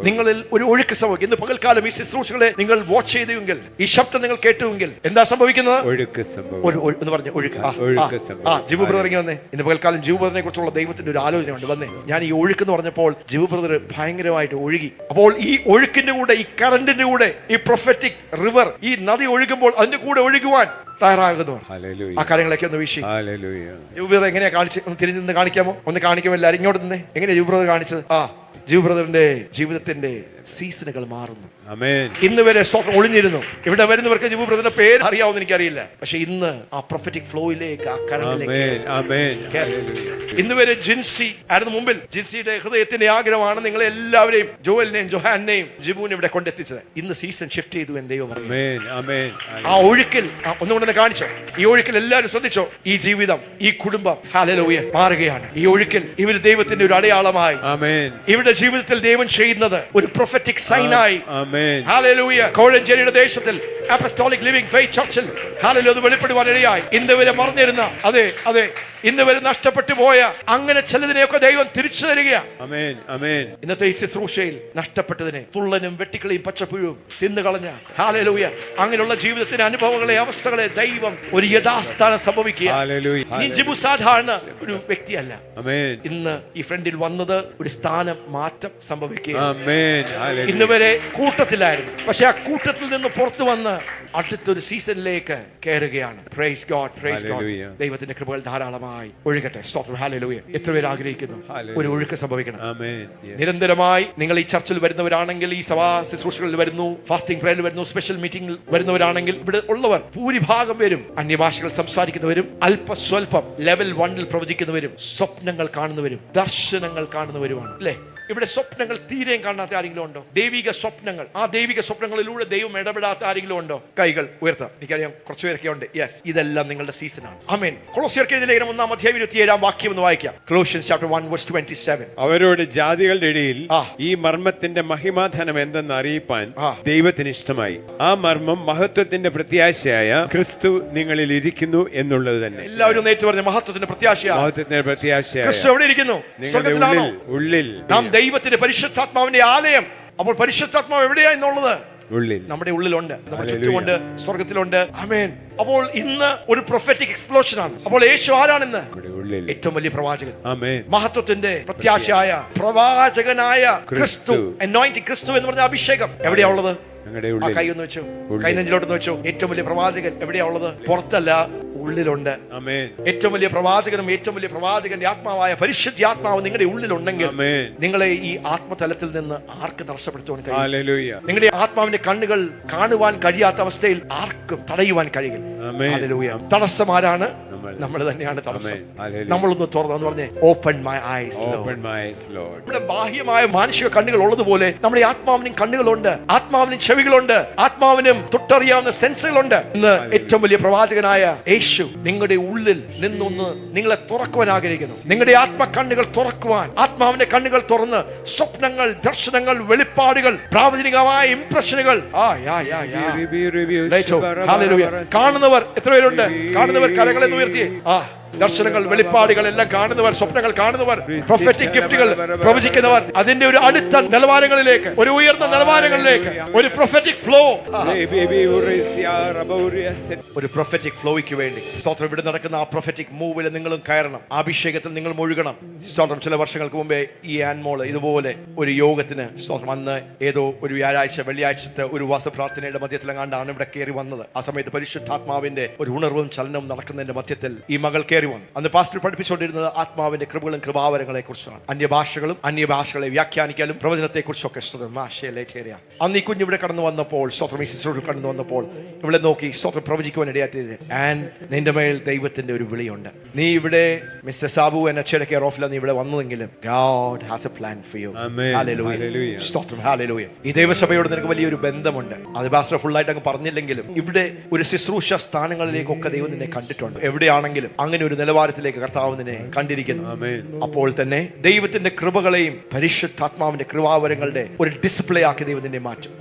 നിങ്ങളിൽ ഒരു ഒഴുക്ക് സംഭവിക്കും. ഇന്ന് പകൽക്കാലം ഈ ശുശ്രൂഷകളെ നിങ്ങൾ വാച്ച് ചെയ്ത് കേട്ടുവെങ്കിൽ, ഈ ശബ്ദം നിങ്ങൾ കേട്ടുവെങ്കിൽ എന്താ സംഭവിക്കുന്നത്? ഒഴുക്ക് സംഭവം. എന്ന് പറഞ്ഞു ഒഴുക്ക്. ഒഴുക്ക് സംഭവം. ജിബു ബ്രദർ ഇങ്ങനെ വന്നേ. ഇന്ന് പകൽക്കാലം ജിബു ബ്രദറിനെ കുറിച്ചുള്ള ദൈവത്തിന്റെ ഒരു ആലോചനയുണ്ട്. വന്നേ. ഞാൻ ഈ ഒഴുക്ക് എന്ന് പറഞ്ഞപ്പോൾ ജിബു ബ്രദർ ഭയങ്കരമായിട്ട് ഒഴുകി. അപ്പോൾ ഈ ഒഴുക്കിന്റെ കൂടെ, ഈ കറന്റിന്റെ കൂടെ, ഈ പ്രൊഫറ്റിക് റിവർ, ഈ നദി ഒഴുകുമ്പോൾ അതിന്റെ കൂടെ ഒഴുകുവാൻ തയ്യാറാകുന്നു. ആ കാര്യങ്ങളൊക്കെ ഒന്ന് വീശി. ജിബു ബ്രദർ എങ്ങനെയാ കാണിച്ച് തിരിഞ്ഞു നിന്ന് കാണിക്കാമോ? ഒന്ന് കാണിക്കാമോ എല്ലാവരും? ഇങ്ങോട്ട് തന്നെ. എങ്ങനെയാ ജിബു ബ്രദർ കാണിച്ചത്? ജിബു ബ്രദറിന്റെ ജീവിതത്തിന്റെ സീസണുകൾ മാറുന്നു. ഇന്ന് വരെ സ്തോത്രം ഒളിഞ്ഞിരുന്നു. ഇവിടെ വരുന്നവർക്ക് ജിബു ബ്രദറിന്റെ പേര് അറിയാവുന്ന എനിക്കറിയില്ല. പക്ഷെ ഇന്ന് ആ പ്രൊഫറ്റിക് ഫ്ലോയിലേക്ക്, ആ കറണ്ടിലേക്ക് ഇന്ന് വരെ ജിൻസി ആയിരുന്നു മുമ്പിൽ. ജിൻസിയുടെ ഹൃദയത്തിന്റെ ആഗ്രഹമാണ് നിങ്ങളെ എല്ലാവരെയും, ജോയലിനെയും ജോഹാനെയും ജിബുവിനെ ഇവിടെ കൊണ്ടെത്തിച്ചത്. ഇന്ന് സീസൺ ഷിഫ്റ്റ് ചെയ്തു എന്ന് ദൈവം പറഞ്ഞു. ആ ഒഴുക്കിൽ ഒന്നുകൊണ്ടെന്ന് കാണിച്ചോ. ഈ ഒഴുക്കിൽ എല്ലാവരും ശ്രദ്ധിച്ചോ. ഈ ജീവിതം, ഈ കുടുംബം ഹല്ലേലൂയ മാറുകയാണ്. ഈ ഒഴുക്കിൽ ഇവർ ദൈവത്തിന്റെ ഒരു അടയാളമായി, ഇവരുടെ ജീവിതത്തിൽ ദൈവം ചെയ്യുന്നത് ഒരു പ്രൊഫറ്റിക് സൈനായി. ഹല്ലേലൂയ. കോഴഞ്ചേരിയുടെ ദേശത്തിൽ അപ്പസ്തോലിക് ലിവിംഗ് ഫെയ്ത്ത് ചർച്ചിൽ ഹല്ലേലൂയ വെളിപ്പെടുവാൻ ഇടയായി. ഇന്ന് വരെ മറന്നിരുന്ന, അതെ ഇന്ന് വരെ നഷ്ടപ്പെട്ടു പോയ അങ്ങനെ ചിലതിനെയൊക്കെ ദൈവം തിരിച്ചു തരികയാണ്. ഇന്നത്തെ ഈ ശുശ്രൂഷയിൽ നഷ്ടപ്പെട്ടതിനെ, തുള്ളനും വെട്ടിക്കളിയും പച്ചപ്പുഴും തിന്നുകളഞ്ഞ ഹല്ലേലൂയ അങ്ങനെയുള്ള ജീവിതത്തിന്റെ അനുഭവങ്ങളെ, അവസ്ഥകളെ ദൈവം ഒരു യഥാസ്ഥാനം സംഭവിക്കുക. ഈ ജിബു സാധാരണ ഒരു വ്യക്തിയല്ല. ഇന്ന് ഈ ഫ്രണ്ടിൽ വന്നത് ഒരു സ്ഥാനം മാറ്റം സംഭവിക്കുക. ഇന്ന് വരെ കൂട്ടത്തിലായിരുന്നു, പക്ഷെ ആ കൂട്ടത്തിൽ നിന്ന് പുറത്തു വന്ന് അടുത്തൊരു സീസണിലേക്ക് കയറുകയാണ്. Praise God, praise God. ദൈവത്തിന്റെ കൃപകൾ ധാരാളമായി ഒഴുകട്ടെ. സ്തോത്രം. ഹല്ലേലൂയ. എത്ര പേര് ആഗ്രഹിക്കുന്നു ഒരു ഒഴുക്ക് സംഭവിക്കണം? നിരന്തരമായി നിങ്ങൾ ഈ ചർച്ചിൽ വരുന്നവരാണെങ്കിൽ, ഈ സഭാ ശുശ്രൂഷകളിൽ വരുന്നു, ഫാസ്റ്റിംഗ് പ്രേയറിൽ വരുന്നു, സ്പെഷ്യൽ മീറ്റിംഗിൽ വരുന്നവരാണെങ്കിൽ, ഇവിടെ ഉള്ളവർ ഭൂരിഭാഗം പേരും അന്യഭാഷകൾ സംസാരിക്കുന്നവരും, അല്പസ്വല്പം ലെവൽ 1 പ്രവചിക്കുന്നവരും, സ്വപ്നങ്ങൾ കാണുന്നവരും, ദർശനങ്ങൾ കാണുന്നവരുമാണ്. അല്ലേ? ഇവിടെ സ്വപ്നങ്ങൾ തീരെയും കാണാത്ത ആരെങ്കിലും ഉണ്ടോ? ദൈവിക സ്വപ്നങ്ങൾ, ആ ദൈവിക സ്വപ്നങ്ങളിലൂടെ ദൈവം ഇടപെടാത്ത ആരെങ്കിലും ഉണ്ടോ? കൈകൾ ഉയർത്താം. എനിക്കറിയാം കുറച്ചു പേരൊക്കെ ഉണ്ട്. യെസ്, ഇതെല്ലാം നിങ്ങളുടെ സീസണാണ്. ആമേൻ. കൊളോസ്യർക്ക് എഴുതിയ ലേഖനം 1:27 വാക്യം ഒന്ന് വായിക്കാം. Colossians chapter 1:27. അവരോട് ജാതികളുടെ ഇടയിൽ ഈ മർമ്മത്തിന്റെ മഹിമാധനം എന്തെന്ന് അറിയിപ്പാൻ ദൈവത്തിന് ഇഷ്ടമായി. ആ മർമ്മം മഹത്വത്തിന്റെ പ്രത്യാശയായ ക്രിസ്തു നിങ്ങളിൽ ഇരിക്കുന്നു എന്നുള്ളത് തന്നെ. എല്ലാവരും നേരിട്ട് പറഞ്ഞ മഹത്വത്തിന്റെ പ്രത്യാശയായ, മഹത്വത്തിന്റെ പ്രത്യാശയായ ക്രിസ്തു എവിടെ ഇരിക്കുന്നു? നിങ്ങളുടെ ഉള്ളിൽ. നാം ദൈവത്തിന്റെ പരിശുദ്ധാത്മാവിന്റെ ആലയം. അപ്പോൾ പരിശുദ്ധാത്മാവ് എവിടെയാ എന്നുള്ളത്? ഉള്ളിൽ, നമ്മുടെ ഉള്ളിലുണ്ട്, നമ്മുടെ ചുറ്റുമുണ്ട്, സ്വർഗത്തിലുണ്ട്. ആമേൻ. അപ്പോൾ ഇന്ന് ഒരു പ്രൊഫറ്റിക് എക്സ്പ്ലോഷൻ ആണ്. അപ്പോൾ യേശു ആരാണെന്ന്? ഏറ്റവും വലിയ പ്രവാചകൻ, മഹത്വത്തിന്റെ പ്രത്യാശയായ പ്രവാചകനായ ക്രിസ്തു. അനോയിന്റിംഗ്, ക്രിസ്തു എന്ന് പറഞ്ഞ അഭിഷേകം എവിടെയാ ഉള്ളത്? കൈ ഒന്ന് വെച്ചു, കൈ നെഞ്ചിലോട്ടൊന്ന് വെച്ചു. ഏറ്റവും വലിയ പ്രവാചകൻ എവിടെയാ ഉള്ളത്? പുറത്തല്ല, ഉള്ളിലുണ്ട്. ഏറ്റവും വലിയ പ്രവാചകനും ഏറ്റവും വലിയ പ്രവാചകന്റെ ആത്മാവായ പരിശുദ്ധാത്മാവ് നിങ്ങളുടെ ഉള്ളിലുണ്ടെങ്കിൽ നിങ്ങളെ ഈ ആത്മതലത്തിൽ നിന്ന് ആർക്ക് തടസ്സപ്പെടുത്തുവാൻ കഴിയും? നിങ്ങളുടെ ആത്മാവിന്റെ കണ്ണുകൾ കാണുവാൻ കഴിയാത്ത അവസ്ഥയിൽ ആർക്കും തടയുവാൻ കഴിയും. തടസ്സം ആരാണ്? നമ്മൾ തന്നെയാണ് തടസ്സം. നമ്മളൊന്ന് തുറന്നു പറഞ്ഞേ, ഓപ്പൺ മൈ ഐസ് ലോർഡ്. നമ്മുടെ ബാഹ്യമായ മാനുഷിക കണ്ണുകൾ ഉള്ളതുപോലെ നമ്മുടെ ആത്മാവിനും കണ്ണുകളുണ്ട്, ആത്മാവിനും ചെവികളുണ്ട്, ആത്മാവിനും തൊട്ടറിയാവുന്ന സെൻസുകളുണ്ട്. ഇന്ന് ഏറ്റവും വലിയ പ്രവാചകനായ യേശു നിങ്ങളുടെ ഉള്ളിൽ നിന്നൊന്ന് നിങ്ങളെ തുറക്കുവാൻ ആഗ്രഹിക്കുന്നു. നിങ്ങളുടെ ആത്മകണ്ണുകൾ തുറക്കുവാൻ, ആത്മാവിന്റെ കണ്ണുകൾ തുറന്ന് സ്വപ്നങ്ങൾ, ദർശനങ്ങൾ, വെളിപ്പാടുകൾ, പ്രാവചനികമായ ഇംപ്രഷനുകൾ കാണുന്നവർ എത്ര പേരുണ്ട്? കാണുന്നവർ കരങ്ങളെ ഉയർത്തി. ദർശനങ്ങൾ, വെളിപ്പാടുകൾ എല്ലാം കാണുന്നവർ, സ്വപ്നങ്ങൾ കാണുന്നവർ, പ്രൊഫറ്റിക് ഗിഫ്റ്റുകൾ പ്രവചിക്കുന്നവർ, അതിന്റെ ഒരു അടുത്ത നിലവാരങ്ങളിലേക്ക്, ഒരു ഉയർന്ന നിലവാരങ്ങളിലേക്ക്, ഒരു പ്രൊഫറ്റിക് ഫ്ലോ, ഒരു പ്രൊഫറ്റിക് ഫ്ലോയ്ക്ക് വേണ്ടി സ്തോത്രം. ഇവിടെ നടക്കുന്ന ആ പ്രൊഫറ്റിക് മൂവിൽ നിങ്ങളും കയറണം, അഭിഷേകത്തിൽ നിങ്ങൾ മുഴുകണം. സ്തോത്രം. ചില വർഷങ്ങൾക്ക് മുമ്പേ ഈ ആൻമോള് ഇതുപോലെ ഒരു യോഗത്തിന് സ്തോത്രം അന്ന് ഏതോ ഒരു വ്യാഴാഴ്ച വെള്ളിയാഴ്ചത്തെ ഒരു വാസപ്രാർത്ഥനയുടെ മധ്യത്തിലെങ്ങാണ്ടാണ് ഇവിടെ കയറി വന്നത്. ആ സമയത്ത് പരിശുദ്ധാത്മാവിന്റെ ഒരു ഉണർവും ചലനവും നടക്കുന്നതിന്റെ മധ്യത്തിൽ ഈ മകൾ കയറി വന്നു. അന്ന് പാസ്റ്റർ പഠിപ്പിച്ചുകൊണ്ടിരുന്നത് ആത്മാവിന്റെ കൃപകളും കൃപാവരങ്ങളെ കുറിച്ചാണ്. അന്യഭാഷകളും അന്യഭാഷകളെ വ്യാഖ്യാനിക്കലും പ്രവചനത്തെ കുറിച്ചൊക്കെ. അന്ന് ഈ കുഞ്ഞ് ഇവിടെ കടന്നു വന്നപ്പോൾ, കടന്നു വന്നപ്പോൾ ഇവിടെ നോക്കി സ്വന്തം പ്രവചിക്കുവാൻ ഇടയാറ്റിയത്. ആൻഡ് നിന്റെ മേൽ ദൈവത്തിന്റെ ഒരു വിളിയുണ്ട്. നീ ഇവിടെ മിസ്റ്റർ സാബു എന്ന അച്ഛയുടെ കെയർ ഓഫിലാണ് നീ ഇവിടെ വന്നതെങ്കിലും God has a plan for you. Hallelujah. ഈ ദൈവസഭയോട് നിനക്ക് വലിയൊരു ബന്ധമുണ്ട്. അത് പാസ്റ്റർ ഫുൾ ആയിട്ട് അങ്ങ് പറഞ്ഞില്ലെങ്കിലും ഇവിടെ ഒരു ശുശ്രൂഷ സ്ഥാനങ്ങളിലേക്കൊക്കെ ദൈവം നിന്നെ കണ്ടിട്ടുണ്ട്. എവിടെയാണെങ്കിലും അങ്ങനെ ഒരു നിലവാരത്തിലേക്ക് കർത്താവ് നിന്നെ കണ്ടിരിക്കുന്നു. അപ്പോൾ തന്നെ ദൈവത്തിന്റെ കൃപകളെയും പരിശുദ്ധാത്മാവിന്റെ കൃപാവരങ്ങളുടെ ഒരു ഡിസ്പ്ലേ ആക്കി ദൈവം നിന്നെ മാറ്റും.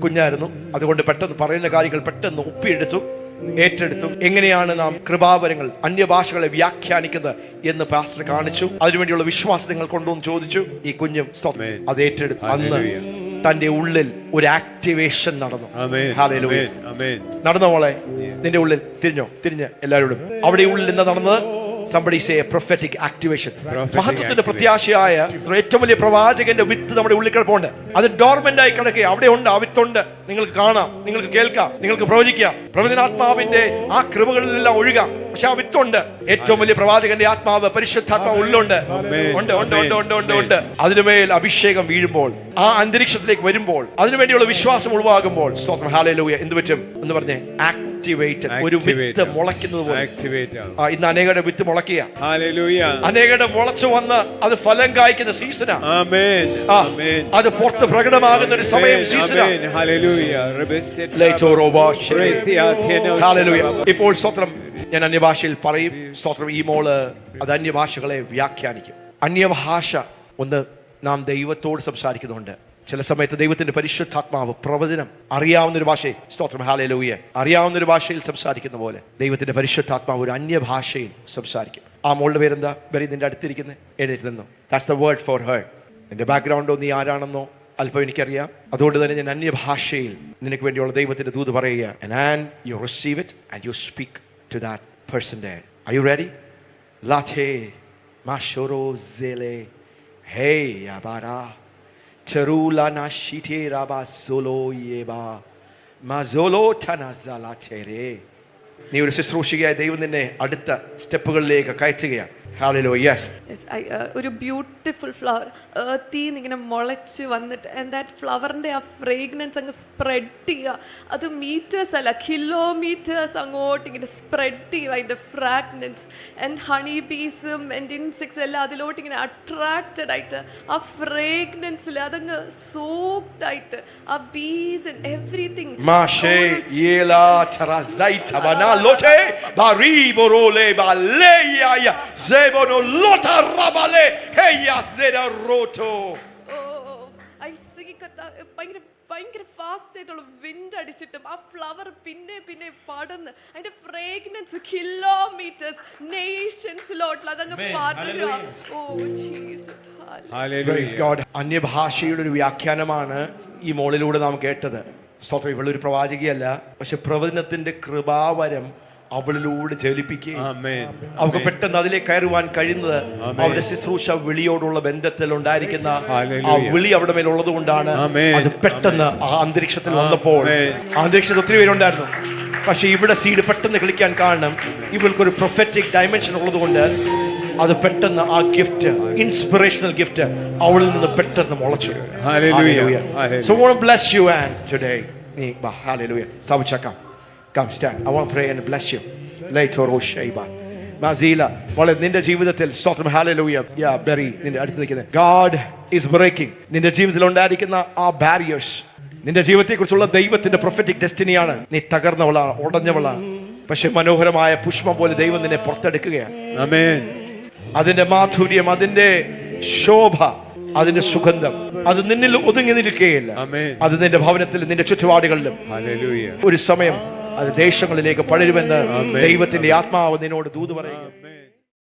കുഞ്ഞായിരുന്നു, അതുകൊണ്ട് പെട്ടെന്ന് പറയുന്ന കാര്യങ്ങൾ പെട്ടെന്ന് ഒപ്പിയെടുത്തു, ഏറ്റെടുത്തു. എങ്ങനെയാണ് നാം കൃപാവരങ്ങൾ, അന്യഭാഷകളെ വ്യാഖ്യാനിക്കുന്നത് എന്ന് പാസ്റ്റർ കാണിച്ചു. അതിനുവേണ്ടിയുള്ള വിശ്വാസം നിങ്ങൾ കൊണ്ടുവന്ന് ചോദിച്ചു. ഈ കുഞ്ഞും അത് ഏറ്റെടുത്തു. അന്ന് തന്റെ ഉള്ളിൽ ഒരു ആക്ടിവേഷൻ നടന്നു. ആമേൻ. ഹല്ലേലൂയ. ആമേൻ. ആമേൻ. നടന്നോ മോളെ? നിന്റെ ഉള്ളിൽ തിരിഞ്ഞ് എല്ലാവരോടും അവിടെ ഉള്ളിൽ എന്താ നടന്നത്? Somebody say a prophetic activation. മഹത്വത്തിന്റെ പ്രത്യാശയായ ഏറ്റവും വലിയ പ്രവാചകന്റെ വിത്ത് നമ്മുടെ ഉള്ളിൽ കിടപ്പുണ്ട്. അത് ഡോർമെന്റ് ആയി കിടക്കുക. അവിടെ ഉണ്ട്, ആ വിത്തുണ്ട്. നിങ്ങൾക്ക് കാണാം, നിങ്ങൾക്ക് കേൾക്കാം, നിങ്ങൾക്ക് പ്രവചിക്കാം. പ്രവചനാത്മാവിന്റെ ആ കൃപകളിലെല്ലാം ഒഴുകാം. പക്ഷെ ആ വിത്തുണ്ട്. ഏറ്റവും വലിയ പ്രവാചകന്റെ ആത്മാവ്, പരിശുദ്ധാത്മാവ് ഉള്ളുണ്ട്. ഉണ്ട്. അതിനുമേൽ അഭിഷേകം വീഴുമ്പോൾ, ആ അന്തരീക്ഷത്തിലേക്ക് വരുമ്പോൾ, അതിനുവേണ്ടിയുള്ള വിശ്വാസം ഉളവാകുമ്പോൾ, സ്തോത്രം, ഹല്ലേലൂയ, എന്ത് പറ്റും എന്ന് പറഞ്ഞേ? ആക്ടിവേറ്റ്. ഒരു വിത്ത് മുളയ്ക്കുന്നത് പോലെ. ഇന്ന് അനേകരുടെ വിത്ത് മുളയ്ക്കുക. അനേകരുടെ മുളച്ചു വന്ന് അത് ഫലം കായ്ക്കുന്ന സീസണാ. അത് പുറത്ത് പ്രകടമാകുന്ന ഒരു സമയം സീസണാ. ഇപ്പോൾ സ്തോത്രം, ഞാൻ അന്യഭാഷയിൽ പറയും. സ്തോത്രം, ഈ മോള് അത് അന്യഭാഷകളെ വ്യാഖ്യാനിക്കും. അന്യഭാഷ ഒന്ന് നാം ദൈവത്തോട് സംസാരിക്കുന്നുണ്ട്. ചില സമയത്ത് ദൈവത്തിന്റെ പരിശുദ്ധാത്മാവ് പ്രവചനം അറിയാവുന്ന ഒരു ഭാഷയിൽ, സ്തോത്രം, ഹല്ലേലൂയ, അറിയാവുന്ന ഒരു ഭാഷയിൽ സംസാരിക്കുന്ന പോലെ ദൈവത്തിന്റെ പരിശുദ്ധാത്മാവ് ഒരു അന്യഭാഷയിൽ സംസാരിക്കും. ആ മോളുടെ പേരെന്താ? വരി, നിന്റെ അടുത്തിരിക്കുന്നത് എഴുന്നേറ്റ് നിന്നു. That's the word for her. നിന്റെ ബാക്ക്ഗ്രൗണ്ടോ നീ ആരാണെന്നോ അല്പം എനിക്കറിയാം. അതുകൊണ്ട് തന്നെ ഞാൻ അന്യഭാഷയിൽ നിനക്ക് വേണ്ടിയുള്ള ദൈവത്തിന്റെ ദൂത് പറയുക. And you receive it and you speak to that person there. Are you ready? Lathe mashoro zele hey yabara cherula na shite raba solo yeba mazolo tanazala tere. നീ ഒരു ശുശ്രൂഷകയായി ദൈവം നിന്നെ അടുത്ത സ്റ്റെപ്പുകളിലേക്ക് കയറ്റുകയാണ്. Hallelujah. Yes. ഒരു ബ്യൂട്ടിഫുൾ ഫ്ലവർ തീന്ന് ഇങ്ങനെ മുളച്ച് വന്നിട്ട് and that ഫ്ലവറിൻ്റെ ആ ഫ്രേഗ്രൻസ് അങ്ങ് സ്പ്രെഡ് ചെയ്യുക. അത് മീറ്റേഴ്സ് അല്ല, കിലോമീറ്റേഴ്സ് അങ്ങോട്ട് ഇങ്ങനെ സ്പ്രെഡ് ചെയ്യുക. അതിൻ്റെ ഫ്രാഗ്രൻസ് ആൻഡ് ഹണി ബീസും ആൻഡ് ഇൻസെക്ട്സ് എല്ലാം അതിലോട്ട് ഇങ്ങനെ അട്രാക്റ്റഡ് ആയിട്ട് ആ ഫ്രേഗ്രൻസിൽ അതങ്ങ് സോക്ഡ് ആയിട്ട് ആ bees and everything. Bono lota rabale heya zeda roto. I see ഭയങ്കര ഫാസ്റ്റ് ആയിട്ടുള്ള വിൻഡ് അടിച്ചിട്ടും ആ ഫ്ലവർ പിന്നെ പടർന്ന് അതിന്റെ ഫ്രേഗ്രൻസ് കിലോമീറ്റേഴ്സ് നേഷൻസിലോട്ടുള്ള അതങ്ങ് പടരുക. Oh Jesus, Praise God. അന്യഭാഷയുടെ ഒരു വ്യാഖ്യാനമാണ് ഈ മോളിലൂടെ നാം കേട്ടത്. സ്തോത്രം. ഇവളൊരു പ്രവാചകിയല്ല, പക്ഷെ പ്രവചനത്തിന്റെ കൃപാവരം അവളിലൂടെ ജ്വലിപ്പിക്കുകയും അവർക്ക് പെട്ടെന്ന് അതിലേക്ക് കയറുവാൻ കഴിയുന്നത് അവരുടെ ശുശ്രൂഷ വിളിയോടുള്ള ബന്ധത്തിൽ ഉണ്ടായിരിക്കുന്ന ആ വിളി അവിടെ മേലുള്ളത് കൊണ്ടാണ്. അത് പെട്ടെന്ന് ആ അന്തരീക്ഷത്തിൽ വന്നപ്പോൾ, ആ അന്തരീക്ഷത്തിൽ ഒത്തിരി പേരുണ്ടായിരുന്നു, പക്ഷെ ഇവിടെ സീഡ് പെട്ടെന്ന് കളിക്കാൻ കാരണം ഇവൾക്കൊരു പ്രൊഫറ്റിക് ഡയമെൻഷൻ ഉള്ളത് കൊണ്ട് അത് പെട്ടെന്ന് ആ ഗിഫ്റ്റ്, ഇൻസ്പിറേഷണൽ ഗിഫ്റ്റ് അവളിൽ നിന്ന് പെട്ടെന്ന് മുളച്ചു. So I want to bless you and today. Hallelujah. Sabuchakam. Come stand. I want to pray and bless you. Later Sheba. Mazila. Well, നിന്റെ ജീവിതത്തിൽ സ്തോത്രം, ഹല്ലേലൂയ. ബെറി നിന്റെ അടുത്ത് നിൽക്കുന്നത്. God is breaking. നിന്റെ ജീവിതത്തിൽ ഉണ്ടായിരിക്കുന്ന ആ ബാരിയേഴ്സ്, നിന്റെ ജീവിതത്തെക്കുറിച്ചുള്ള ദൈവത്തിന്റെ പ്രൊഫറ്റിക് ഡെസ്റ്റിനിയാണ്. നീ തകർന്നവളാണ്, ഉടഞ്ഞവളാണ്, പക്ഷെ മനോഹരമായ പുഷ്പം പോലെ ദൈവം നിന്നെ പുറത്തെടുക്കുകയാണ്. ആമേൻ. അതിന്റെ മാധുര്യം, അതിന്റെ ശോഭ, അതിന്റെ സുഗന്ധം അത് നിന്നിൽ ഒതുങ്ങി നിൽക്കുകയില്ല. അത് നിന്റെ ഭവനത്തിലും നിന്റെ ചുറ്റുപാടുകളിലും ഒരു സമയം അത് ദേശങ്ങളിലേക്ക് പടരുമെന്ന് ദൈവത്തിന്റെ ആത്മാവ് നിന്നോട് ദൂത് പറയുക.